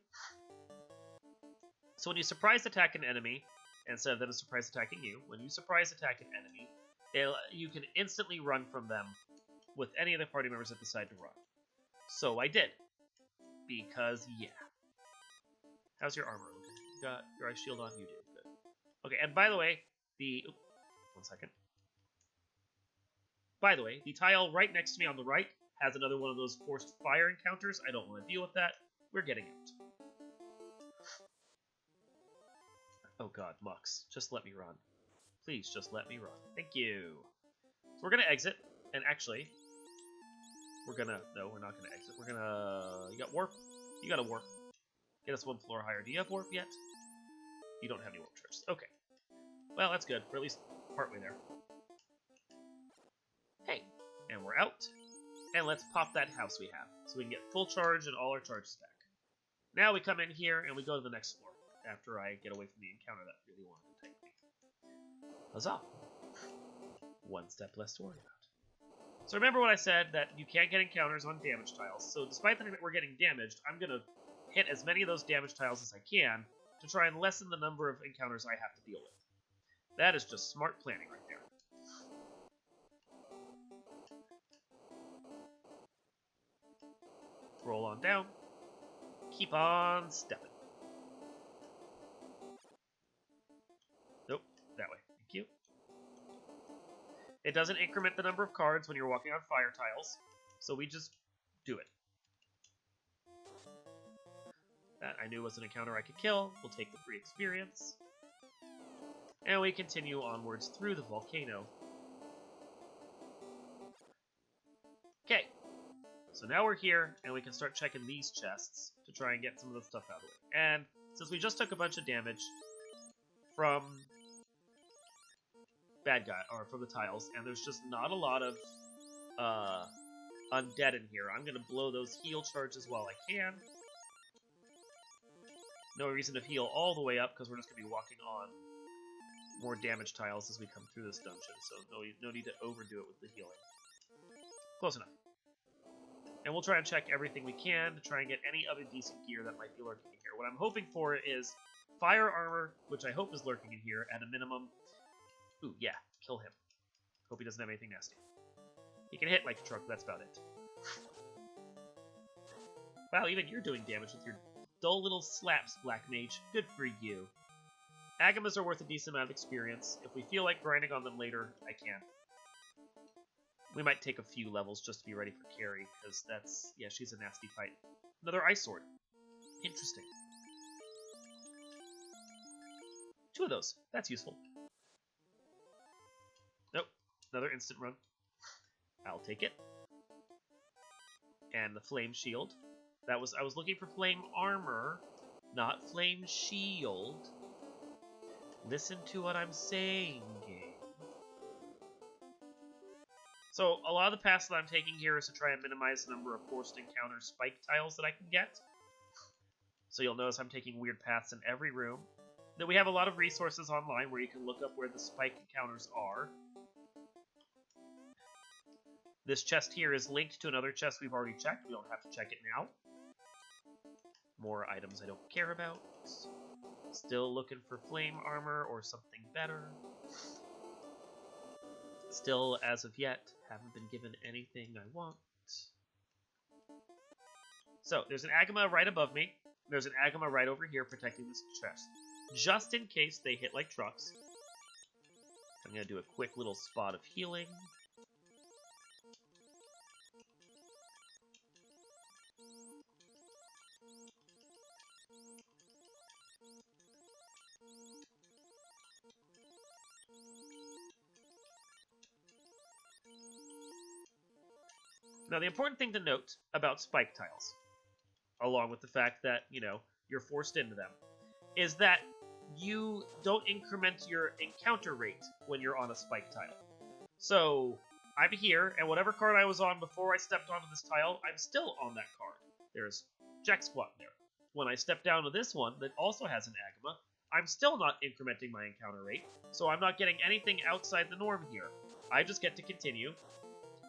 So when you surprise attack an enemy, instead of them surprise attacking you, when you surprise attack an enemy, you can instantly run from them with any of the party members that decide to run. So I did. Because, yeah. How's your armor looking? You got your ice shield on? You do. Good. Okay, and by the way, one second. By the way, the tile right next to me on the right has another one of those forced fire encounters. I don't want to deal with that. We're getting out. Oh god, Mux, just let me run. Please, just let me run. Thank you. So we're gonna exit, and actually, no, we're not gonna exit. You got warp? You got a warp. Get us one floor higher. Do you have warp yet? You don't have any warp charges. Okay. Well, that's good. We're at least partway there. Hey, and we're out. And let's pop that house we have, so we can get full charge and all our charges back. Now we come in here, and we go to the next floor, after I get away from the encounter that really wanted to take me. Huzzah! One step less to worry about. So remember what I said, that you can't get encounters on damage tiles, so despite the fact that we're getting damaged, I'm going to hit as many of those damage tiles as I can to try and lessen the number of encounters I have to deal with. That is just smart planning right there. Roll on down. Keep on stepping. Nope, that way. Thank you. It doesn't increment the number of cards when you're walking on fire tiles, so we just do it. That I knew was an encounter I could kill. We'll take the free experience. And we continue onwards through the volcano. Okay. So now we're here, and we can start checking these chests to try and get some of the stuff out of the way. And since we just took a bunch of damage from from the tiles, and there's just not a lot of undead in here, I'm gonna blow those heal charges while I can. No reason to heal all the way up, because we're just gonna be walking on more damage tiles as we come through this dungeon, so no need to overdo it with the healing. Close enough. And we'll try and check everything we can to try and get any other decent gear that might be lurking in here. What I'm hoping for is fire armor, which I hope is lurking in here at a minimum. Ooh, yeah, kill him. Hope he doesn't have anything nasty. He can hit like a truck, that's about it. Wow, even you're doing damage with your dull little slaps, Black Mage. Good for you. Agamas are worth a decent amount of experience. If we feel like grinding on them later, I can. We might take a few levels just to be ready for carry, because that's... yeah, she's a nasty fight. Another ice sword. Interesting. 2 of those. That's useful. Nope. Another instant run. I'll take it. And the flame shield. I was looking for flame armor, not flame shield. Listen to what I'm saying, game. So, a lot of the paths that I'm taking here is to try and minimize the number of forced encounter spike tiles that I can get. So you'll notice I'm taking weird paths in every room. Then we have a lot of resources online where you can look up where the spike encounters are. This chest here is linked to another chest we've already checked. We don't have to check it now. More items I don't care about. Still looking for flame armor or something better. Still, as of yet, haven't been given anything I want. So, there's an Agama right above me. There's an Agama right over here protecting this chest. Just in case they hit like trucks. I'm going to do a quick little spot of healing. Now, the important thing to note about spike tiles, along with the fact that, you know, you're forced into them, is that you don't increment your encounter rate when you're on a spike tile. So, I'm here, and whatever card I was on before I stepped onto this tile, I'm still on that card. There's Jack Squat there. When I step down to this one that also has an Agama, I'm still not incrementing my encounter rate, so I'm not getting anything outside the norm here. I just get to continue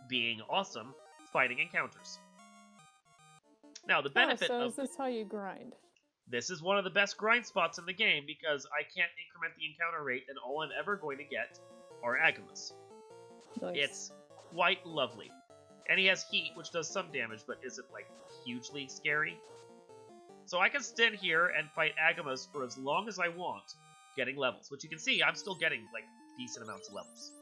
being awesome fighting encounters. Now, the benefit so of... is this how you grind? This is one of the best grind spots in the game because I can't increment the encounter rate and all I'm ever going to get are Agamas. Nice. It's quite lovely. And he has heat, which does some damage, but isn't, like, hugely scary. So I can stand here and fight Agamas for as long as I want, getting levels, which you can see I'm still getting like decent amounts of levels.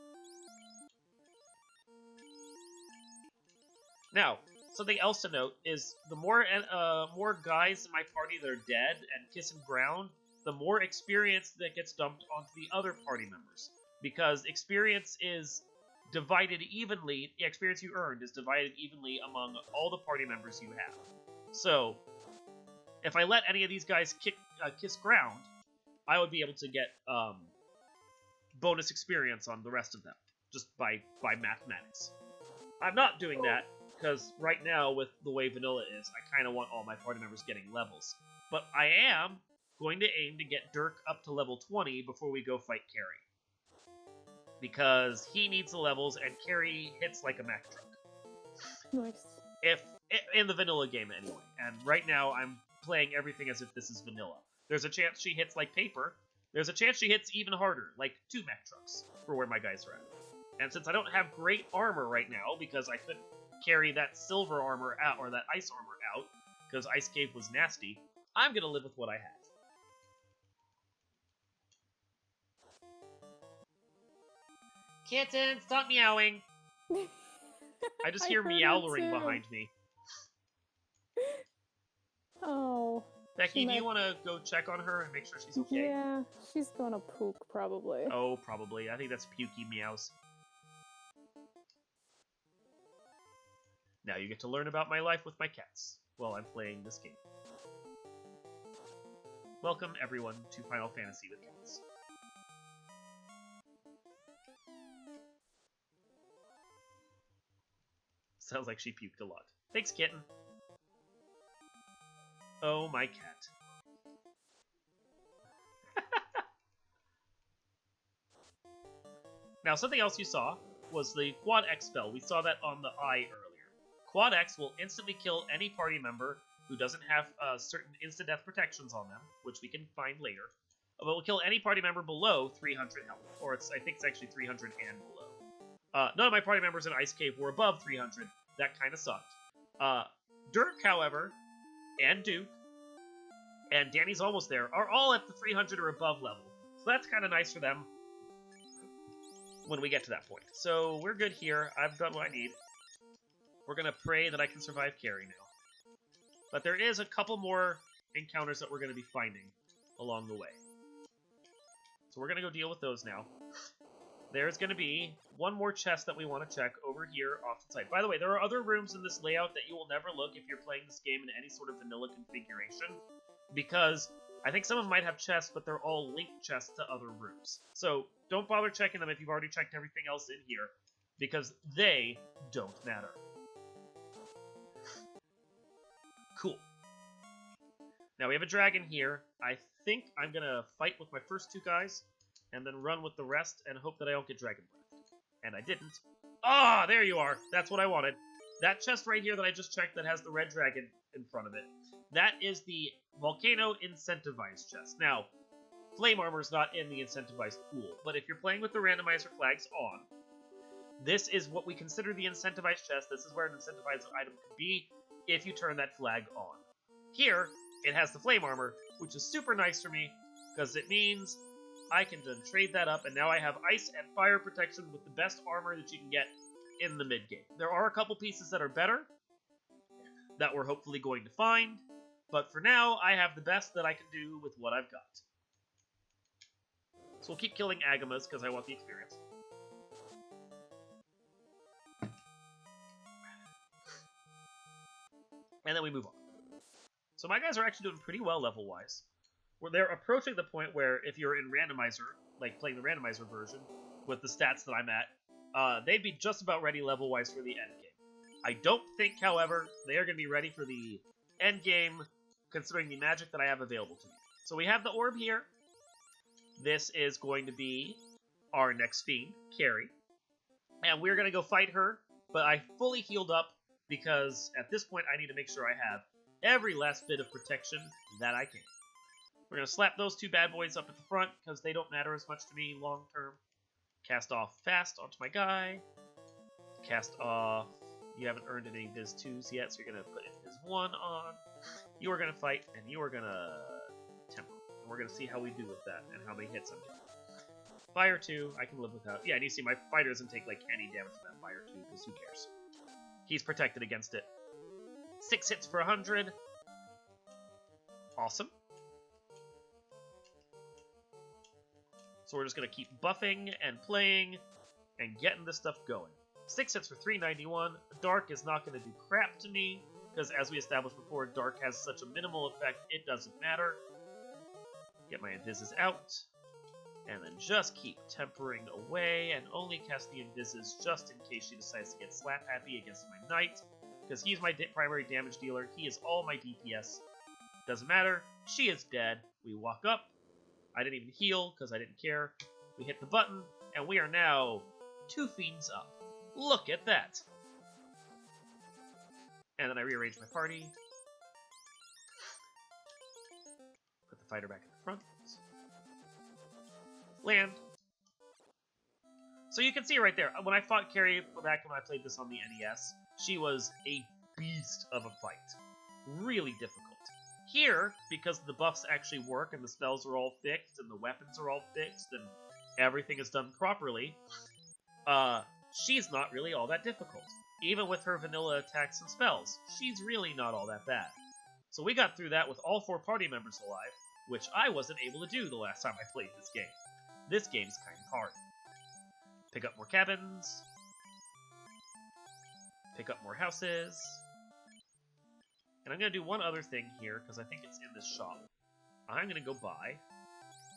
Now, something else to note is the more guys in my party that are dead and kissing ground, the more experience that gets dumped onto the other party members. Because experience is divided evenly, the experience you earned is divided evenly among all the party members you have. So, if I let any of these guys kiss ground, I would be able to get bonus experience on the rest of them, just by mathematics. I'm not doing that, because right now, with the way vanilla is, I kind of want all my party members getting levels. But I am going to aim to get Dirk up to level 20 before we go fight Carrie. Because he needs the levels, and Carrie hits like a Mack truck. Nice. In the vanilla game, anyway. And right now, I'm playing everything as if this is vanilla. There's a chance she hits like paper. There's a chance she hits even harder, like 2 Mack trucks, for where my guys are at. And since I don't have great armor right now, because I couldn't carry that silver armor out, or that ice armor out, because Ice Cave was nasty, I'm gonna live with what I have. Kitten, stop meowing! I just hear meowlering behind me. Oh. Becky, do you want to go check on her and make sure she's okay? Yeah, she's gonna poop, probably. Oh, probably. I think that's pukey meows. Now you get to learn about my life with my cats while I'm playing this game. Welcome, everyone, to Final Fantasy with Cats. Sounds like she puked a lot. Thanks, kitten. Oh, my cat. Now, something else you saw was the Quad X spell. We saw that on the eye earlier. Quad X will instantly kill any party member who doesn't have certain instant death protections on them, which we can find later. But will kill any party member below 300 health, or I think it's actually 300 and below. None of my party members in Ice Cave were above 300. That kind of sucked. Dirk, however, and Duke, and Danny's almost there, are all at the 300 or above level. So that's kind of nice for them when we get to that point. So we're good here. I've done what I need. We're going to pray that I can survive Carrie now. But there is a couple more encounters that we're going to be finding along the way. So we're going to go deal with those now. There's going to be one more chest that we want to check over here off to the side. By the way, there are other rooms in this layout that you will never look if you're playing this game in any sort of vanilla configuration, because I think some of them might have chests, but they're all linked chests to other rooms. So don't bother checking them if you've already checked everything else in here, because they don't matter. Cool. Now we have a dragon here. I think I'm going to fight with my first 2 guys, and then run with the rest and hope that I don't get dragon breath. And I didn't. Ah, there you are. That's what I wanted. That chest right here that I just checked that has the red dragon in front of it, that is the Volcano Incentivized chest. Now, Flame Armor's not in the incentivized pool, but if you're playing with the randomizer flags on, this is what we consider the incentivized chest. This is where an incentivized item could be if you turn that flag on. Here, it has the Flame Armor, which is super nice for me, because it means I can then trade that up, and now I have ice and fire protection with the best armor that you can get in the mid-game. There are a couple pieces that are better, that we're hopefully going to find, but for now, I have the best that I can do with what I've got. So we'll keep killing Agamas, because I want the experience. And then we move on. So my guys are actually doing pretty well level-wise. Where they're approaching the point where if you're in Randomizer, like playing the Randomizer version, with the stats that I'm at, they'd be just about ready level-wise for the end game. I don't think, however, they are going to be ready for the end game, considering the magic that I have available to me. So we have the orb here. This is going to be our next fiend, Carrie. And we're going to go fight her, but I fully healed up, because at this point I need to make sure I have every last bit of protection that I can. We're going to slap those 2 bad boys up at the front, because they don't matter as much to me long term. Cast off fast onto my guy. Cast off. You haven't earned any Viz 2s yet, so you're going to put Viz 1 on. You are going to fight, and you are going to temper. And we're going to see how we do with that and how many hits I'm getting. Fire 2, I can live without. Yeah, and you see my fighter doesn't take like any damage from that fire 2, because who cares? He's protected against it. 6 hits for 100. Awesome. So we're just going to keep buffing and playing and getting this stuff going. 6 hits for 391. Dark is not going to do crap to me, because as we established before, Dark has such a minimal effect, it doesn't matter. Get my Invises out. And then just keep tempering away and only cast the Invises just in case she decides to get slap happy against my Knight. Because he's my primary damage dealer. He is all my DPS. Doesn't matter. She is dead. We walk up. I didn't even heal because I didn't care. We hit the button, and we are now 2 fiends up. Look at that. And then I rearrange my party. Put the fighter back in the front. Land. So you can see right there, when I fought Carrie back when I played this on the NES, she was a beast of a fight. Really difficult. Here, because the buffs actually work and the spells are all fixed and the weapons are all fixed and everything is done properly, she's not really all that difficult. Even with her vanilla attacks and spells, she's really not all that bad. So we got through that with all 4 party members alive, which I wasn't able to do the last time I played this game. This game's kind of hard. Pick up more cabins. Pick up more houses. And I'm going to do one other thing here, because I think it's in this shop. I'm going to go buy,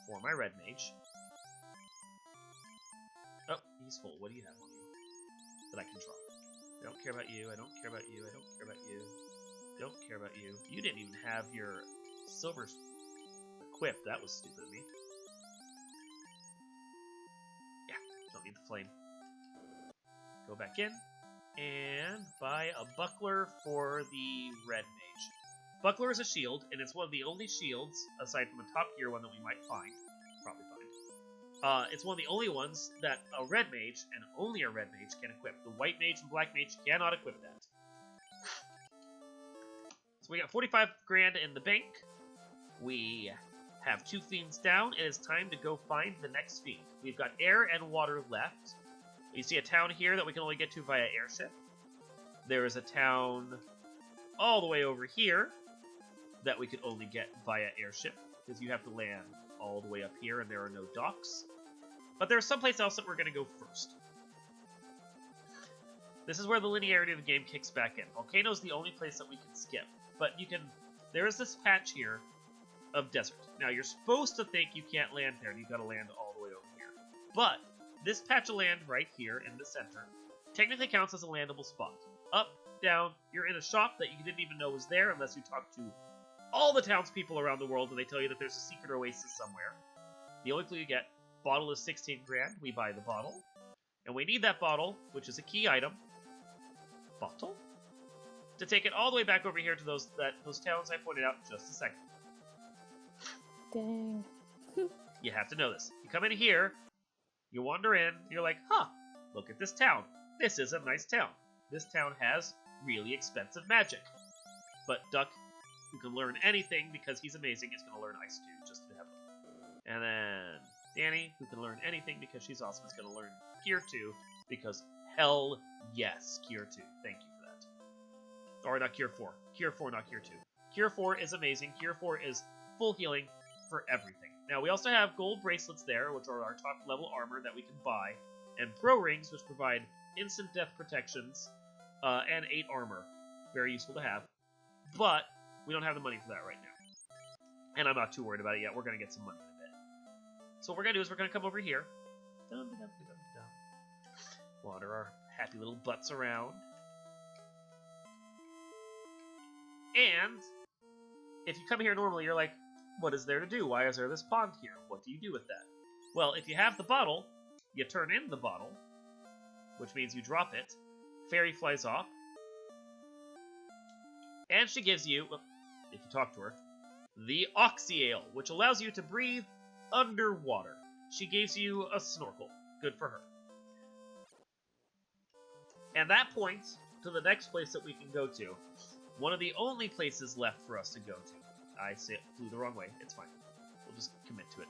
for my red mage. Oh, he's full. What do you have on you that I can draw? I don't care about you. I don't care about you. I don't care about you. Don't care about you. You didn't even have your silver equipped. That was stupid of me. Don't need the flame. Go back in and buy a buckler for the red mage. Buckler is a shield, and it's one of the only shields, aside from a top tier one that we might find, probably find. It's one of the only ones that a red mage, and only a red mage, can equip. The white mage and black mage cannot equip that. So we got 45 grand in the bank. We have 2 fiends down. It is time to go find the next fiend. We've got air and water left. You see a town here that we can only get to via airship. There is a town all the way over here that we could only get via airship, because you have to land all the way up here and there are no docks. But there's someplace else that we're going to go first. This is where the linearity of the game kicks back in. Volcano is the only place that we can skip, but you can. There is this patch here of desert. Now, you're supposed to think you can't land there, and you've got to land all the way over here. But this patch of land right here in the center technically counts as a landable spot. Up, down, you're in a shop that you didn't even know was there unless you talk to all the townspeople around the world and they tell you that there's a secret oasis somewhere. The only clue you get, bottle is 16 grand. We buy the bottle. And we need that bottle, which is a key item. Bottle? To take it all the way back over here to those towns I pointed out just a second. Dang. You have to know this. You come in here, you wander in, you're like, huh, look at this town. This is a nice town. This town has really expensive magic. But Duck, who can learn anything because he's amazing, is going to learn Ice too, just to have him. And then Danny, who can learn anything because she's awesome, is going to learn Gear 2, because hell yes, Gear 2. Thank you for that. Or not Gear 4. Gear 4, not Gear 2. Gear 4 is amazing. Gear 4 is full healing for everything. Now, we also have gold bracelets there, which are our top level armor that we can buy, and pro rings, which provide instant death protections, and 8 armor. Very useful to have. But we don't have the money for that right now. And I'm not too worried about it yet. We're going to get some money in a bit. So what we're going to do is we're going to come over here. Wander our happy little butts around. And if you come here normally, you're like, what is there to do? Why is there this pond here? What do you do with that? Well, if you have the bottle, you turn in the bottle, which means you drop it. Fairy flies off. And she gives you, if you talk to her, the Oxyale, which allows you to breathe underwater. She gives you a snorkel. Good for her. And that points to the next place that we can go to. One of the only places left for us to go to. I flew the wrong way. It's fine. just commit to it.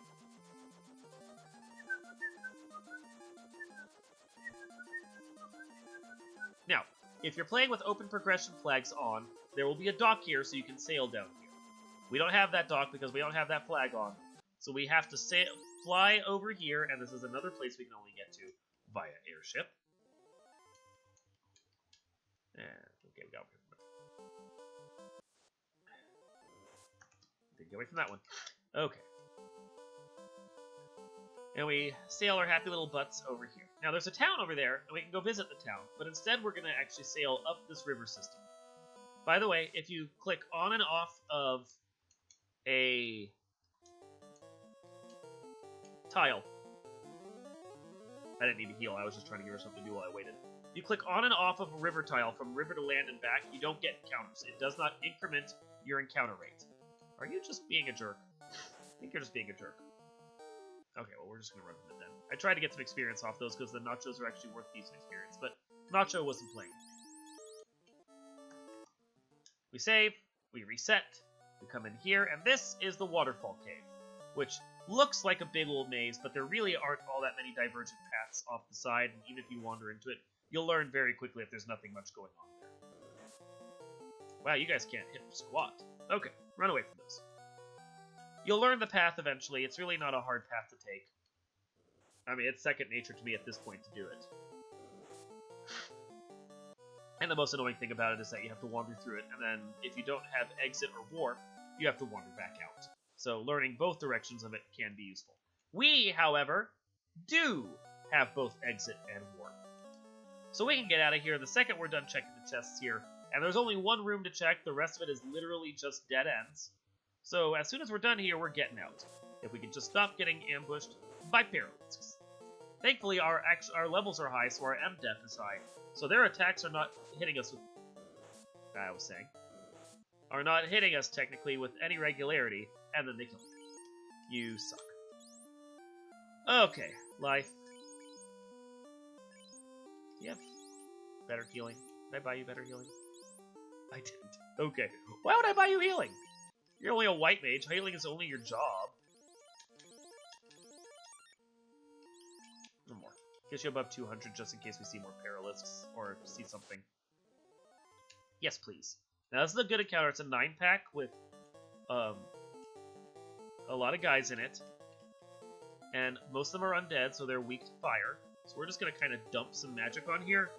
Now, if you're playing with open progression flags on, there will be a dock here so you can sail down here. We don't have that dock because we don't have that flag on. So we have to fly over here, and this is another place we can only get to via airship. And, okay, we got didn't get away from that one. Okay. And we sail our happy little butts over here. Now there's a town over there, and we can go visit the town, but instead we're going to actually sail up this river system. By the way, if you click on and off of a tile, I didn't need to heal, I was just trying to give her something to do while I waited. If you click on and off of a river tile from river to land and back, you don't get encounters. It does not increment your encounter rate. Are you just being a jerk? I think you're just being a jerk. Okay, well, we're just going to run from it then. I tried to get some experience off those because the nachos are actually worth decent experience, but Nacho wasn't playing. We save, we reset, we come in here, and this is the waterfall cave, which looks like a big old maze, but there really aren't all that many divergent paths off the side, and even if you wander into it, you'll learn very quickly if there's nothing much going on there. Wow, you guys can't hit squat. Okay, run away from this. You'll learn the path eventually. It's really not a hard path to take. I mean, it's second nature to me at this point to do it. And the most annoying thing about it is that you have to wander through it, and then if you don't have exit or warp, you have to wander back out. So learning both directions of it can be useful. We, however, do have both exit and warp. So we can get out of here the second we're done checking the chests here. And there's only one room to check. The rest of it is literally just dead ends. So as soon as we're done here, we're getting out. If we can just stop getting ambushed by paralisks. Thankfully, our levels are high, so our MDef is high. So their attacks are not hitting us with... I was saying. Are not hitting us, technically, with any regularity. And then they kill me. You suck. Okay, life. Yep. Better healing. Did I buy you better healing? I didn't. Okay. Why would I buy you healing? You're only a white mage. Healing is only your job. No more. Get you above 200 just in case we see more paralisks or see something. Yes, please. Now, this is a good encounter. It's a 9-pack with a lot of guys in it. And most of them are undead, so they're weak to fire. So we're just going to kind of dump some magic on here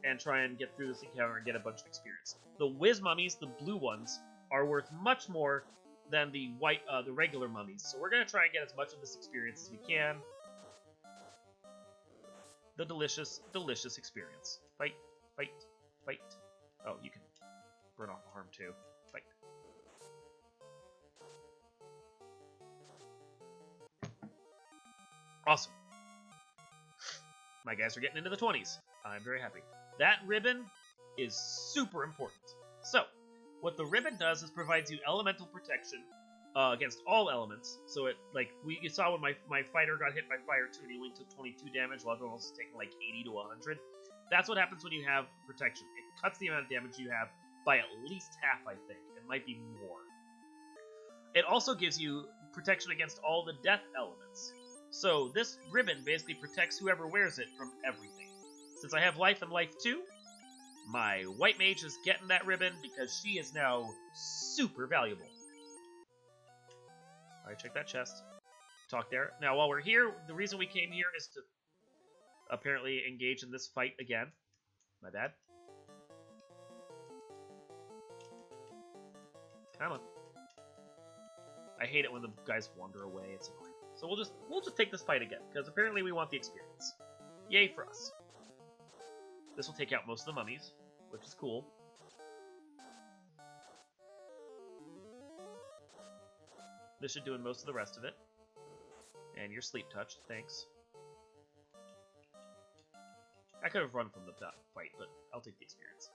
and try and get through this encounter and get a bunch of experience. The whiz mummies, the blue ones, are worth much more than the white, the regular mummies. So we're going to try and get as much of this experience as we can. The delicious, delicious experience. Fight, fight, fight. Oh, you can burn off a harm too. Fight. Awesome. My guys are getting into the 20s. I'm very happy. That ribbon is super important. So, what the ribbon does is provides you elemental protection against all elements. So it, like, you saw when my fighter got hit by fire 2 and he only took 22 damage while everyone else is taking like 80 to 100. That's what happens when you have protection. It cuts the amount of damage you have by at least half, I think. It might be more. It also gives you protection against all the death elements. So this ribbon basically protects whoever wears it from everything. Since I have life and life 2, my white mage is getting that ribbon because she is now super valuable. Alright, check that chest. Talk there. Now, while we're here, the reason we came here is to apparently engage in this fight again. My bad. Come on. I hate it when the guys wander away. It's annoying. So we'll just take this fight again, because apparently we want the experience. Yay for us. This will take out most of the mummies, which is cool. This should do most of the rest of it. And you're sleep touched, thanks. I could have run from the fight, but I'll take the experience.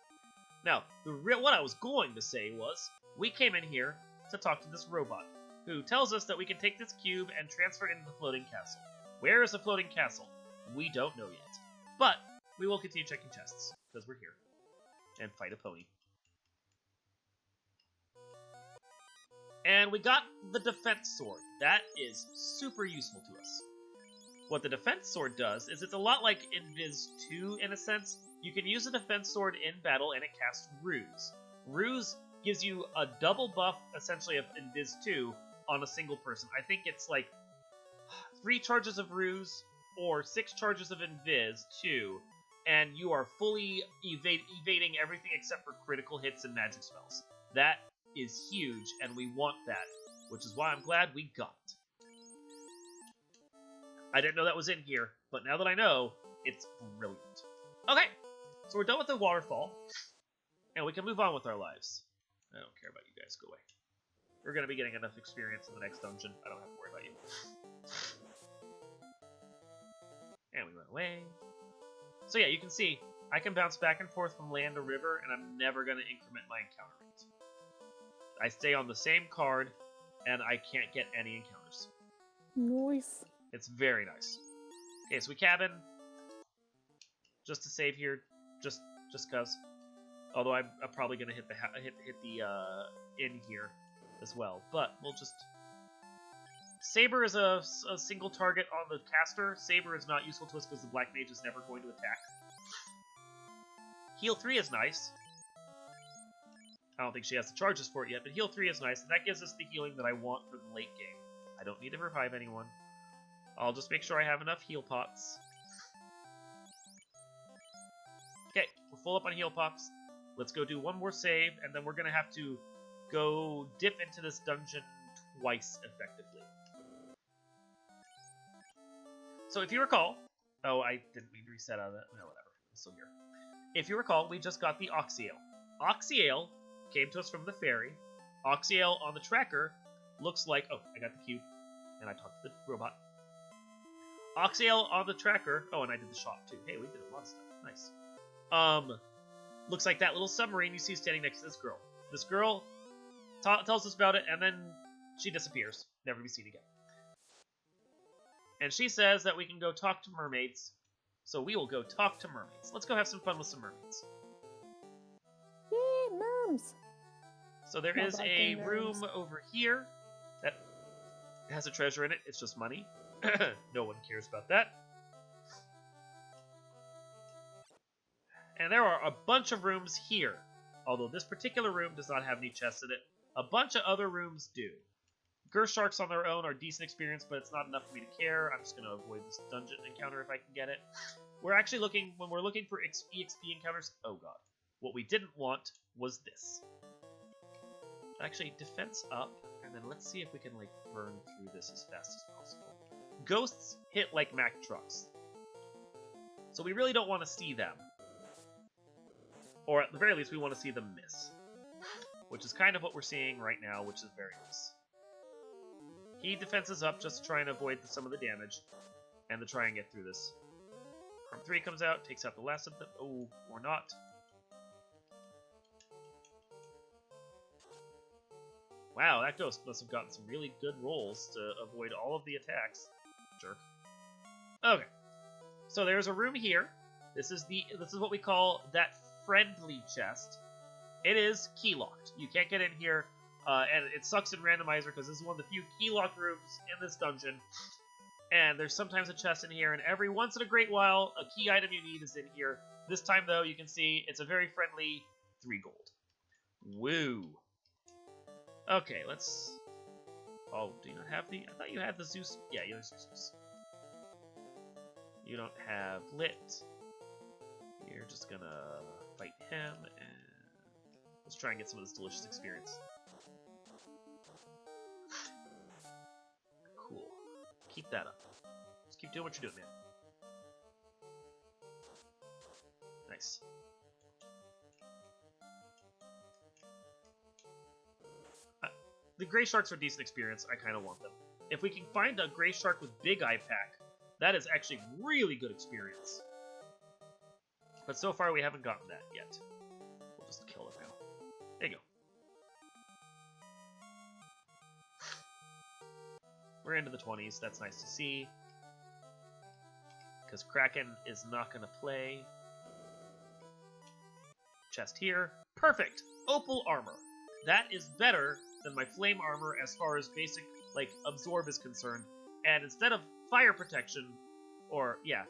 Now, what I was going to say was, we came in here to talk to this robot, who tells us that we can take this cube and transfer it into the floating castle. Where is the floating castle? We don't know yet. But we will continue checking chests, because we're here. And fight a pony. And we got the defense sword. That is super useful to us. What the defense sword does is it's a lot like Invis 2 in a sense. You can use a defense sword in battle and it casts Ruse. Ruse gives you a double buff, essentially, of Invis 2 on a single person. I think it's like 3 charges of Ruse or 6 charges of Invis 2, and you are fully evading everything except for critical hits and magic spells. That is huge, and we want that, which is why I'm glad we got it. I didn't know that was in here, but now that I know, it's brilliant. Okay, so we're done with the waterfall, and we can move on with our lives. I don't care about you guys, go away. We're going to be getting enough experience in the next dungeon, I don't have to worry about you. And we went away. So yeah, you can see, I can bounce back and forth from land to river, and I'm never going to increment my encounter rate. I stay on the same card, and I can't get any encounters. Nice. It's very nice. Okay, so we cabin. Just to save here, just cause. Although I'm probably gonna hit the inn here as well, but we'll just. Saber is a single target on the caster. Saber is not useful to us because the Black Mage is never going to attack. Heal 3 is nice. I don't think she has the charges for it yet, but heal 3 is nice, and that gives us the healing that I want for the late game. I don't need to revive anyone. I'll just make sure I have enough heal pots. Okay, we're full up on heal pots. Let's go do one more save, and then we're going to have to go dip into this dungeon twice, effectively. So if you recall... Oh, I didn't mean to reset out of that. No, whatever. I'm still here. If you recall, we just got the Oxyale. Oxyale came to us from the ferry. Oxyale on the tracker looks like... Oh, I got the cube, and I talked to the robot. Oxyale on the tracker... Oh, and I did the shop, too. Hey, we did a lot of stuff. Nice. Looks like that little submarine you see standing next to this girl. This girl tells us about it, and then she disappears. Never to be seen again. And she says that we can go talk to mermaids. So we will go talk to mermaids. Let's go have some fun with some mermaids. Yay, merms! So there is a room over here that has a treasure in it. It's just money. No one cares about that. And there are a bunch of rooms here. Although this particular room does not have any chests in it. A bunch of other rooms do. Gersharks on their own are decent experience, but it's not enough for me to care. I'm just going to avoid this dungeon encounter if I can get it. We're actually looking, when we're looking for EXP encounters, oh god. What we didn't want was this. Actually, defense up, and then let's see if we can, like, burn through this as fast as possible. Ghosts hit like Mack trucks. So we really don't want to see them. Or at the very least, we want to see them miss. Which is kind of what we're seeing right now, which is very nice. He defenses up just to try and avoid some of the damage, and to try and get through this. Arm 3 comes out, takes out the last of them. Oh, or not. Wow, that ghost must have gotten some really good rolls to avoid all of the attacks. Jerk. Okay, so there's a room here. This is what we call that friendly chest. It is key locked. You can't get in here. And it sucks in Randomizer because this is one of the few key-locked rooms in this dungeon. And there's sometimes a chest in here, and every once in a great while, a key item you need is in here. This time, though, you can see it's a very friendly 3 gold. Woo! Okay, let's... Oh, do you not have the... I thought you had the Zeus... Yeah, you have Zeus. You don't have Lit. You're just gonna fight him, and... Let's try and get some of this delicious experience. Cool. Keep that up. Just keep doing what you're doing, man. Nice. The Grey Sharks are decent experience. I kind of want them. If we can find a Grey Shark with Big Eye Pack, that is actually really good experience. But so far we haven't gotten that yet. We'll just kill it now. There you go. We're into the 20s. That's nice to see. Because Kraken is not going to play. Chest here. Perfect! Opal armor. That is better than my flame armor as far as basic, like, absorb is concerned. And instead of fire protection, or, yeah,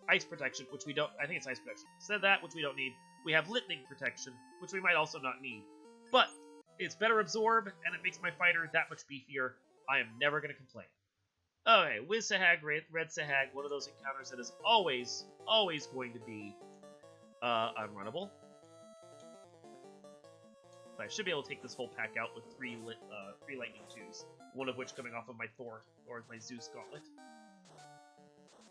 ice protection, which we don't, I think it's ice protection. Instead of that, which we don't need, we have lightning protection, which we might also not need. But it's better absorb, and it makes my fighter that much beefier. I am never going to complain. Okay, Wiz Sahag, Red Sahag, one of those encounters that is always going to be unrunnable. But I should be able to take this whole pack out with three lightning 2s, one of which coming off of my Thor, or my Zeus gauntlet.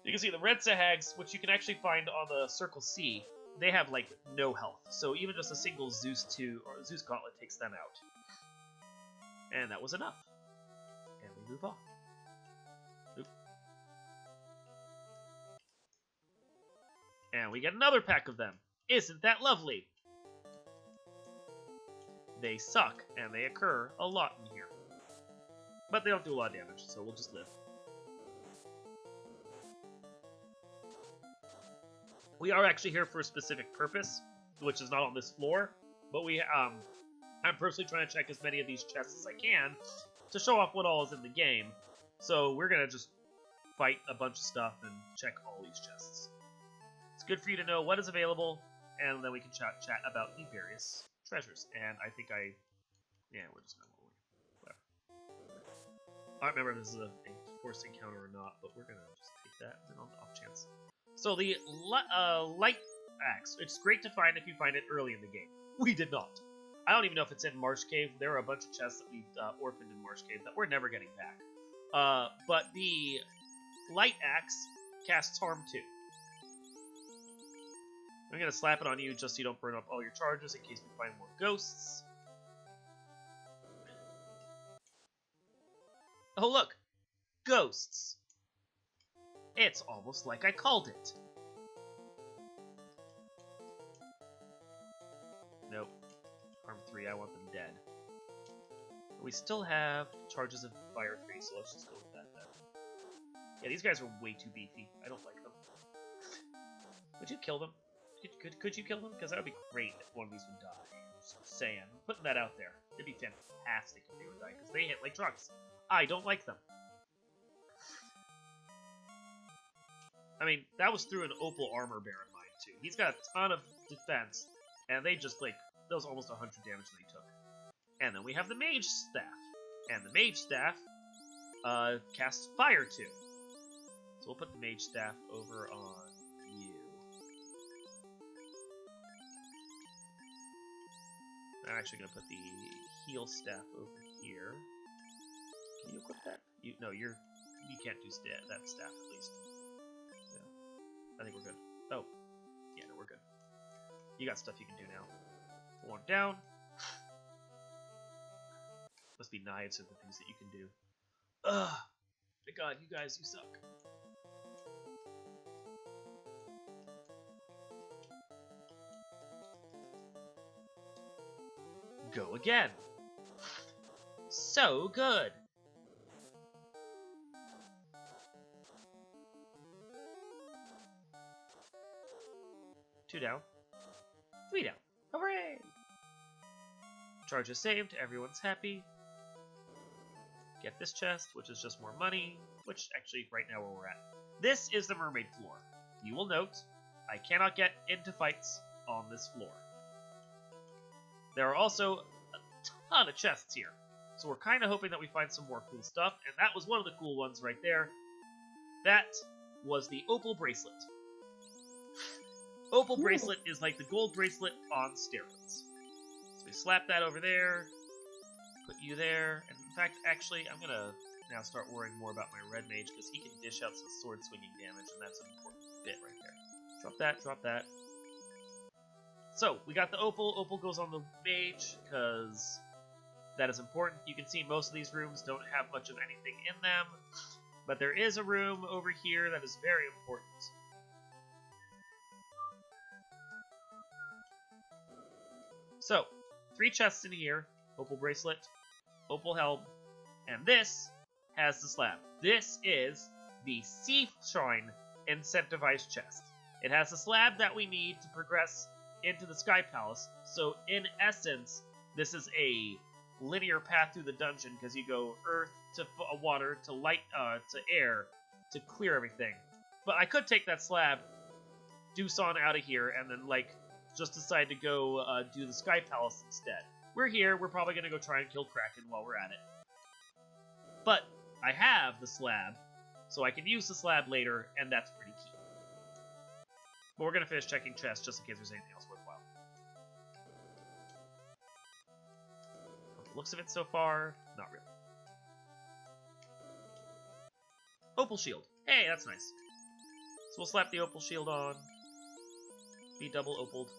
You can see the Red Sahags, which you can actually find on the Circle C, they have, like, no health. So even just a single Zeus 2 or Zeus gauntlet takes them out. And that was enough. And we move on. Oop. And we get another pack of them. Isn't that lovely? They suck, and they occur a lot in here. But they don't do a lot of damage, so we'll just live. We are actually here for a specific purpose, which is not on this floor, but I'm personally trying to check as many of these chests as I can to show off what all is in the game. So we're gonna just fight a bunch of stuff and check all these chests. It's good for you to know what is available, and then we can chat about the various treasures. And I think yeah, we're just gonna whatever. I don't remember if this is a forced encounter or not, but we're gonna just take that on the off chance. So the light axe, it's great to find if you find it early in the game. We did not. I don't even know if it's in Marsh Cave. There are a bunch of chests that we orphaned in Marsh Cave that we're never getting back. But the light axe casts harm 2. I'm going to slap it on you just so you don't burn up all your charges in case we find more ghosts. Oh look! Ghosts! It's almost like I called it. Nope. Harm 3, I want them dead. But we still have charges of fire 3, so let's just go with that then. Yeah, these guys are way too beefy. I don't like them. Would you kill them? Could you kill them? Because that would be great if one of these would die. Just saying. I'm putting that out there. It'd be fantastic if they would die, because they hit like trucks. I don't like them. I mean, that was through an Opal armor bear in mine, too. He's got a ton of defense, and they just, like, that was almost 100 damage that he took. And then we have the Mage Staff. And the Mage Staff casts Fire, too. So we'll put the Mage Staff over on you. I'm actually going to put the Heal Staff over here. Can you equip that? You can't do that staff, at least. I think we're good. Oh. Yeah, no, we're good. You got stuff you can do now. One down. Must be knives are the things that you can do. Ugh! My god, you guys, you suck. Go again! So good! 2 down. 3 down. Hooray! Charge is saved, everyone's happy. Get this chest, which is just more money, which actually right now where we're at. This is the mermaid floor. You will note, I cannot get into fights on this floor. There are also a ton of chests here, so we're kind of hoping that we find some more cool stuff, and that was one of the cool ones right there. That was the Opal Bracelet. Opal Bracelet is like the gold bracelet on steroids. So we slap that over there, put you there, and in fact, actually, I'm going to now start worrying more about my red mage, because he can dish out some sword swinging damage, and that's an important bit right there. Drop that, drop that. So, we got the Opal. Opal goes on the mage, because that is important. You can see most of these rooms don't have much of anything in them, but there is a room over here that is very important. So, 3 chests in here, Opal Bracelet, Opal Helm, and this has the slab. This is the Sea Shrine Incentivized Chest. It has the slab that we need to progress into the Sky Palace, so in essence, this is a linear path through the dungeon because you go earth to water to light to air to clear everything. But I could take that slab, deuce on out of here, and then like just decide to go do the Sky Palace instead. We're here. We're probably gonna go try and kill Kraken while we're at it. But I have the slab, so I can use the slab later, and that's pretty key. But we're gonna finish checking chests just in case there's anything else worthwhile. From the looks of it so far, not really. Opal shield. Hey, that's nice. So we'll slap the opal shield on. Be double opaled.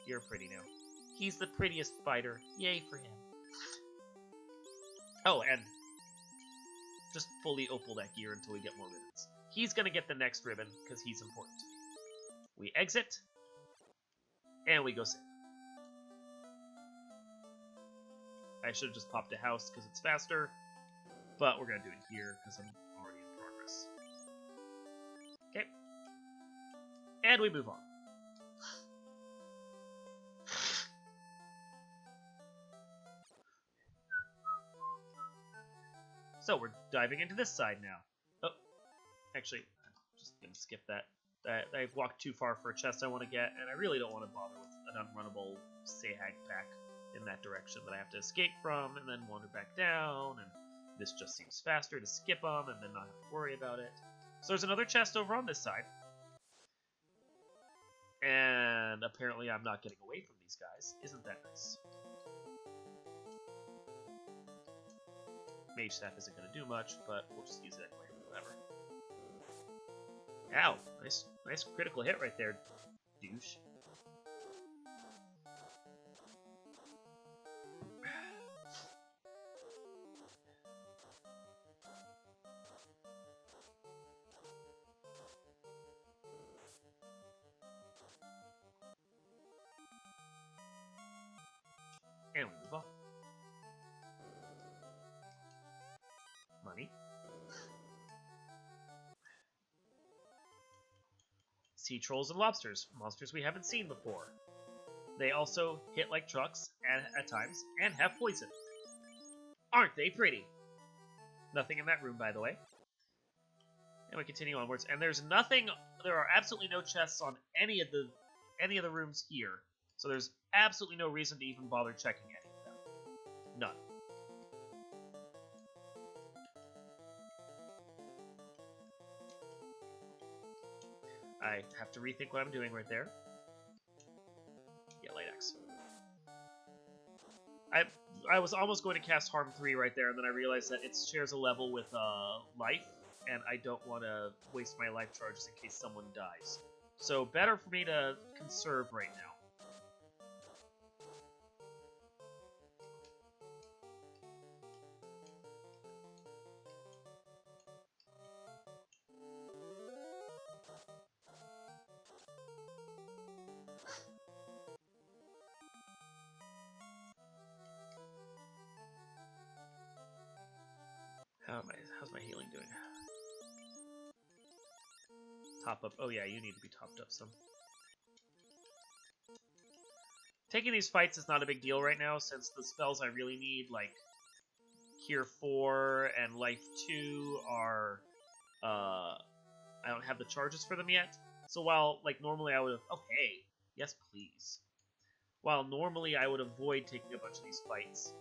You're pretty now. He's the prettiest fighter. Yay for him. Oh, and just fully opal that gear until we get more ribbons. He's gonna get the next ribbon because he's important to me. We exit, and we go save. I should have just popped a house because it's faster, but we're gonna do it here because I'm already in progress. Okay, and we move on. So we're diving into this side now. Oh, actually, I'm just gonna skip that. I've walked too far for a chest I want to get, and I really don't want to bother with an unrunnable Sahag pack in that direction that I have to escape from and then wander back down, and this just seems faster to skip them and then not have to worry about it. So there's another chest over on this side. And apparently I'm not getting away from these guys. Isn't that nice? Mage Staff isn't going to do much, but we'll just use it anyway. Whatever. Ow! Nice critical hit right there, douche. And we move on. Money. Sea trolls and lobsters, monsters we haven't seen before. They also hit like trucks at times and have poison. Aren't they pretty? Nothing in that room, by the way. And we continue onwards. And there are absolutely no chests on any of the rooms here. So there's absolutely no reason to even bother checking any of them. None. I have to rethink what I'm doing right there. Yeah, light axe. I was almost going to cast Harm 3 right there, and then I realized that it shares a level with life, and I don't want to waste my life charges in case someone dies. So better for me to conserve right now. How's my healing doing? Top up. Oh yeah, you need to be topped up some. Taking these fights is not a big deal right now, since the spells I really need, like Cure 4 and Life 2, are I don't have the charges for them yet. So while like normally I would have hey, yes please. While normally I would avoid taking a bunch of these fights,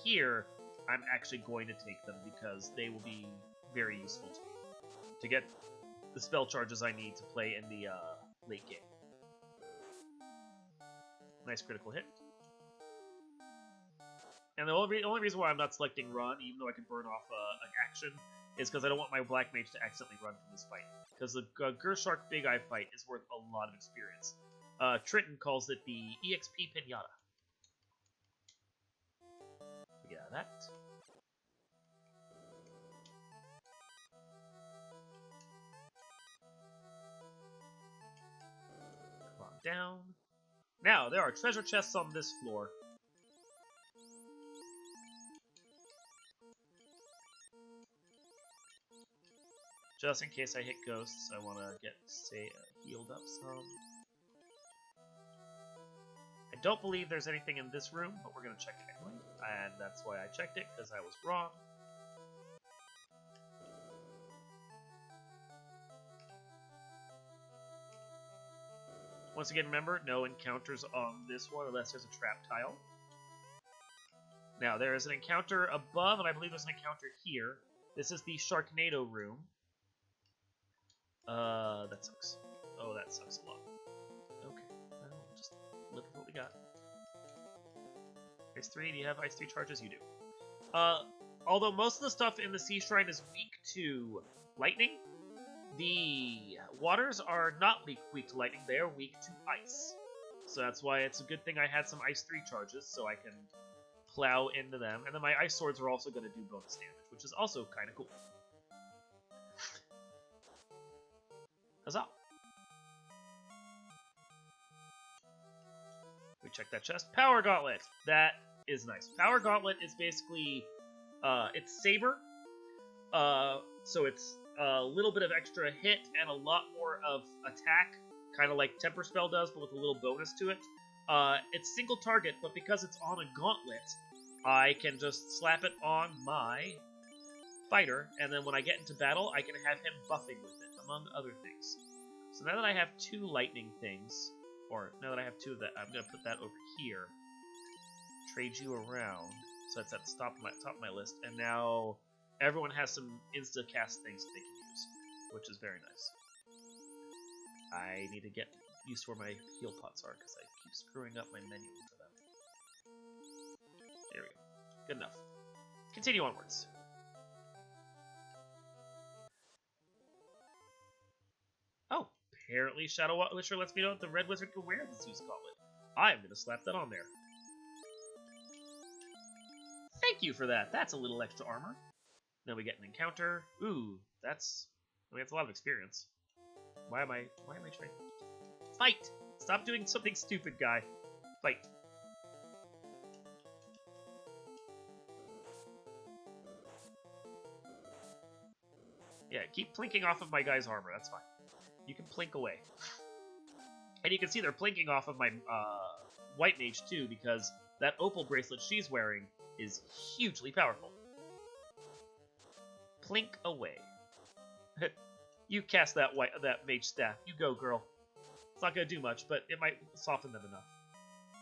here I'm actually going to take them because they will be very useful to me to get the spell charges I need to play in the late game. Nice critical hit. And the only reason why I'm not selecting Run, even though I can burn off an action, is because I don't want my Black Mage to accidentally run from this fight. Because the Gershark Big Eye fight is worth a lot of experience. Trenton calls it the EXP Pinata. We get out of that. Come on down. Now, there are treasure chests on this floor. Just in case I hit ghosts, I want to get, healed up some. I don't believe there's anything in this room, but we're going to check it anyway. And that's why I checked it, because I was wrong. Once again, remember, no encounters on this one unless there's a trap tile. Now, there is an encounter above, and I believe there's an encounter here. This is the Sharknado room. That sucks. Oh, that sucks a lot. Okay, well, we'll just live with what we got. Ice 3, do you have Ice 3 charges? You do. Although most of the stuff in the Sea Shrine is weak to lightning, the waters are not weak to lightning, they are weak to ice. So that's why it's a good thing I had some Ice 3 charges, so I can plow into them. And then my Ice Swords are also going to do bonus damage, which is also kind of cool. Huzzah! We check that chest. Power Gauntlet! That is nice. Power Gauntlet is basically, it's Saber. So it's a little bit of extra hit and a lot more of attack, kind of like Temper Spell does, but with a little bonus to it. It's single target, but because it's on a gauntlet, I can just slap it on my fighter, and then when I get into battle, I can have him buffing with it, among other things. So now that I have 2 lightning things, or now that I have 2 of that, I'm going to put that over here. Trade you around, so that's at the top of my list, and now everyone has some insta-cast things that they can use, which is very nice. I need to get used to where my heal pots are, because I keep screwing up my menu for them. There we go. Good enough. Continue onwards. Oh, apparently Shadow Witcher lets me know that the Red Wizard can wear the Zeus Gauntlet. I'm going to slap that on there. Thank you for that. That's a little extra armor. Then we get an encounter. Ooh, that's a lot of experience. Why am I trying? Fight! Stop doing something stupid, guy. Fight. Yeah, keep plinking off of my guy's armor. That's fine. You can plink away. And you can see they're plinking off of my white mage too, because that opal bracelet she's wearing is hugely powerful. Plink away. You cast that mage staff. You go, girl. It's not gonna do much, but it might soften them enough.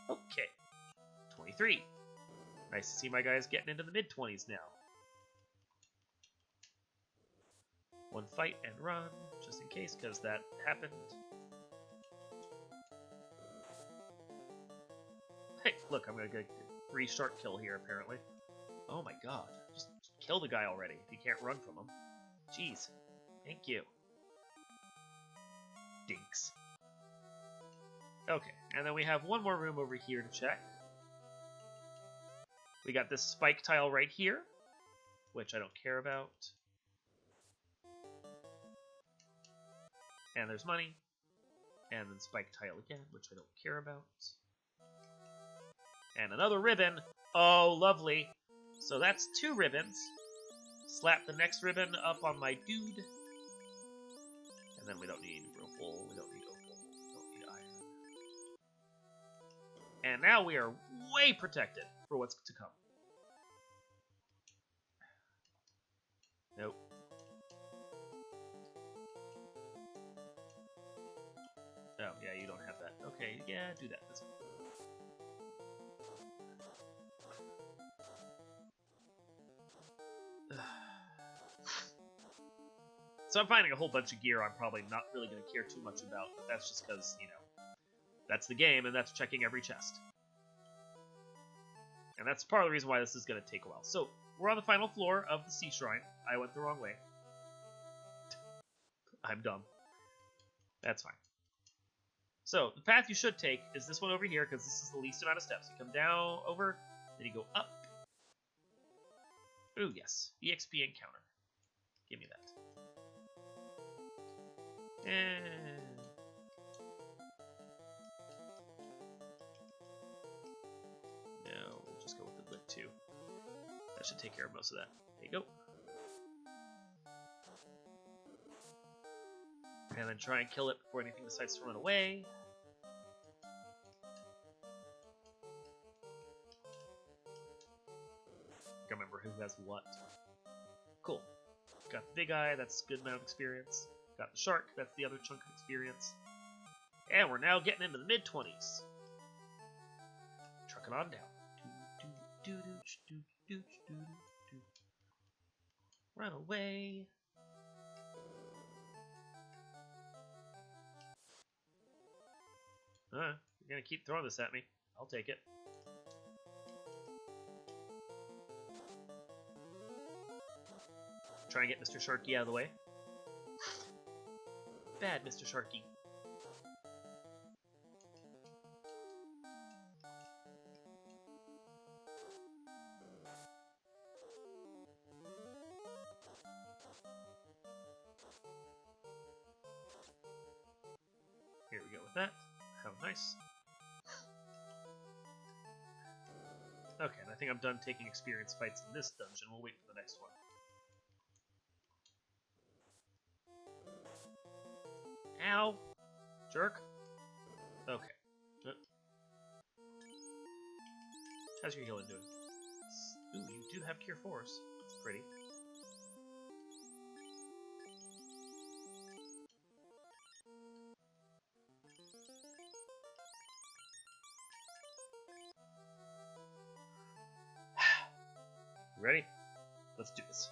Okay. 23. Nice to see my guys getting into the mid-20s now. One fight and run, just in case, because that happened. Hey, look, I'm gonna get a free shark kill here, apparently. Oh my god. Just kill the guy already, if you can't run from him. Jeez. Thank you. Dinks. Okay, and then we have one more room over here to check. We got this spike tile right here, which I don't care about. And there's money. And then spike tile again, which I don't care about. And another ribbon. Oh, lovely. So that's 2 ribbons. Slap the next ribbon up on my dude. And then we don't need opal, we don't need opal, we don't need iron. And now we are way protected for what's to come. Nope. Oh, yeah, you don't have that. Okay, yeah, do that. That's fine. So I'm finding a whole bunch of gear I'm probably not really going to care too much about, but that's just because, you know, that's the game, and that's checking every chest. And that's part of the reason why this is going to take a while. So, we're on the final floor of the Sea Shrine. I went the wrong way. I'm dumb. That's fine. So, the path you should take is this one over here, because this is the least amount of steps. You come down, over, then you go up. Ooh, yes. EXP encounter. Give me that. And... no, we'll just go with the lit 2. That should take care of most of that. There you go. And then try and kill it before anything decides to run away. Can't remember who has what. Cool. Got the big eye, that's a good amount of experience. Got the shark, that's the other chunk of experience. And we're now getting into the mid-20s. Trucking on down. Run away. You're gonna keep throwing this at me. I'll take it. Try and get Mr. Sharky out of the way. Bad, Mr. Sharky. Here we go with that. How nice. Okay, and I think I'm done taking experience fights in this dungeon. We'll wait for the next one. Ow! Jerk. Okay. How's your healing doing? Ooh, you do have Cure Force. That's pretty. Ready? Let's do this.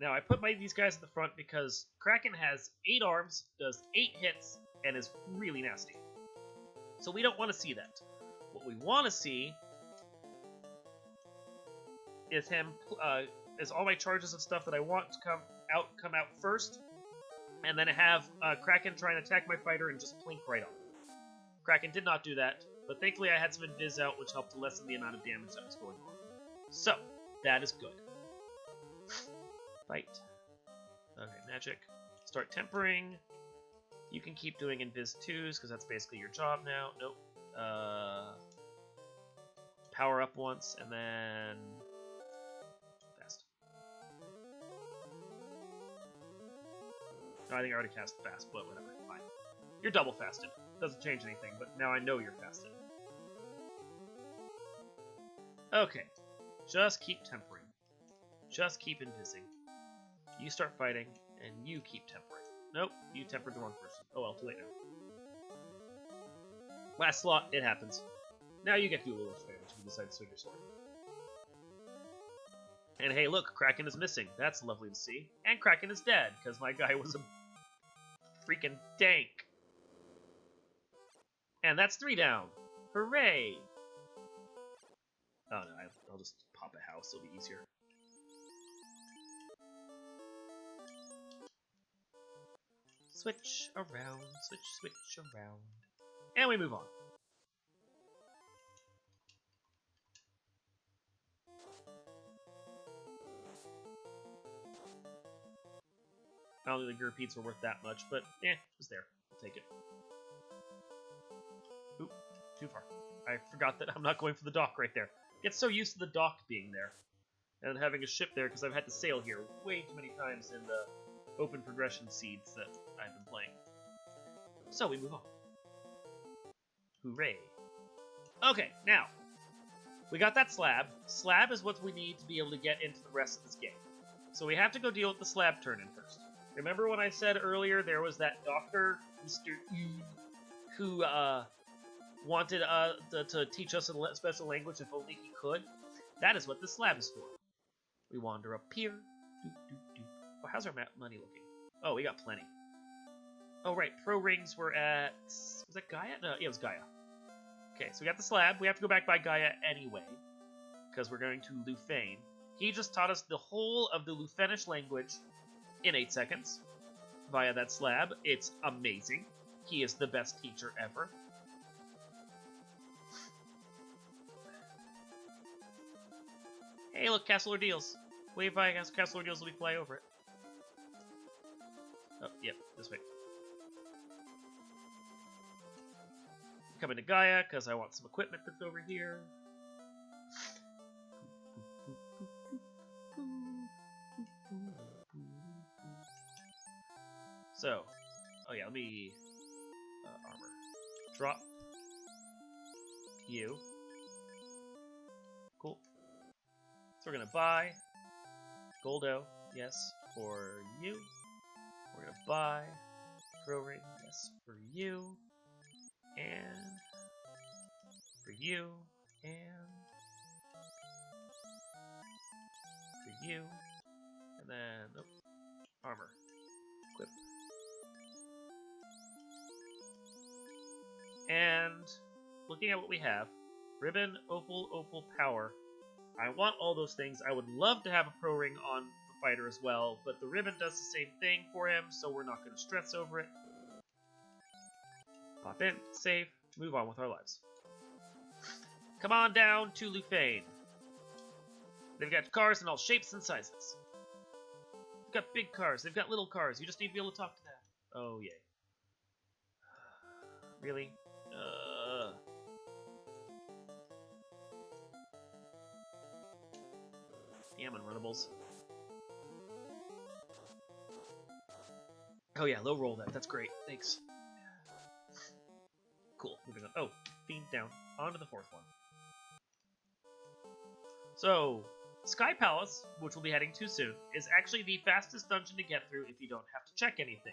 Now, I put these guys at the front because Kraken has 8 arms, does 8 hits, and is really nasty. So we don't want to see that. What we want to see is him, is all my charges of stuff that I want to come out first, and then have Kraken try and attack my fighter and just plink right on. Kraken did not do that, but thankfully I had some invis out, which helped to lessen the amount of damage that was going on. So, that is good. Fight. Okay, magic. Start tempering. You can keep doing invis 2s, because that's basically your job now. Nope. Power up once, and then... fast. No, I think I already cast fast, but whatever. Fine. You're double fasted. Doesn't change anything, but now I know you're fasted. Okay. Just keep tempering. Just keep invising. You start fighting, and you keep tempering. Nope, you tempered the wrong person. Oh well, too late now. Last slot, it happens. Now you get to do a little damage if you decide to swing your sword. And hey, look, Kraken is missing. That's lovely to see. And Kraken is dead, because my guy was a freaking tank. And that's 3 down. Hooray! Oh no, I'll just pop a house, it'll be easier. Switch around, switch around. And we move on. I don't think the repeats were worth that much, but it was there. I'll take it. Oop, too far. I forgot that I'm not going for the dock right there. Get so used to the dock being there. And having a ship there, because I've had to sail here way too many times in the open progression seeds that I've been playing. So we move on. Hooray. Okay, now. We got that slab. Slab is what we need to be able to get into the rest of this game. So we have to go deal with the slab turn-in first. Remember when I said earlier there was that doctor, Mr. who wanted to teach us a special language if only he could? That is what the slab is for. We wander up here. Oh, how's our money looking? Oh, we got plenty. Oh, right. Pro rings were at... Was that Gaia? No, yeah, it was Gaia. Okay, so we got the slab. We have to go back by Gaia anyway, because we're going to Lufane. He just taught us the whole of the Lufenish language in 8 seconds via that slab. It's amazing. He is the best teacher ever. Hey, look, Castle Ordeals. Wave by Castle Ordeals will we fly over it. Oh, yep, this way. Coming to Gaia, because I want some equipment that's over here. So, oh yeah, let me armor. Drop you. Cool. So we're gonna buy Goldo, yes, for you. We're gonna buy Pro Ring, yes, for you. And for you. And for you. And then, nope, armor. Equip. And looking at what we have, ribbon, opal, power. I want all those things. I would love to have a pro ring on the fighter as well, but the ribbon does the same thing for him, so we're not going to stress over it. Pop in, save, move on with our lives. Come on down to Lufane. They've got cars in all shapes and sizes. They've got big cars, they've got little cars, you just need to be able to talk to them. Oh, yay. Really? Damn unrunnables. Oh yeah, low roll that. That's great. Thanks. Cool. Moving on. Oh, Fiend down. On to the fourth one. So, Sky Palace, which we'll be heading to soon, is actually the fastest dungeon to get through if you don't have to check anything.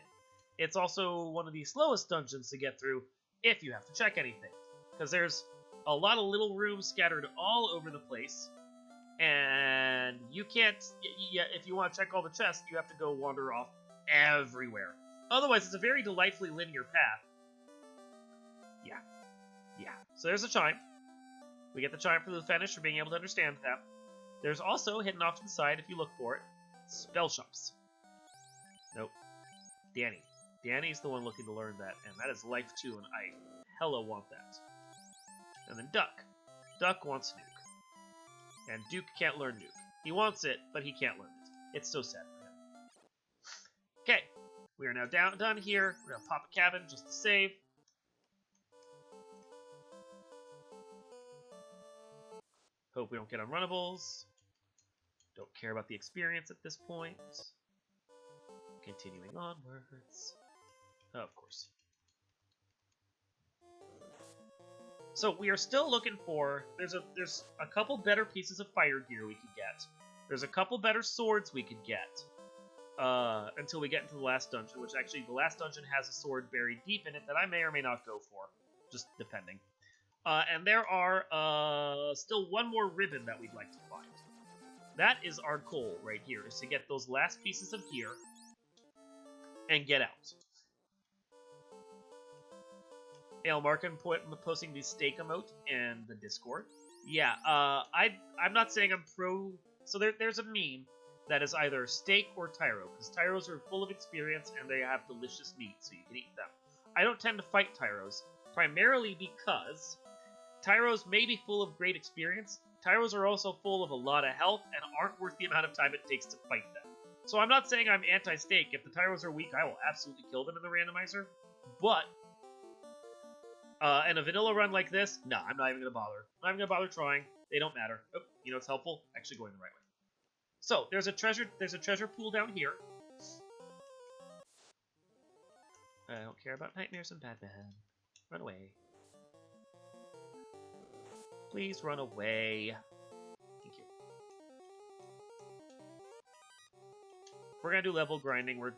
It's also one of the slowest dungeons to get through if you have to check anything. Because there's a lot of little rooms scattered all over the place. And you can't, if you want to check all the chests, you have to go wander off everywhere. Otherwise, it's a very delightfully linear path. Yeah. So there's a chime. We get the chime for the finish for being able to understand that. There's also, hidden off to the side, if you look for it, spell shops. Nope. Danny. Danny's the one looking to learn that, and that is life 2, and I hella want that. And then Duck. Duck wants Nuke. And Duke can't learn Nuke. He wants it, but he can't learn it. It's so sad for him. Okay, we are now done here. We're gonna pop a cabin just to save. Hope we don't get unrunnables. Don't care about the experience at this point. Continuing onwards. Oh, of course. So we are still looking for. There's a couple better pieces of fire gear we could get. There's a couple better swords we could get. Until we get into the last dungeon, which actually the last dungeon has a sword buried deep in it that I may or may not go for, just depending. And there are still one more ribbon that we'd like to find. That is our goal right here, is to get those last pieces of gear and get out. Ale Markin posting the stake emote in the Discord. Yeah, I'm not saying I'm pro. So there's a meme that is either steak or tyro, because tyros are full of experience and they have delicious meat, so you can eat them. I don't tend to fight tyros, primarily because tyros may be full of great experience. Tyros are also full of a lot of health and aren't worth the amount of time it takes to fight them. So I'm not saying I'm anti-steak. If the tyros are weak, I will absolutely kill them in the randomizer. But in a vanilla run like this, no, I'm not even going to bother. I'm not even going to bother trying. They don't matter. Oh, you know what's helpful? Actually going the right way. So, there's a treasure pool down here. I don't care about nightmares and Batman. Run away. Please run away. Thank you. We're gonna do level grinding. We're,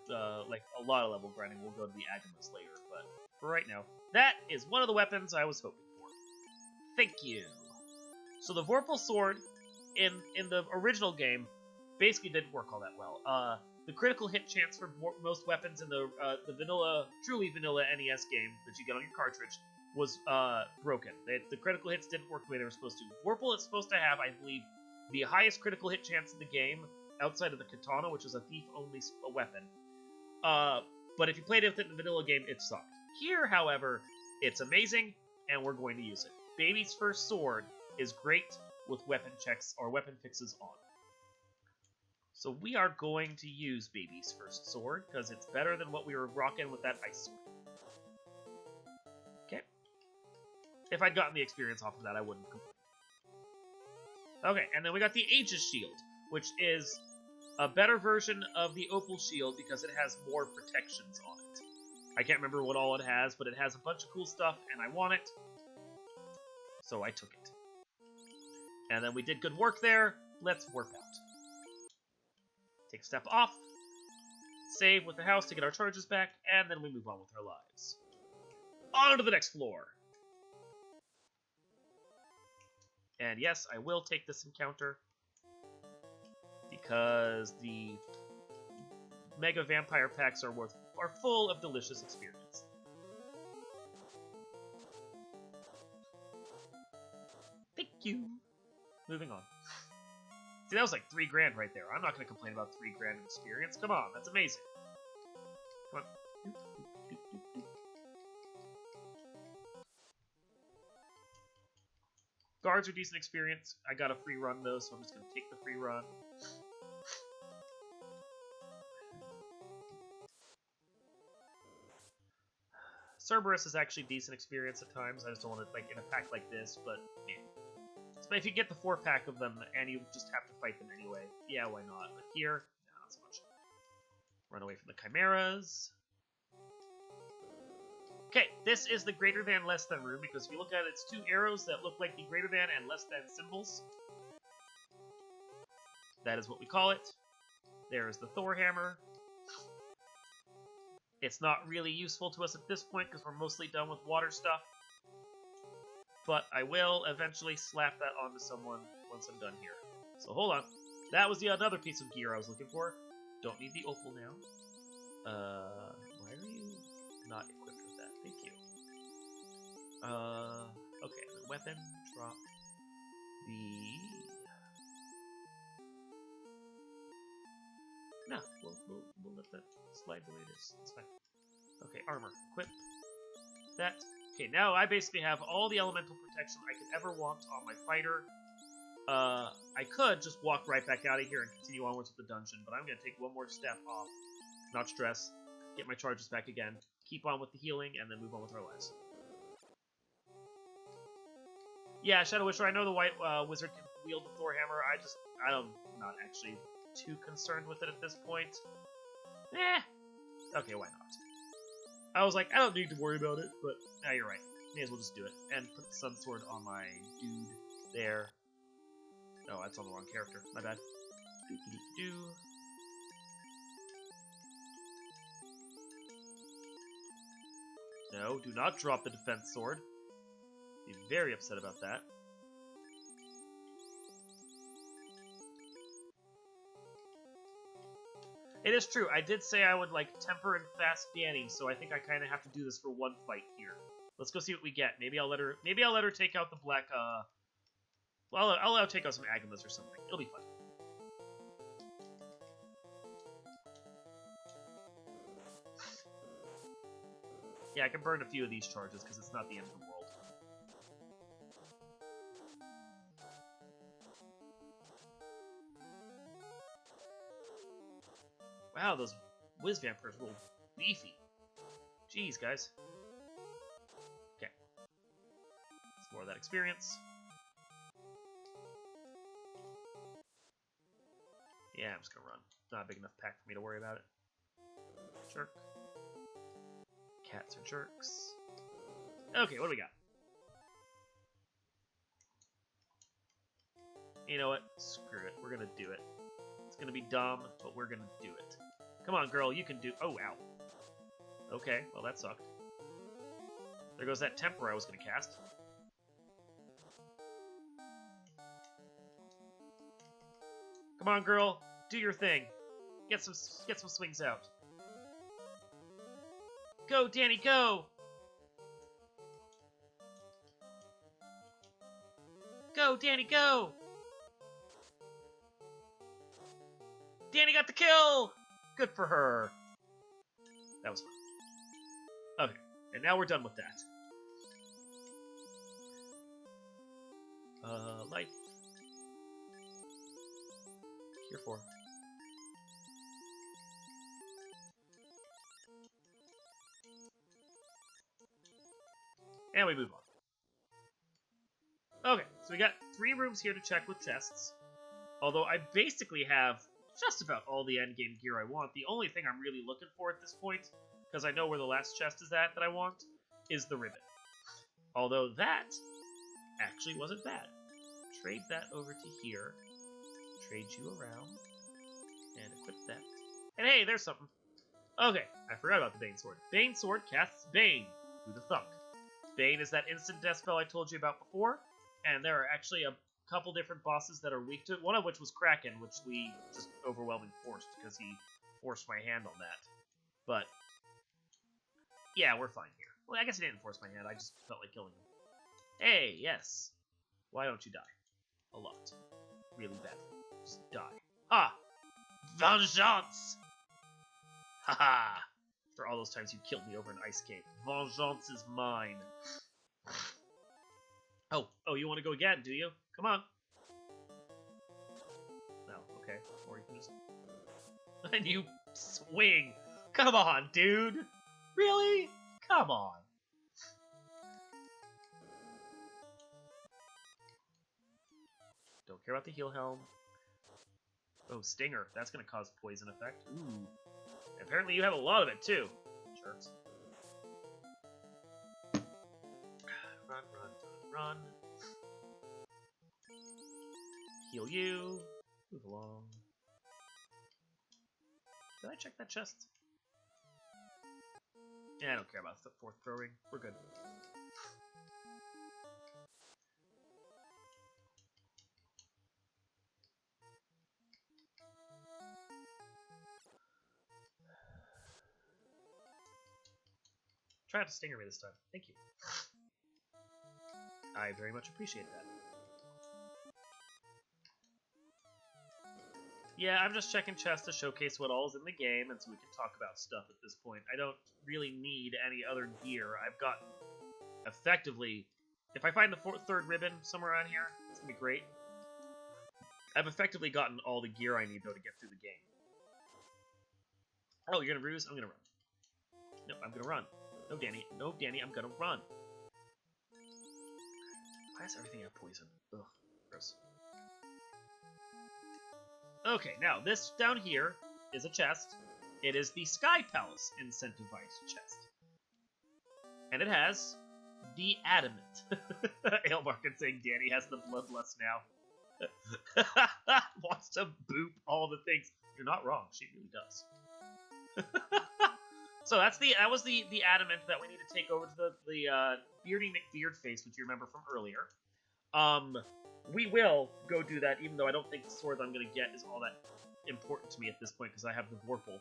like, a lot of level grinding. We'll go to the Agamas later, but for right now, that is one of the weapons I was hoping for. Thank you. So the Vorpal Sword, in the original game, basically didn't work all that well. The critical hit chance for most weapons in the truly vanilla NES game that you get on your cartridge was broken. The critical hits didn't work the way they were supposed to. Vorpal is supposed to have, I believe, the highest critical hit chance in the game, outside of the katana, which is a thief-only weapon. But if you played it in the vanilla game, it sucked. Here, however, it's amazing, and we're going to use it. Baby's first sword is great with weapon checks or weapon fixes on. So we are going to use Baby's first sword, because it's better than what we were rocking with that ice sword. Okay. If I'd gotten the experience off of that, I wouldn't complain. Okay, and then we got the Aegis Shield, which is a better version of the Opal Shield because it has more protections on it. I can't remember what all it has, but it has a bunch of cool stuff, and I want it. So I took it. And then we did good work there. let's warp out. Take a step off, save with the house to get our charges back, and then we move on with our lives. On to the next floor! And yes, I will take this encounter, because the Mega Vampire packs are full of delicious experience. Thank you! Moving on. See, that was like 3 grand right there. I'm not going to complain about 3 grand in experience. Come on, that's amazing. Come on. Guards are decent experience. I got a free run though, so I'm just going to take the free run. Cerberus is actually decent experience at times. I just don't want it like in a pack like this, but yeah. So if you get the 4-pack of them and you just have to fight them anyway, yeah, why not? But here, not so much. Run away from the chimeras. Okay, this is the greater than, less than room, because if you look at it, it's 2 arrows that look like the greater than and less than symbols. That is what we call it. There is the Thor hammer. It's not really useful to us at this point because we're mostly done with water stuff. But I will eventually slap that onto someone once I'm done here. So hold on. That was the another piece of gear I was looking for. Don't need the opal now. Why are you not equipped with that? Thank you. Okay, the weapon, drop the... No, we'll let that slide the way it is. It's fine. Okay, armor, equip that. Okay, now I basically have all the elemental protection I could ever want on my fighter. I could just walk right back out of here and continue onwards with the dungeon, but I'm going to take one more step off, not stress, get my charges back again, keep on with the healing, and then move on with our lives. Yeah, Shadow Wisher, I know the white wizard can wield the Thor hammer. I'm not actually too concerned with it at this point. Okay, why not? I was like, I don't need to worry about it, but now you're right. May as well just do it. And put the Sun Sword on my dude there. No, that's on the wrong character. My bad. No, do not drop the defense sword. Be very upset about that. It is true, I did say I would, like, temper and fast Danny, so I think I kind of have to do this for one fight here. Let's go see what we get. Maybe I'll let her take out the black, well, I'll take out some Agamas or something. It'll be fun. Yeah, I can burn a few of these charges, because it's not the end of the world. Wow, those whiz vampires were beefy. Jeez, guys. Okay. Let's more of that experience. Yeah, I'm just gonna run. Not a big enough pack for me to worry about it. Jerk. Cats are jerks. Okay, what do we got? You know what? Screw it. We're gonna do it. It's gonna be dumb, but we're gonna do it. Come on, girl, you can do... Oh, ow. Okay, well, that sucked. There goes that temper I was gonna cast. Come on, girl, do your thing. Get some swings out. Go, Danny, go! Go, Danny, go! Danny got the kill! Good for her. That was fun. Okay, and now we're done with that. Life. Cure 4. And we move on. Okay, so we got 3 rooms here to check with chests. Although I basically have just about all the endgame gear I want. The only thing I'm really looking for at this point, because I know where the last chest is at that I want, is the ribbon. Although that actually wasn't bad. Trade that over to here. trade you around and equip that. And hey, there's something. Okay, I forgot about the Bane Sword. Bane Sword casts Bane through the thunk. Bane is that instant death spell I told you about before, and there are actually a couple different bosses that are weak to it, one of which was Kraken, which we just overwhelmingly forced because he forced my hand on that. But, yeah, we're fine here. Well, I guess he didn't force my hand, I just felt like killing him. Hey, yes. Why don't you die? A lot. Really badly. Just die. Ah! Vengeance! Haha! After all those times you killed me over an ice cave. Vengeance is mine. Oh, you want to go again, do you? Come on. No, okay. Or you can just... And you swing! Come on, dude! Really? Come on. Don't care about the heal helm. Oh, Stinger. That's gonna cause poison effect. Ooh. Apparently you have a lot of it, too. Jerks. Run, run, run. Heal you. Move along. Did I check that chest? Yeah, I don't care about the fourth throw ring. We're good. Try not to stinger me this time. Thank you. I very much appreciate that. Yeah, I'm just checking chests to showcase what all is in the game, and so we can talk about stuff at this point. I don't really need any other gear. I've gotten, effectively, if I find the third ribbon somewhere around here, it's gonna be great. I've effectively gotten all the gear I need, though, to get through the game. Oh, you're gonna ruse? I'm gonna run. No, I'm gonna run. No, Danny. No, Danny, I'm gonna run. Why is everything have poison? Ugh, gross. Okay, now this down here is a chest. It is the Sky Palace incentivized chest. And it has the Adamant. Ailmarket saying Danny has the Bloodlust now. Wants to boop all the things. You're not wrong, she really does. So that was the Adamant that we need to take over to the Beardy McBeard face, which you remember from earlier. We will go do that, even though I don't think the sword that I'm going to get is all that important to me at this point, because I have the Vorpal.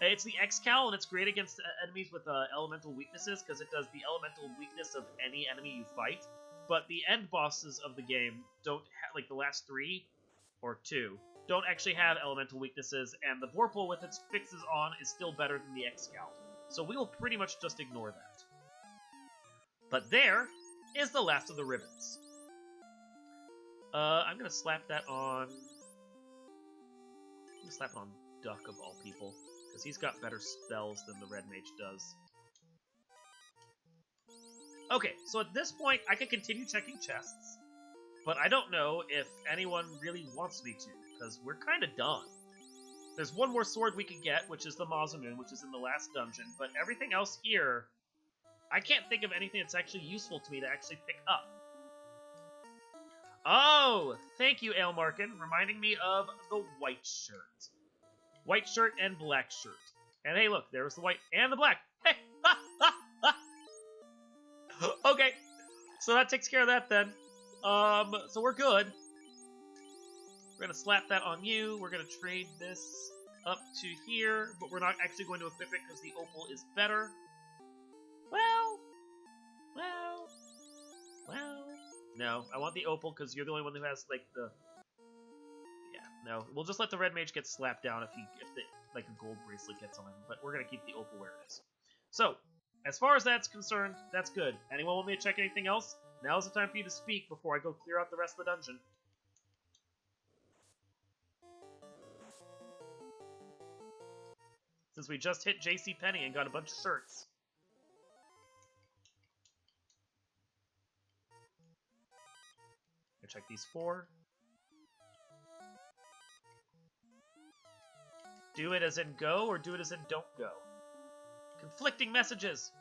It's the X-Cal, and it's great against enemies with elemental weaknesses, because it does the elemental weakness of any enemy you fight. But the end bosses of the game don't like the last 3 or 2, don't actually have elemental weaknesses, and the Vorpal with its fixes on is still better than the X-Cal. So we will pretty much just ignore that. But there is the last of the ribbons. I'm gonna slap that on... I'm gonna slap it on Duck, of all people, because he's got better spells than the Red Mage does. Okay, so at this point, I can continue checking chests, but I don't know if anyone really wants me to, because we're kind of done. There's one more sword we can get, which is the Mazamun, which is in the last dungeon, but everything else here, I can't think of anything that's actually useful to me to actually pick up. Oh, thank you, Ailmarkin, reminding me of the white shirt. White shirt and black shirt. And hey, look, there's the white and the black. Hey! Okay, so that takes care of that then. So we're good. We're gonna slap that on you. We're gonna trade this up to here, but we're not actually going to equip it because the opal is better. Well. No, I want the opal because you're the only one who has like the. Yeah, no, we'll just let the red mage get slapped down if like a gold bracelet gets on him. But we're gonna keep the opal where it is. So, as far as that's concerned, that's good. Anyone want me to check anything else? Now's the time for you to speak before I go clear out the rest of the dungeon. Since we just hit JCPenney and got a bunch of shirts. Check these 4. Do it as in go, or do it as in don't go? Conflicting messages!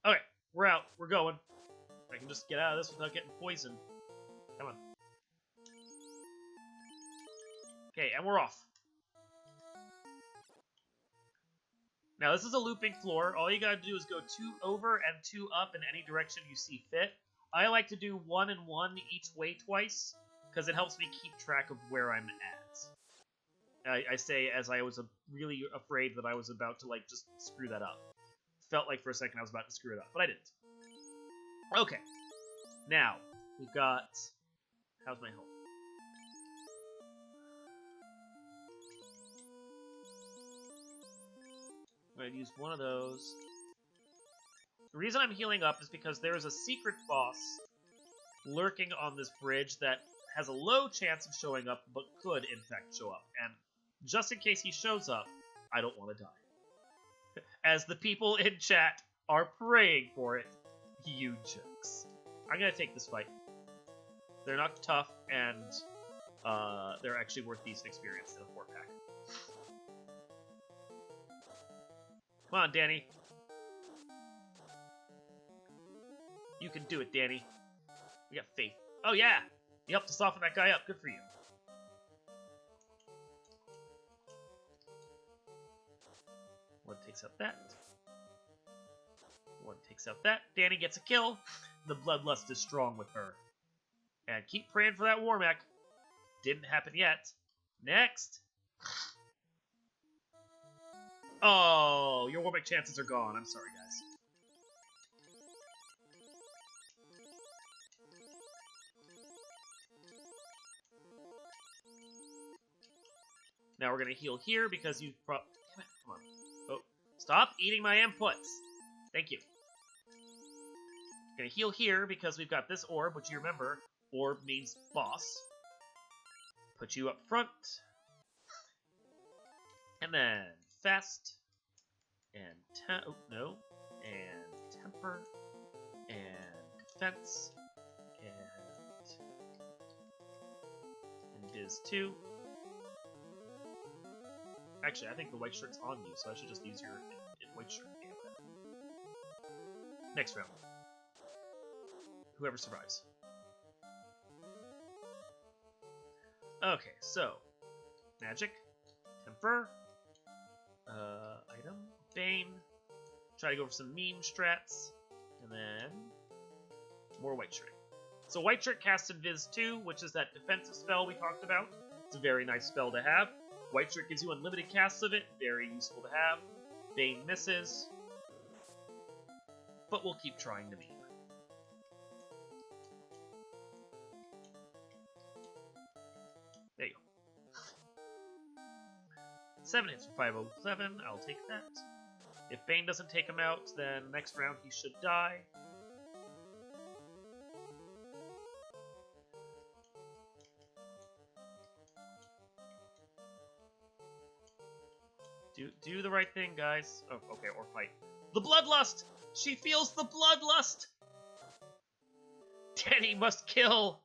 Okay, we're out. We're going. I can just get out of this without getting poisoned. Come on. Okay, and we're off. Now, this is a looping floor. All you gotta do is go 2 over and 2 up in any direction you see fit. I like to do 1 and 1 each way twice, because it helps me keep track of where I'm at. I say as I was really afraid that I was about to, like, just screw that up. Felt like for a second I was about to screw it up, but I didn't. Okay. Now, we've got... How's my health? I'm going to use one of those. The reason I'm healing up is because there is a secret boss lurking on this bridge that has a low chance of showing up, but could, in fact, show up. And just in case he shows up, I don't want to die. As the people in chat are praying for it, you jerks. I'm going to take this fight. They're not tough, and they're actually worth decent experience in a 4-pack. Come on, Danny. You can do it, Danny. We got faith. Oh, yeah! You helped to soften that guy up. Good for you. One takes out that. One takes out that. Danny gets a kill. The bloodlust is strong with her. And keep praying for that Warmech. Didn't happen yet. Next. Oh, your Warmech chances are gone. I'm sorry, guys. Now we're going to heal here because you Damn it, come on. Oh, stop eating my inputs. Thank you. Going to heal here because we've got this orb, which you remember, orb means boss. Put you up front. And then fast. And oh, no. And temper. And defense. And biz 2. Actually, I think the white shirt's on you, so I should just use your white shirt. Next round. Whoever survives. Okay, so magic, temper, item, bane. Try to go for some meme strats, and then more white shirt. So white shirt casts Invis 2, which is that defensive spell we talked about. It's a very nice spell to have. White shirt gives you unlimited casts of it, very useful to have. Bane misses, but we'll keep trying to meme. There you go. 7 hits for 507, I'll take that. If Bane doesn't take him out, then next round he should die. Do the right thing, guys. Oh, okay, or fight. The bloodlust! She feels the bloodlust! Danny must kill!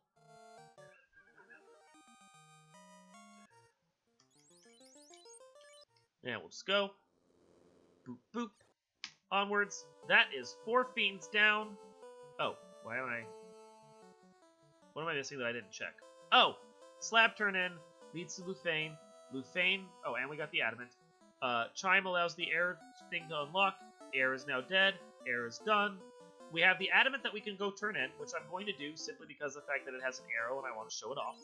Yeah, we'll just go. Boop, boop. Onwards. That is 4 fiends down. Oh, why am I... What am I missing that I didn't check? Oh! Slab turn in leads to Lufane. Lufane... Oh, and we got the adamant. Chime allows the air thing to unlock. Air is now dead. Air is done. We have the adamant that we can go turn in, which I'm going to do simply because of the fact that it has an arrow and I want to show it off.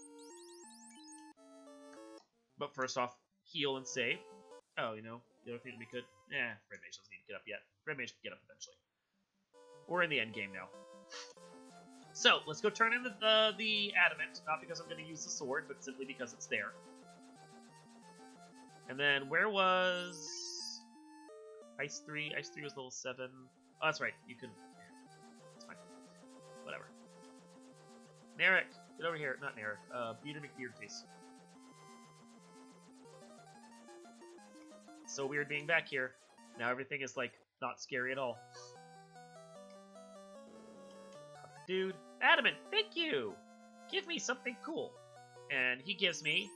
But first off, heal and save. Oh, you know, the other thing that we could... Red Mage doesn't need to get up yet. Red Mage can get up eventually. We're in the end game now. So, let's go turn in the adamant, not because I'm going to use the sword, but simply because it's there. And then, where was... Ice 3? Ice 3 was level 7. Oh, that's right. You can... It's fine. Whatever. Narek, get over here. Not Narek. Peter McBeardface. So weird being back here. Now everything is, like, not scary at all. Dude. Adamant, thank you! Give me something cool. And he gives me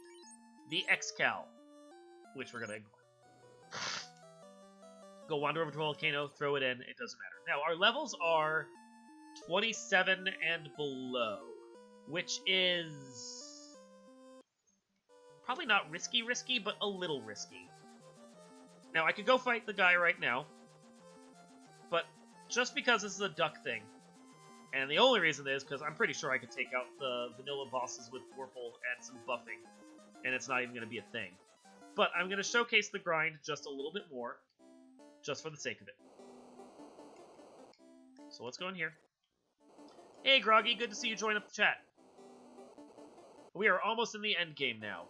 the X-Cal, which we're gonna ignore. Go wander over to a volcano, throw it in, it doesn't matter. Now, our levels are 27 and below. which is probably not risky, but a little risky. Now, I could go fight the guy right now, but just because this is a duck thing, and the only reason is because I'm pretty sure I could take out the vanilla bosses with Warple and some buffing, and it's not even going to be a thing. But I'm going to showcase the grind just a little bit more, just for the sake of it. So let's go in here. Hey, Groggy, good to see you join up the chat. We are almost in the end game now.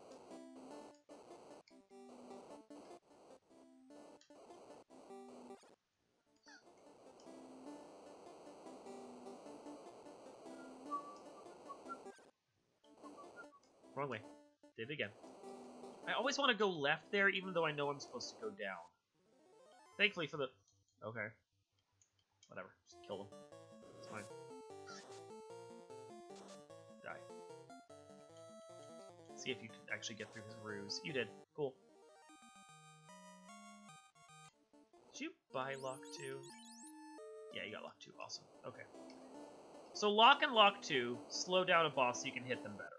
Wrong way. Did it again. I always want to go left there, even though I know I'm supposed to go down. Thankfully for the... Okay. Whatever. Just kill them. It's fine. Die. See if you can actually get through his ruse. You did. Cool. Did you buy Lock 2? Yeah, you got Lock 2. Awesome. Okay. So Lock and Lock 2 slow down a boss so you can hit them better.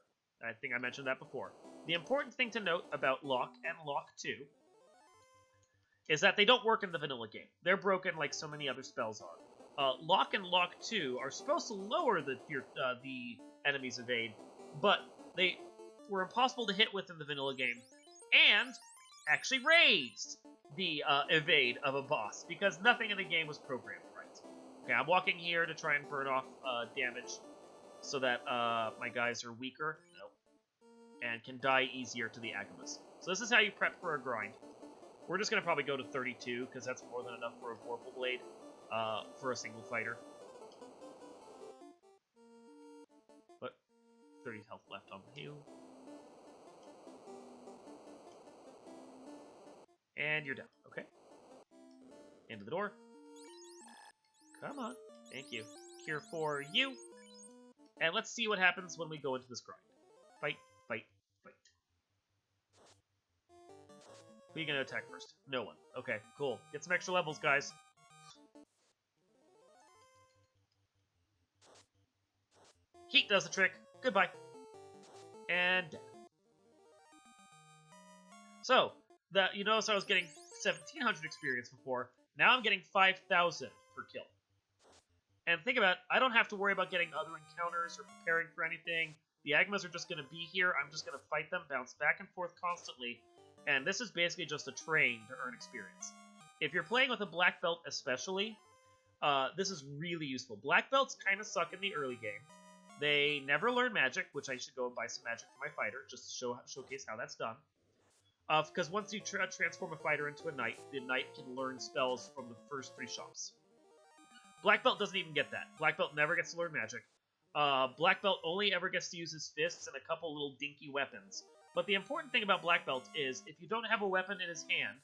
I think I mentioned that before. The important thing to note about Lock and Lock 2 is that they don't work in the vanilla game. They're broken like so many other spells are. Lock and Lock 2 are supposed to lower the enemy's evade, but they were impossible to hit with in the vanilla game, and actually raised the evade of a boss, because nothing in the game was programmed right. Okay, I'm walking here to try and burn off damage so that my guys are weaker. Nope. And can die easier to the Agamas. So this is how you prep for a grind. We're just going to probably go to 32, because that's more than enough for a Vorpal Blade for a single fighter. But 30 health left on you. And you're down. Okay. Into the door. Come on. Thank you. Cure for you. And let's see what happens when we go into this grind. Fight, fight, fight. Who are you going to attack first? No one. Okay, cool. Get some extra levels, guys. Heat does the trick. Goodbye. And dead. So, you notice I was getting 1,700 experience before. Now I'm getting 5,000 per kill. And think about it, I don't have to worry about getting other encounters or preparing for anything. The Agamas are just going to be here. I'm just going to fight them, bounce back and forth constantly. And this is basically just a train to earn experience. If you're playing with a black belt especially, this is really useful. Black belts kind of suck in the early game. They never learn magic, which I should go and buy some magic for my fighter, just to showcase how that's done. Because once you transform a fighter into a knight, the knight can learn spells from the first 3 shops. Black belt doesn't even get that. Black belt never gets to learn magic. Black belt only ever gets to use his fists and a couple little dinky weapons. But the important thing about black belt is if you don't have a weapon in his hand,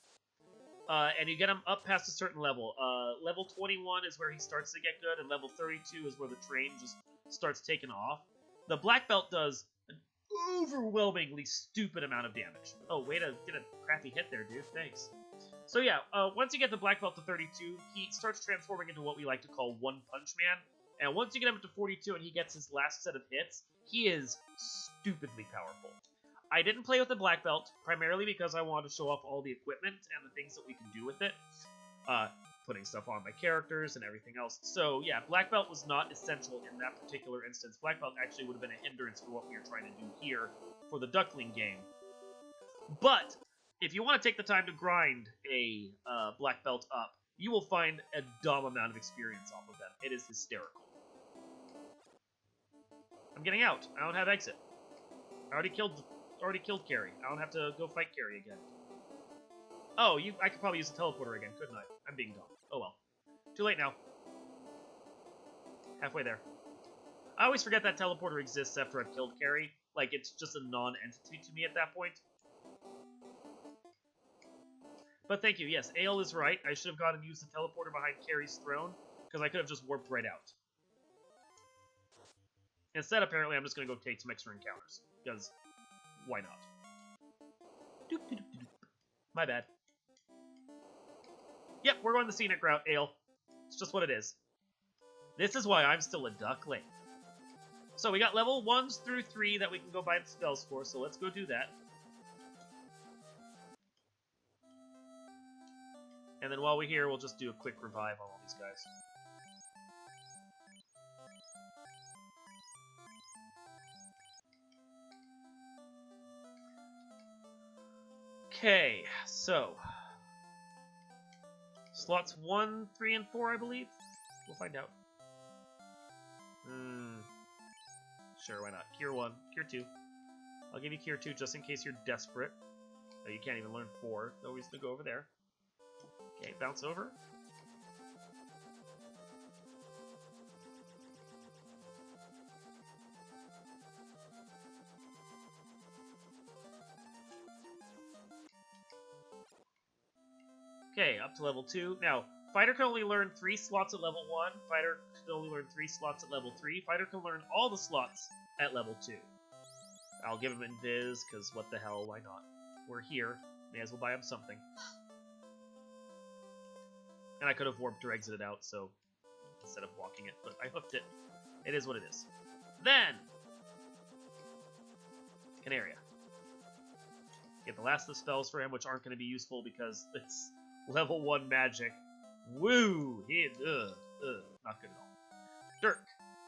and you get him up past a certain level, level 21 is where he starts to get good, and level 32 is where the train just starts taking off. The black belt does an overwhelmingly stupid amount of damage. Oh, way to get a crappy hit there, dude. Thanks. So yeah, once you get the black belt to 32, he starts transforming into what we like to call One Punch Man. And once you get him to 42 and he gets his last set of hits, he is stupidly powerful. I didn't play with the black belt, primarily because I wanted to show off all the equipment and the things that we can do with it. Putting stuff on my characters and everything else. So yeah, black belt was not essential in that particular instance. Black belt actually would have been a hindrance for what we are trying to do here for the Duckling game. But if you want to take the time to grind a black belt up, you will find a dumb amount of experience off of them. It is hysterical. I'm getting out. I don't have exit. I already killed Carrie. I don't have to go fight Carrie again. Oh, I could probably use the teleporter again, couldn't I? I'm being dumb. Oh well. Too late now. Halfway there. I always forget that teleporter exists after I've killed Carrie. Like, it's just a non-entity to me at that point. But thank you, yes, Ale is right. I should have gone and used the teleporter behind Carrie's throne, because I could have just warped right out. Instead, apparently, I'm just going to go take some extra encounters, because why not? Doop, doop, doop, doop. My bad. Yep, we're going the scenic route, Ale. It's just what it is. This is why I'm still a duckling. So we got level 1s through 3 that we can go buy the spells for, so let's go do that. And then while we're here, we'll just do a quick revive on all these guys. Okay, so slots 1, 3, and 4, I believe. We'll find out. Sure, why not? Cure 1, Cure 2. I'll give you Cure 2 just in case you're desperate. Oh, you can't even learn 4. No reason to go over there. Okay, bounce over. Okay, up to level 2. Now, Fighter can only learn 3 slots at level 1. Fighter can only learn 3 slots at level 3. Fighter can learn all the slots at level 2. I'll give him Invis, because what the hell, why not? We're here. May as well buy him something. And I could have warped or exited out, so instead of walking it, but I hooked it. It is what it is. Then, Canaria. Get the last of the spells for him, which aren't going to be useful because it's level 1 magic. Woo! Not good at all. Dirk,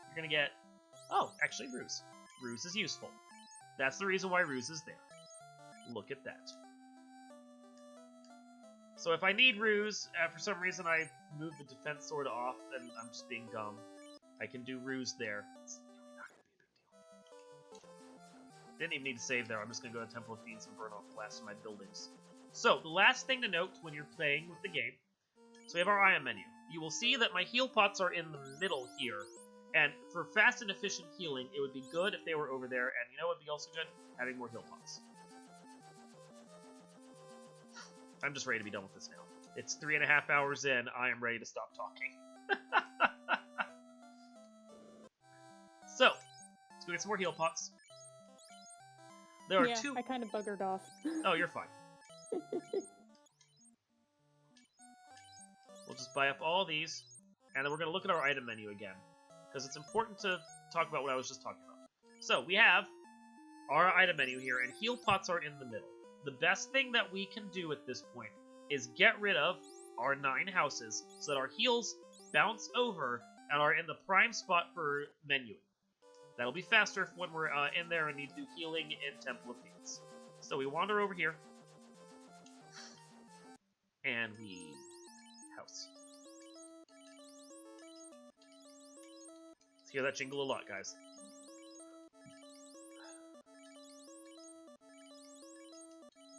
you're going to get... Oh, actually, Ruse. Ruse is useful. That's the reason why Ruse is there. Look at that. So if I need Ruse, for some reason I moved the defense sword off, and I'm just being dumb, I can do Ruse there. It's not going to be a big deal. Didn't even need to save there. I'm just going to go to Temple of Fiends and burn off the last of my buildings. So, the last thing to note when you're playing with the game, so we have our item menu. You will see that my heal pots are in the middle here, and for fast and efficient healing, it would be good if they were over there, and you know what would be also good? Having more heal pots. I'm just ready to be done with this now. It's 3.5 hours in, I am ready to stop talking. So, let's go get some more heal pots. There are 2... I kind of buggered off. Oh, you're fine. We'll just buy up all these, and then we're going to look at our item menu again, because it's important to talk about what I was just talking about. So, we have our item menu here, and heal pots are in the middle. The best thing that we can do at this point is get rid of our 9 houses, so that our heals bounce over and are in the prime spot for menuing. That'll be faster when we're in there and need to do healing in Temple of Fiends. So we wander over here, and we house. Let's hear that jingle a lot, guys.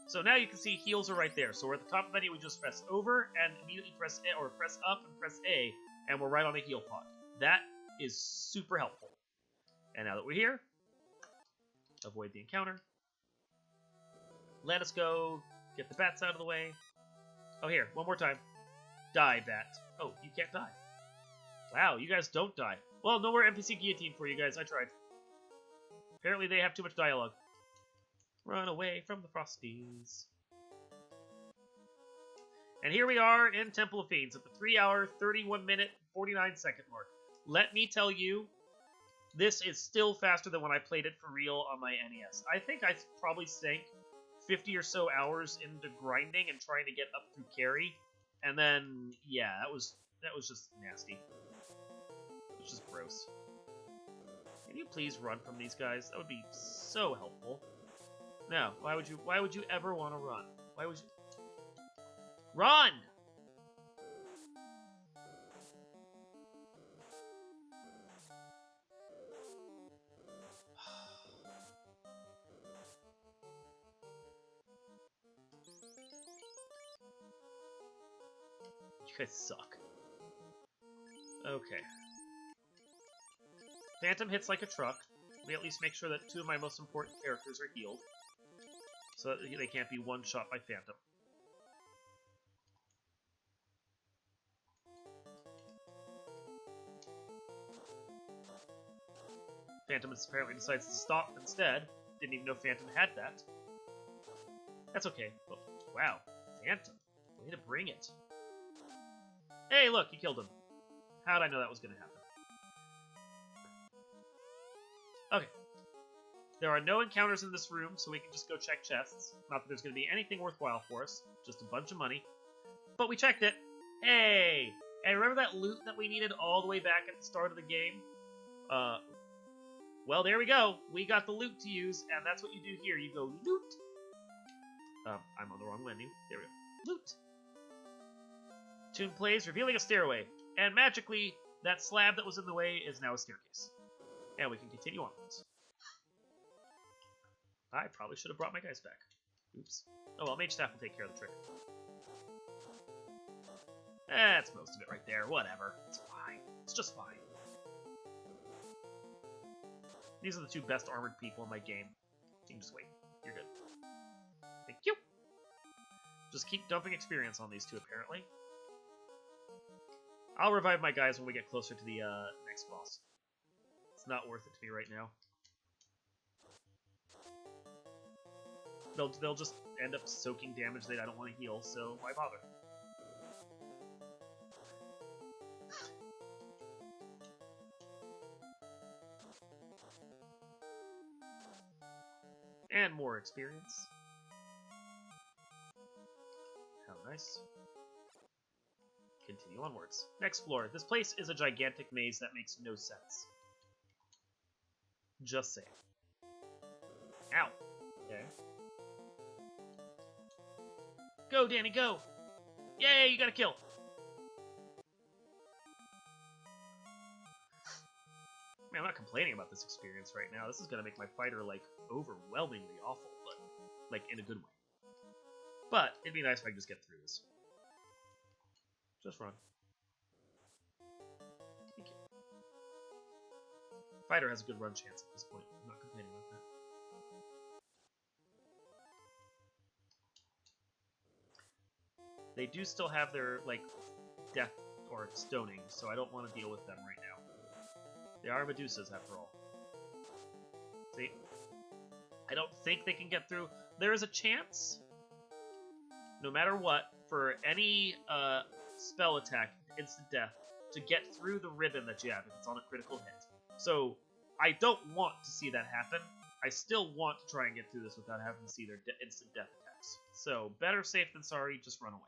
So now you can see heals are right there. So we're at the top of the menu, we just press over and immediately press A, or press up and press A, and we're right on the heal pot. That is super helpful. And now that we're here, avoid the encounter. Let us go get the bats out of the way. Oh, here, one more time. Die, bat. Oh, you can't die. Wow, you guys don't die. Well, no more NPC guillotine for you guys. I tried. Apparently they have too much dialogue. Run away from the Frosties. And here we are in Temple of Fiends at the 3-hour, 31-minute, 49-second mark. Let me tell you, this is still faster than when I played it for real on my NES. I think I probably sank 50 or so hours into grinding and trying to get up through carry. And then, yeah, that was just nasty. It was just gross. Can you please run from these guys? That would be so helpful. No, why would you ever want to run? Why would you... Run! You guys suck. Okay. Phantom hits like a truck. We at least make sure that 2 of my most important characters are healed, so that they can't be one-shot by Phantom. Phantom apparently decides to stop instead. Didn't even know Phantom had that. That's okay. Oh, wow. Phantom. Way to bring it. Hey, look, you killed him. How'd I know that was going to happen? Okay. There are no encounters in this room, so we can just go check chests. Not that there's going to be anything worthwhile for us, just a bunch of money. But we checked it. Hey! And remember that loot that we needed all the way back at the start of the game? Well, there we go. We got the loot to use, and that's what you do here. You go loot. I'm on the wrong menu. There we go. Loot. Tune plays, revealing a stairway. And magically, that slab that was in the way is now a staircase. And we can continue onwards. I probably should have brought my guys back. Oops. Oh well, mage staff will take care of the trick. That's most of it right there. Whatever. It's fine. It's just fine. These are the two best armored people in my game. You can just wait. You're good. Thank you. Just keep dumping experience on these two, apparently. I'll revive my guys when we get closer to the next boss. It's not worth it to me right now. They'll just end up soaking damage that I don't want to heal, so why bother? And more experience. How nice. Continue onwards. Next floor. This place is a gigantic maze that makes no sense. Just saying. Ow. Okay. Go, Danny, go! Yay, you got a kill! Man, I'm not complaining about this experience right now. This is gonna make my fighter, like, overwhelmingly awful, but, like, in a good way. But, it'd be nice if I could just get through this. Just run. Thank you. Fighter has a good run chance at this point. I'm not complaining about that. They do still have their, like, death or stoning, so I don't want to deal with them right now. They are Medusas, after all. See? I don't think they can get through. There is a chance, no matter what, for any spell attack, instant death, to get through the ribbon that you have if it's on a critical hit. So, I don't want to see that happen. I still want to try and get through this without having to see their instant death attacks. So, better safe than sorry, just run away.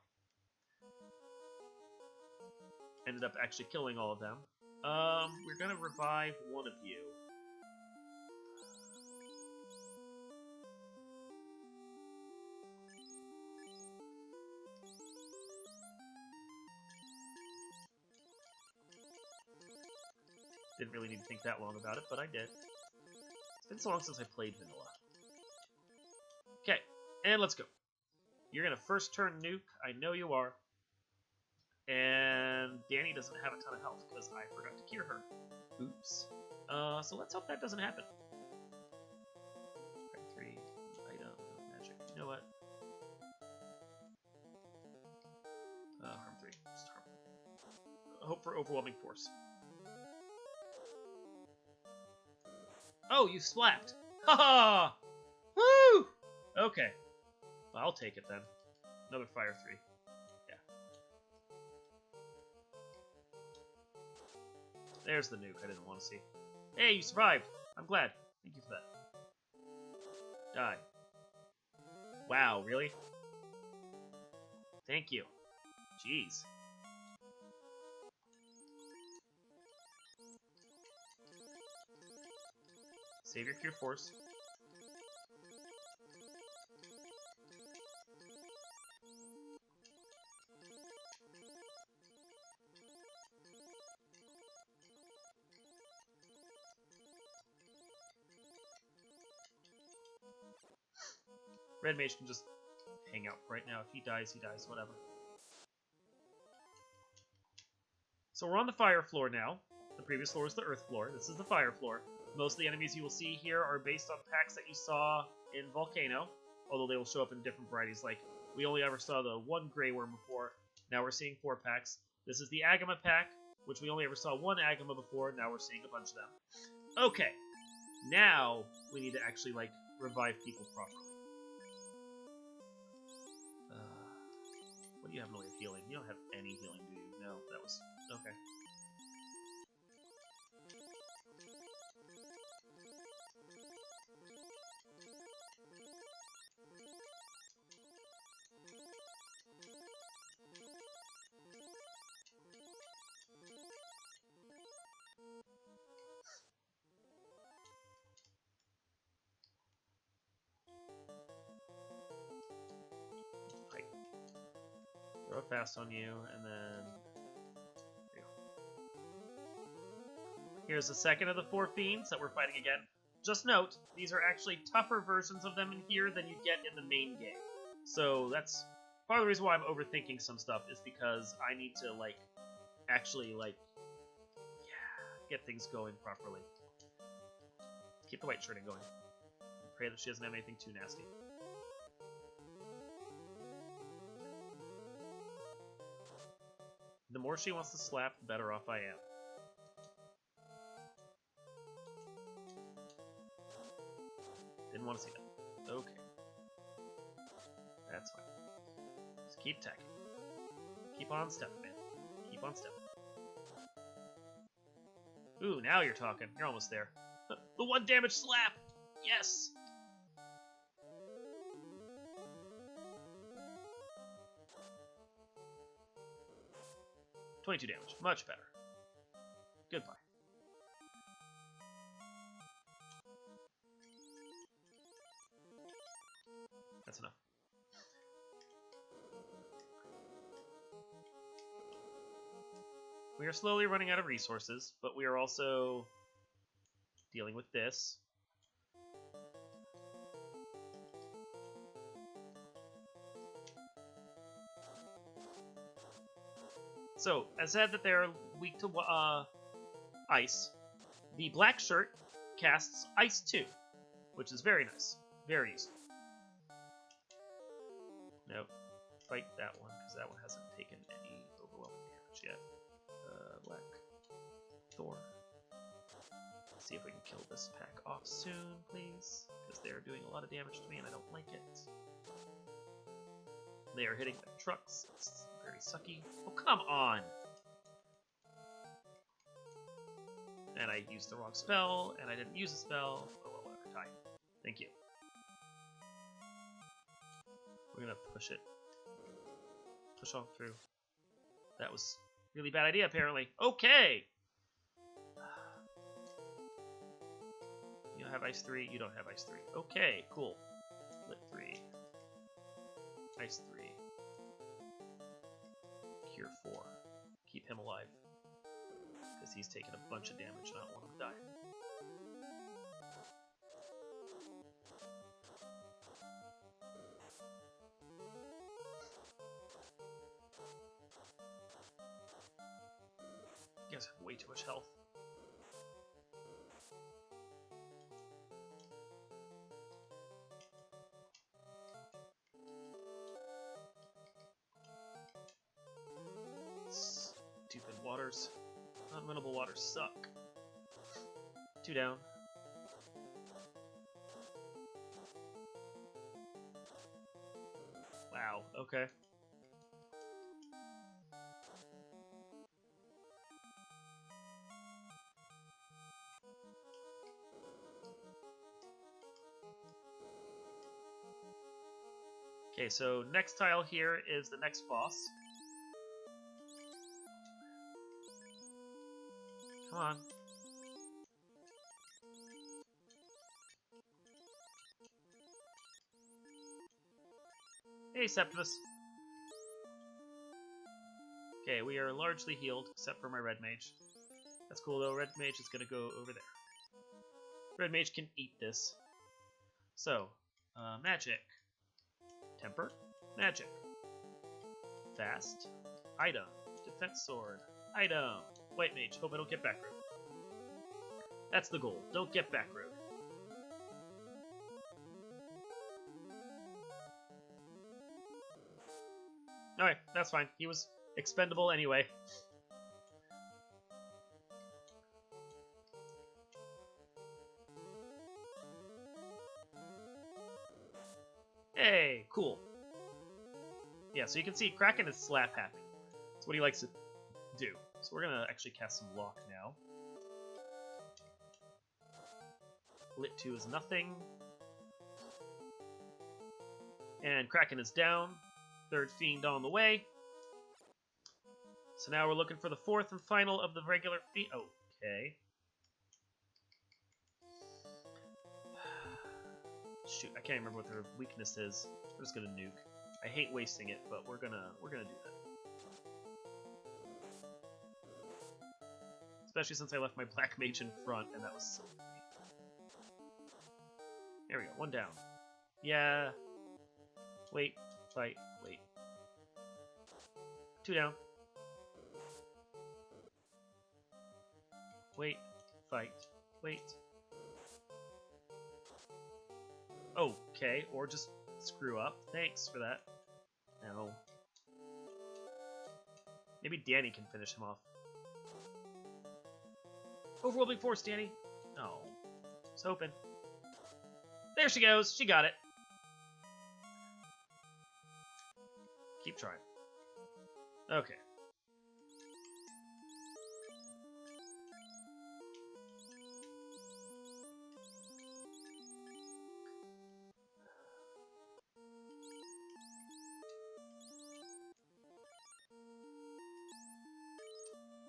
Ended up actually killing all of them. We're gonna revive one of you. Didn't really need to think that long about it, but I did. It's been so long since I played vanilla. Okay, and let's go. You're gonna first turn nuke, I know you are. And Danny doesn't have a ton of health because I forgot to cure her. Oops. So let's hope that doesn't happen. 3 item magic. You know what? Harm 3. Just harm. Hope for overwhelming force. Oh, you slapped! Haha! Woo! Okay. Well, I'll take it then. Another fire 3. There's the nuke I didn't want to see. Hey, you survived! I'm glad. Thank you for that. Die. Wow, really? Thank you. Jeez. Save your cure force. Red Mage can just hang out right now. If he dies, whatever. So we're on the fire floor now. The previous floor was the earth floor. This is the fire floor. Most of the enemies you will see here are based on packs that you saw in Volcano, although they will show up in different varieties. Like, we only ever saw the one Grey Worm before. Now we're seeing 4 packs. This is the Agama pack, which we only ever saw one Agama before. Now we're seeing a bunch of them. Okay. Now we need to actually, like, revive people properly. What do you have in the way of healing? You don't have any healing, do you? No, that was... okay. fast on you, and then there you go. Here's the second of the 4 fiends that we're fighting again. Just note, these are actually tougher versions of them in here than you get in the main game. So that's part of the reason why I'm overthinking some stuff, is because I need to, like, actually, like, yeah, get things going properly. Keep the white shirting going. And pray that she doesn't have anything too nasty. The more she wants to slap, the better off I am. Didn't want to see that. Okay. That's fine. Just keep attacking. Keep on stepping, man. Keep on stepping. Ooh, now you're talking. You're almost there. The 1 damage slap! Yes! $22 damage. Much better. Goodbye. That's enough. We are slowly running out of resources, but we are also dealing with this. So, as said that they're weak to ice, the black shirt casts Ice 2, which is very nice. Very useful. Nope. Fight that one, because that one hasn't taken any overwhelming damage yet. Black Thor. Let's see if we can kill this pack off soon, please, because they're doing a lot of damage to me and I don't like it. They are hitting my trucks. It's very sucky. Oh, come on! And I used the wrong spell, and I didn't use a spell. Oh, well, whatever. Die. Thank you. We're gonna push it. Push on through. That was a really bad idea, apparently. Okay! You don't have Ice 3, you don't have Ice 3. Okay, cool. Lit 3. Ice 3. Cure 4. Keep him alive. Because he's taking a bunch of damage and I don't want him to die. You guys have way too much health. Stupid waters. Unwinnable waters suck. 2 down. Wow, okay. Okay, so next tile here is the next boss. Come on. Hey, Septimus. Okay, we are largely healed, except for my red mage. That's cool, though. Red mage is gonna go over there. Red mage can eat this. So, magic. Temper. Magic. Fast. Item. Defense sword. Item. White mage. Hope I don't get back road. That's the goal. Don't get back road. Alright, that's fine. He was expendable anyway. Hey, cool. Yeah, so you can see Kraken is slap happy. That's what he likes to do. So we're gonna actually cast some lock now. Lit 2 is nothing. And Kraken is down. Third Fiend on the way. So now we're looking for the fourth and final of the regular Fiend. Okay. Shoot, I can't remember what their weakness is. We're just gonna nuke. I hate wasting it, but we're gonna do that. Especially since I left my black mage in front, and that was silly. There we go, 1 down. Yeah. Wait, fight, wait. 2 down. Wait, fight, wait. Okay, or just screw up. Thanks for that. No. Maybe Danny can finish him off. Overwhelming force, Danny. No. I was hoping. There she goes. She got it. Keep trying. Okay.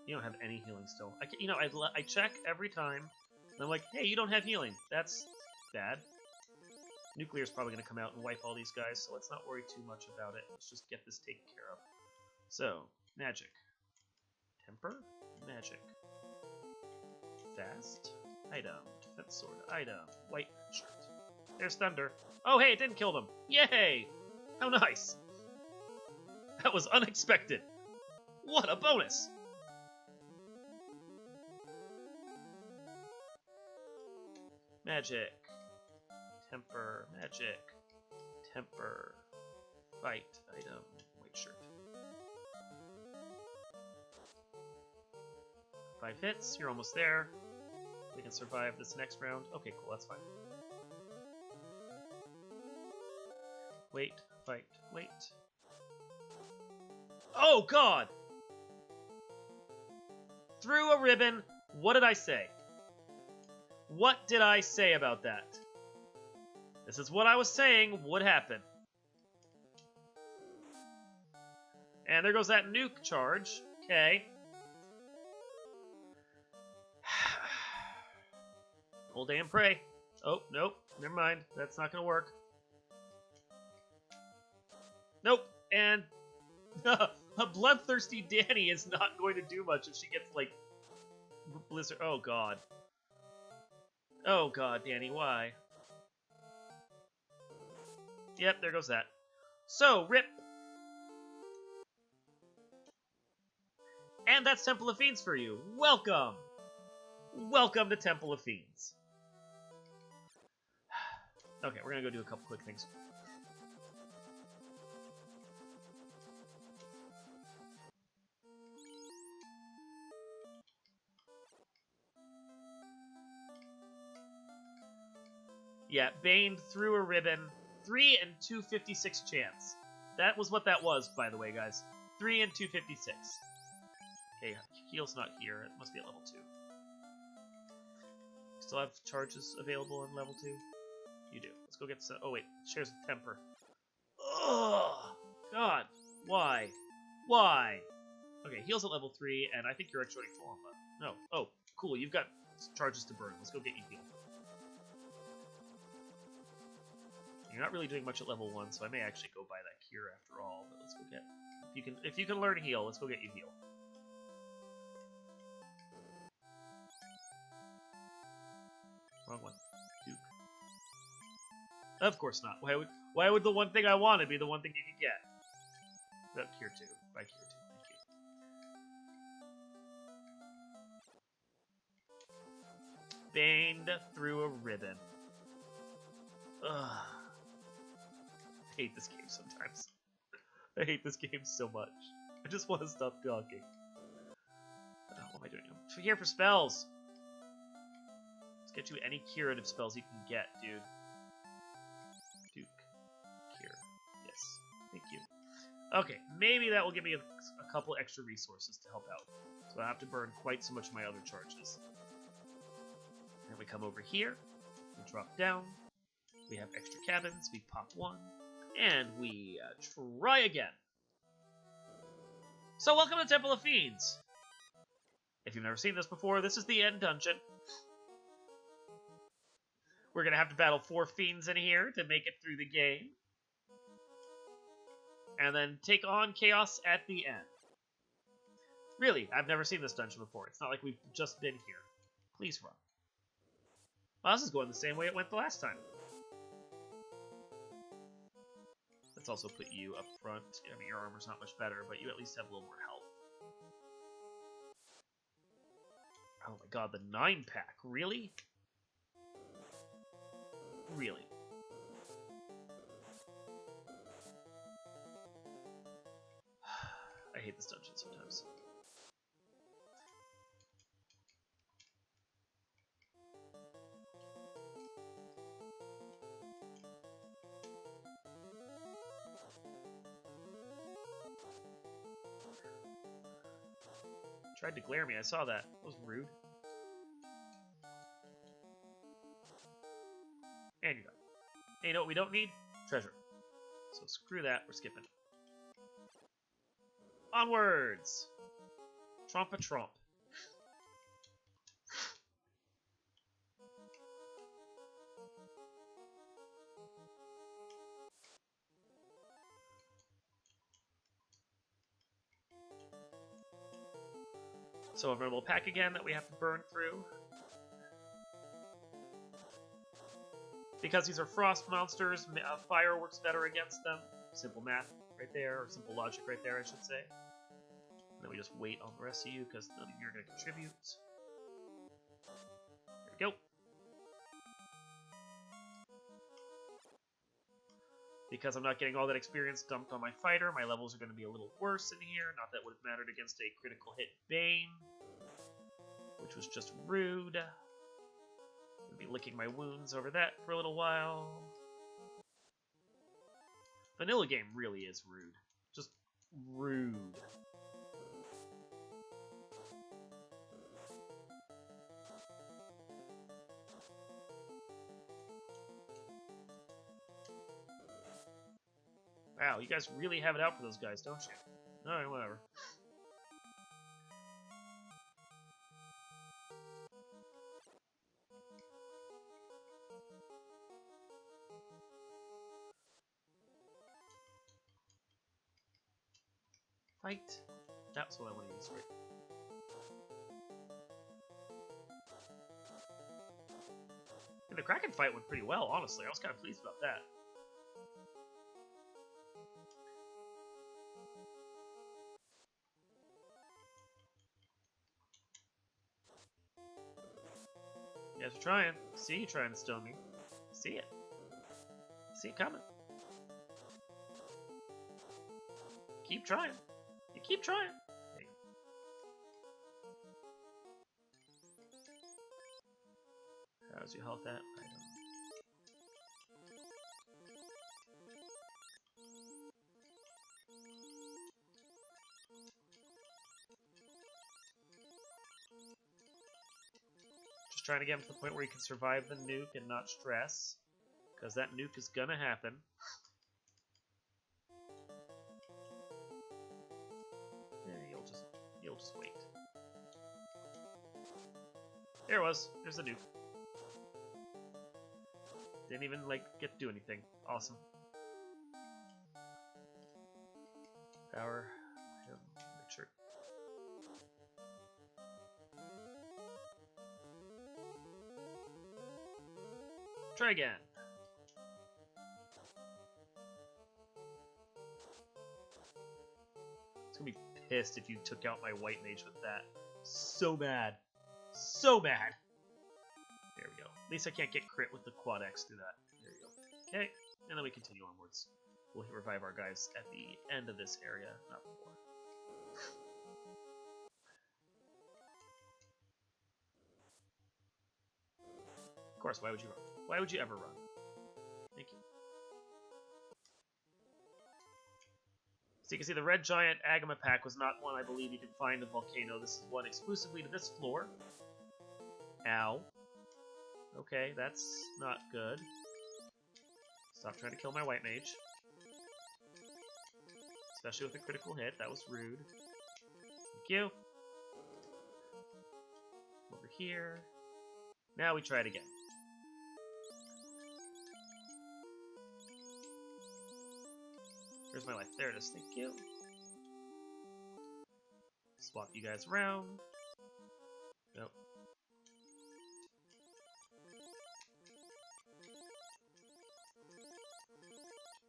You don't have any healing still. I check every time, and I'm like, hey, you don't have healing. That's bad. Nuclear's probably going to come out and wipe all these guys, so let's not worry too much about it. Let's just get this taken care of. So, magic. Temper? Magic. Fast. Item. Defense sword. Item. White shirt. There's thunder. Oh, hey, it didn't kill them. Yay! How nice! That was unexpected. What a bonus! Magic. Temper. Magic. Temper. Fight. Item. White shirt. 5 hits. You're almost there. We can survive this next round. Okay, cool. That's fine. Wait. Fight. Wait. Oh, God! Through a ribbon. What did I say? What did I say about that? This is what I was saying would happen. And there goes that nuke charge. Okay. Whole day and pray. Oh, nope. Never mind. That's not going to work. Nope. And a bloodthirsty Danny is not going to do much if she gets, like, blizzard. Oh, God. Oh, God, Danny, why? Yep, there goes that. So, rip. And that's Temple of Fiends for you. Welcome. Welcome to Temple of Fiends. Okay, we're going to go do a couple quick things. Yeah, Bane through a ribbon. 3 and 256 chance. That was what that was, by the way, guys. 3 and 256. Okay, heal's not here. It must be at level 2. Still have charges available on level 2? You do. Let's go get some. Oh, wait. Shares of temper. Ugh! God. Why? Why? Okay, heal's at level 3, and I think you're actually full on left. No. Oh, cool. You've got charges to burn. Let's go get you healed. You're not really doing much at level 1, so I may actually go buy that cure after all. But let's go get. If you can learn heal, let's go get you heal. Wrong one. Duke. Of course not. Why would the one thing I wanted be the one thing you could get? That cure 2. Buy cure 2. Thank you. Baned through a ribbon. Ugh. I hate this game sometimes. I hate this game so much. I just want to stop talking. What am I doing? I'm here for spells. Let's get you any curative spells you can get, dude. Duke. Cure. Yes. Thank you. Okay, maybe that will give me a couple extra resources to help out. So I don't have to burn quite so much of my other charges. And we come over here. We drop down. We have extra cabins. We pop 1. And we try again. So welcome to Temple of Fiends. If you've never seen this before, this is the end dungeon. We're going to have to battle 4 fiends in here to make it through the game. And then take on Chaos at the end. Really, I've never seen this dungeon before. It's not like we've just been here. Please run. Well, this is going the same way it went the last time. Let's also put you up front. I mean, your armor's not much better, but you at least have a little more health. Oh my god, the 9-pack. Really? Really? I hate this dungeon sometimes. Tried to glare me, I saw that. That was rude. And you're done. Hey, you know what we don't need? Treasure. So screw that, we're skipping. Onwards! Tromp-a-tromp. So a vulnerable pack again that we have to burn through. Because these are frost monsters, fire works better against them. Simple math right there, or simple logic right there, I should say. And then we just wait on the rest of you, because none of you are going to contribute. There we go. Because I'm not getting all that experience dumped on my fighter, my levels are going to be a little worse in here. Not that it would have mattered against a critical hit Bane, which was just rude. Gonna be licking my wounds over that for a little while. Vanilla game really is rude. Just rude. Wow, you guys really have it out for those guys, don't you? Alright, whatever. Fight. That's what I want to use, right? And the Kraken fight went pretty well, honestly. I was kind of pleased about that. You guys are trying. See you trying to stone me. See it. See it coming. Keep trying. You keep trying. Hey. How's your health at? I don't know. Just trying to get him to the point where he can survive the nuke and not stress. Because that nuke is gonna happen. You'll just wait. There it was. There's the nuke. Didn't even get to do anything. Awesome. Power. Make sure. Try again. It's gonna be pissed if you took out my white mage with that. So bad. So bad. There we go. At least I can't get crit with the quad X through that. There you go. Okay, and then we continue onwards. We'll revive our guys at the end of this area, not before. Of course, why would you run? Why would you ever run? Thank you. So you can see the red giant Agama pack was not one I believe you can find in Volcano. This is one exclusively to this floor. Ow. Okay, that's not good. Stop trying to kill my white mage. Especially with a critical hit, that was rude. Thank you. Over here. Now we try it again. Where's my life? There it is. Thank you. Swap you guys around. Nope.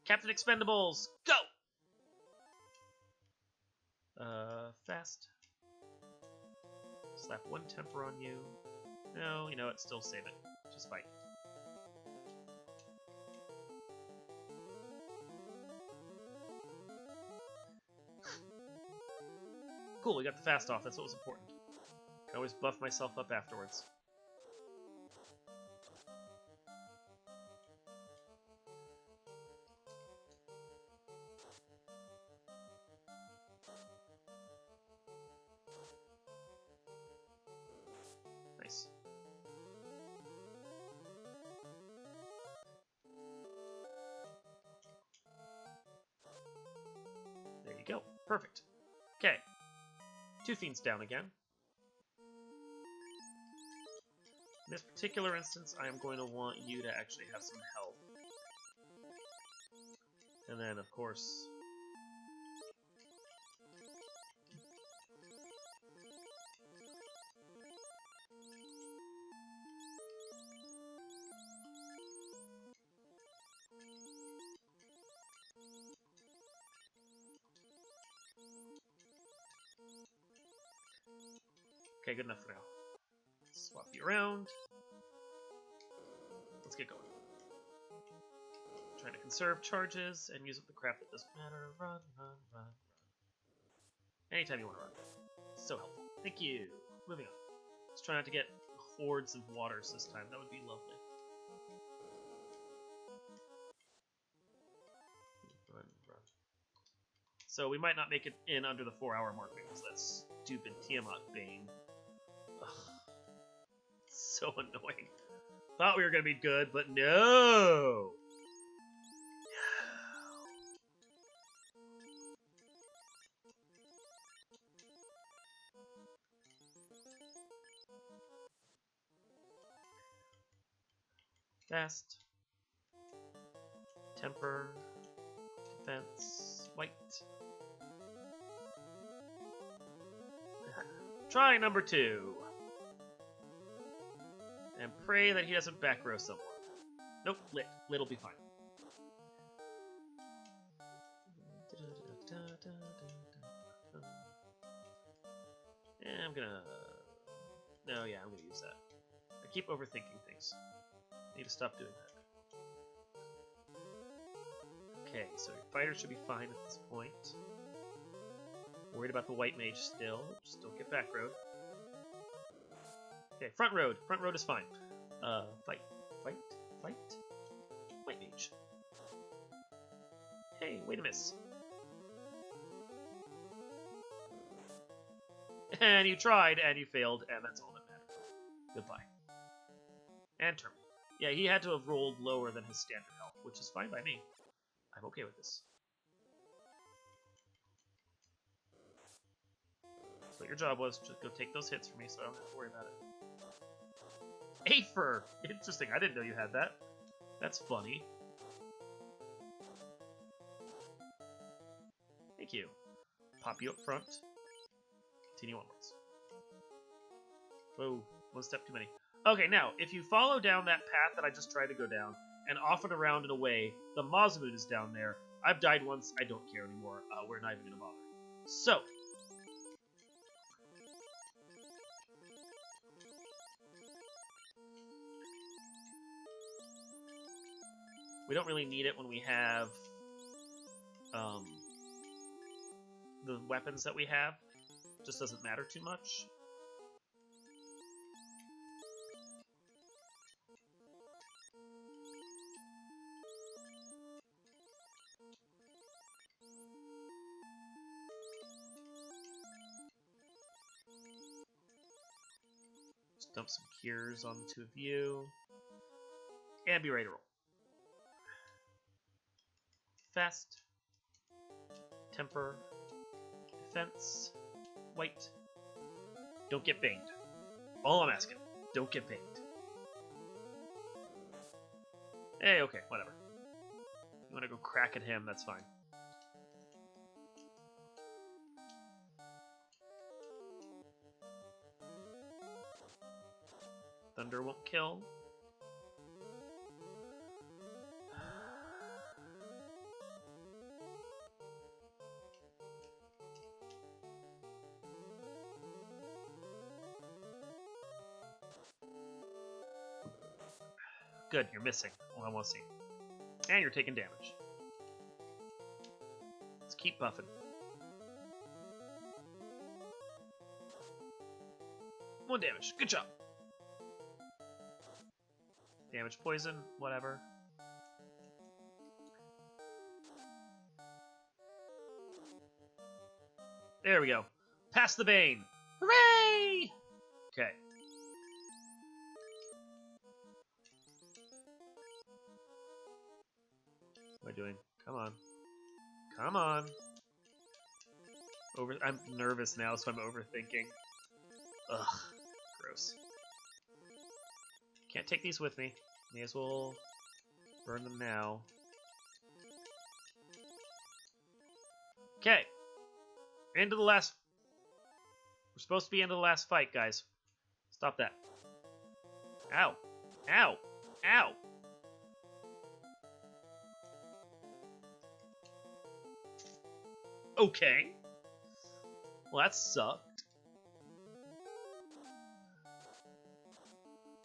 Captain Expendables, go! Fast. Slap one temper on you. No, you know what? Still save it. Just fight. Cool, we got the fast off. That's what was important. I always buff myself up afterwards. Nice. There you go. Perfect. Okay. 2 fiends down again. In this particular instance, I am going to want you to actually have some health. And then, of course... Okay, good enough for now. Swap you around. Let's get going. Trying to conserve charges and use up the crap that doesn't matter. Run, run, run, run. Anytime you want to run. So helpful. Thank you. Moving on. Let's try not to get hordes of waters this time. That would be lovely. Run, run. So we might not make it in under the 4-hour mark because that stupid Tiamat Bane. Ugh. So annoying. Thought we were going to be good, but no! Fast. Temper. Defense. White. Try number 2. And pray that he doesn't back row someone. Nope, lit. Lit'll be fine. And I'm gonna... No, yeah, I'm gonna use that. I keep overthinking things. I need to stop doing that. Okay, so your fighter should be fine at this point. Worried about the white mage still. Just don't get back road. Okay, front road. Front road is fine. Fight. Fight. Fight. White mage. Hey, wait a miss. And you tried, and you failed, and that's all that mattered. Goodbye. And turn. Yeah, he had to have rolled lower than his standard health, which is fine by me. I'm okay with this. So your job was to go take those hits for me, so I don't have to worry about it. Afer! Interesting, I didn't know you had that. That's funny. Thank you. Pop you up front. Continue onwards. Whoa, one step too many. Okay, now, if you follow down that path that I just tried to go down, and off and around and away, the Mazamut is down there. I've died once, I don't care anymore. We're not even going to bother. So, we don't really need it when we have the weapons that we have. Just doesn't matter too much. Just dump some cures on the 2 of you. And be ready to roll. Fast. Temper. Defense. White. Don't get banged. All I'm asking. Don't get banged. Hey, okay, whatever. You want to go crack at him, that's fine. Thunder won't kill. Good, you're missing. Well, I want to see. And you're taking damage. Let's keep buffing. One damage. Good job. Damage, poison, whatever. There we go. Pass the Bane. Hooray! Okay. What am I doing? Come on. Come on. I'm nervous now, so I'm overthinking. Ugh. Gross. Can't take these with me. May as well burn them now. Okay. Into the last... We're supposed to be into the last fight, guys. Stop that. Ow. Ow. Ow. Okay. Well, that sucked.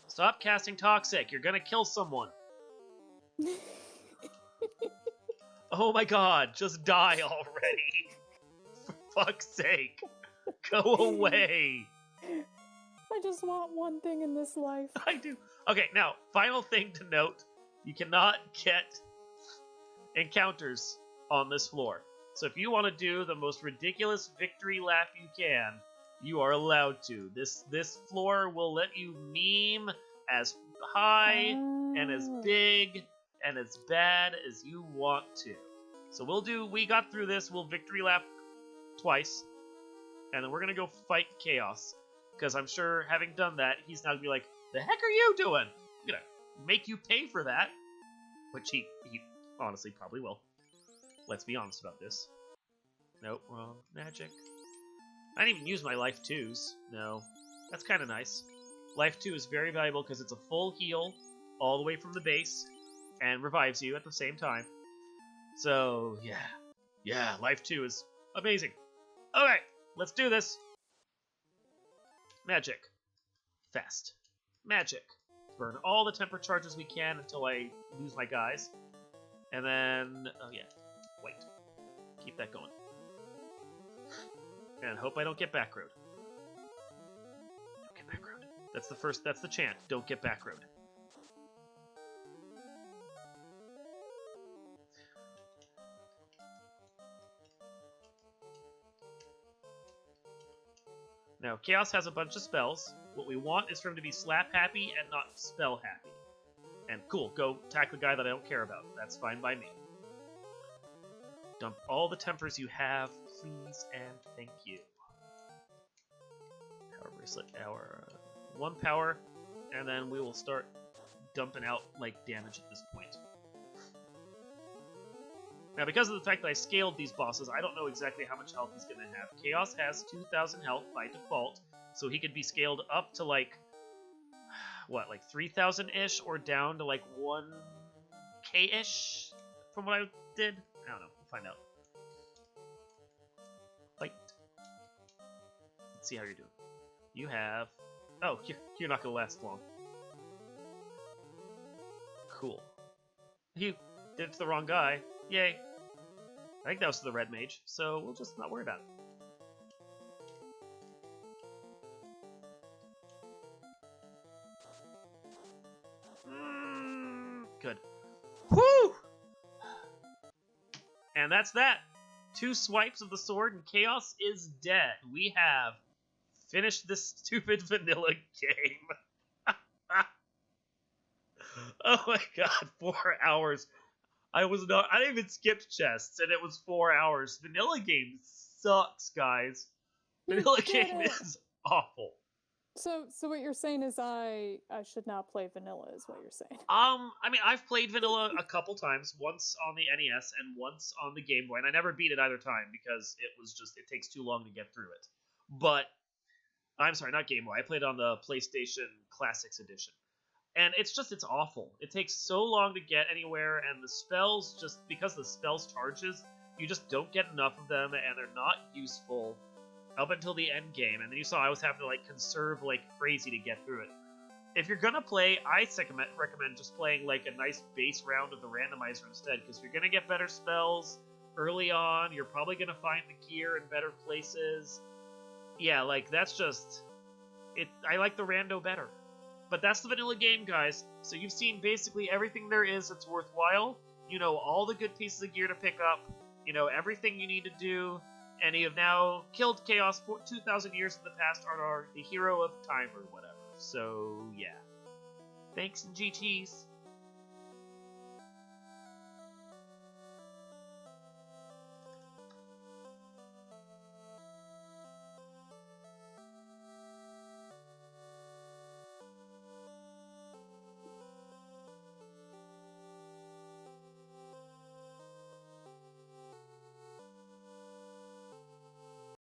Stop casting Toxic. You're gonna kill someone. Oh my god, just die already. For fuck's sake. Go away. I just want one thing in this life. I do. Okay, now, final thing to note. You cannot get encounters on this floor. So if you want to do the most ridiculous victory lap you can, you are allowed to. This floor will let you meme as high and as big and as bad as you want to. So we got through this, we'll victory lap twice, and then we're gonna go fight Chaos. Because I'm sure, having done that, he's now gonna be like, the heck are you doing? I'm gonna make you pay for that. Which he honestly probably will. Let's be honest about this. Nope, wrong. Magic. I didn't even use my Life 2s. No. That's kind of nice. Life 2 is very valuable because it's a full heal all the way from the base and revives you at the same time. So, yeah. Yeah, Life 2 is amazing. Okay, let's do this. Magic. Fast. Magic. Burn all the temper charges we can until I lose my guys. And then, oh yeah, wait. Keep that going. And hope I don't get back road. Don't get back road. That's the chant. Don't get back road. Now, Chaos has a bunch of spells. What we want is for him to be slap happy and not spell happy. And cool, go attack the guy that I don't care about. That's fine by me. Dump all the tempers you have, please, and thank you. Power bracelet, our 1 power, and then we will start dumping out like damage at this point. Now, because of the fact that I scaled these bosses, I don't know exactly how much health he's going to have. Chaos has 2,000 health by default, so he could be scaled up to like, what, like 3,000-ish, or down to like 1k-ish from what I did? I don't know. We'll find out. Fight. Let's see how you're doing. You have... Oh, you're not going to last long. Cool. You did it to the wrong guy. Yay. I think that was the red mage, so we'll just not worry about it. Good. Whew! And that's that. 2 swipes of the sword and Chaos is dead. We have finished this stupid vanilla game. Oh my god, 4 hours. I didn't even skip chests, and it was 4 hours. Vanilla game sucks, guys. Vanilla game is awful. So what you're saying is I should not play vanilla, is what you're saying. I mean, I've played vanilla a couple times, once on the NES and once on the Game Boy, and I never beat it either time because it takes too long to get through it. But I'm sorry, not Game Boy. I played on the PlayStation Classics Edition. And it's awful. It takes so long to get anywhere, and the spells, just because the spells charges, you just don't get enough of them, and they're not useful up until the end game. And then you saw I was having to like conserve like crazy to get through it. If you're gonna play, I recommend just playing like a nice base round of the randomizer instead, because you're gonna get better spells early on. You're probably gonna find the gear in better places. Yeah, like that's just it. I like the rando better. But that's the vanilla game, guys. So you've seen basically everything there is that's worthwhile. You know all the good pieces of gear to pick up. You know everything you need to do. And you have now killed Chaos for 2,000 years in the past, are the hero of time or whatever. So, yeah. Thanks and GTs.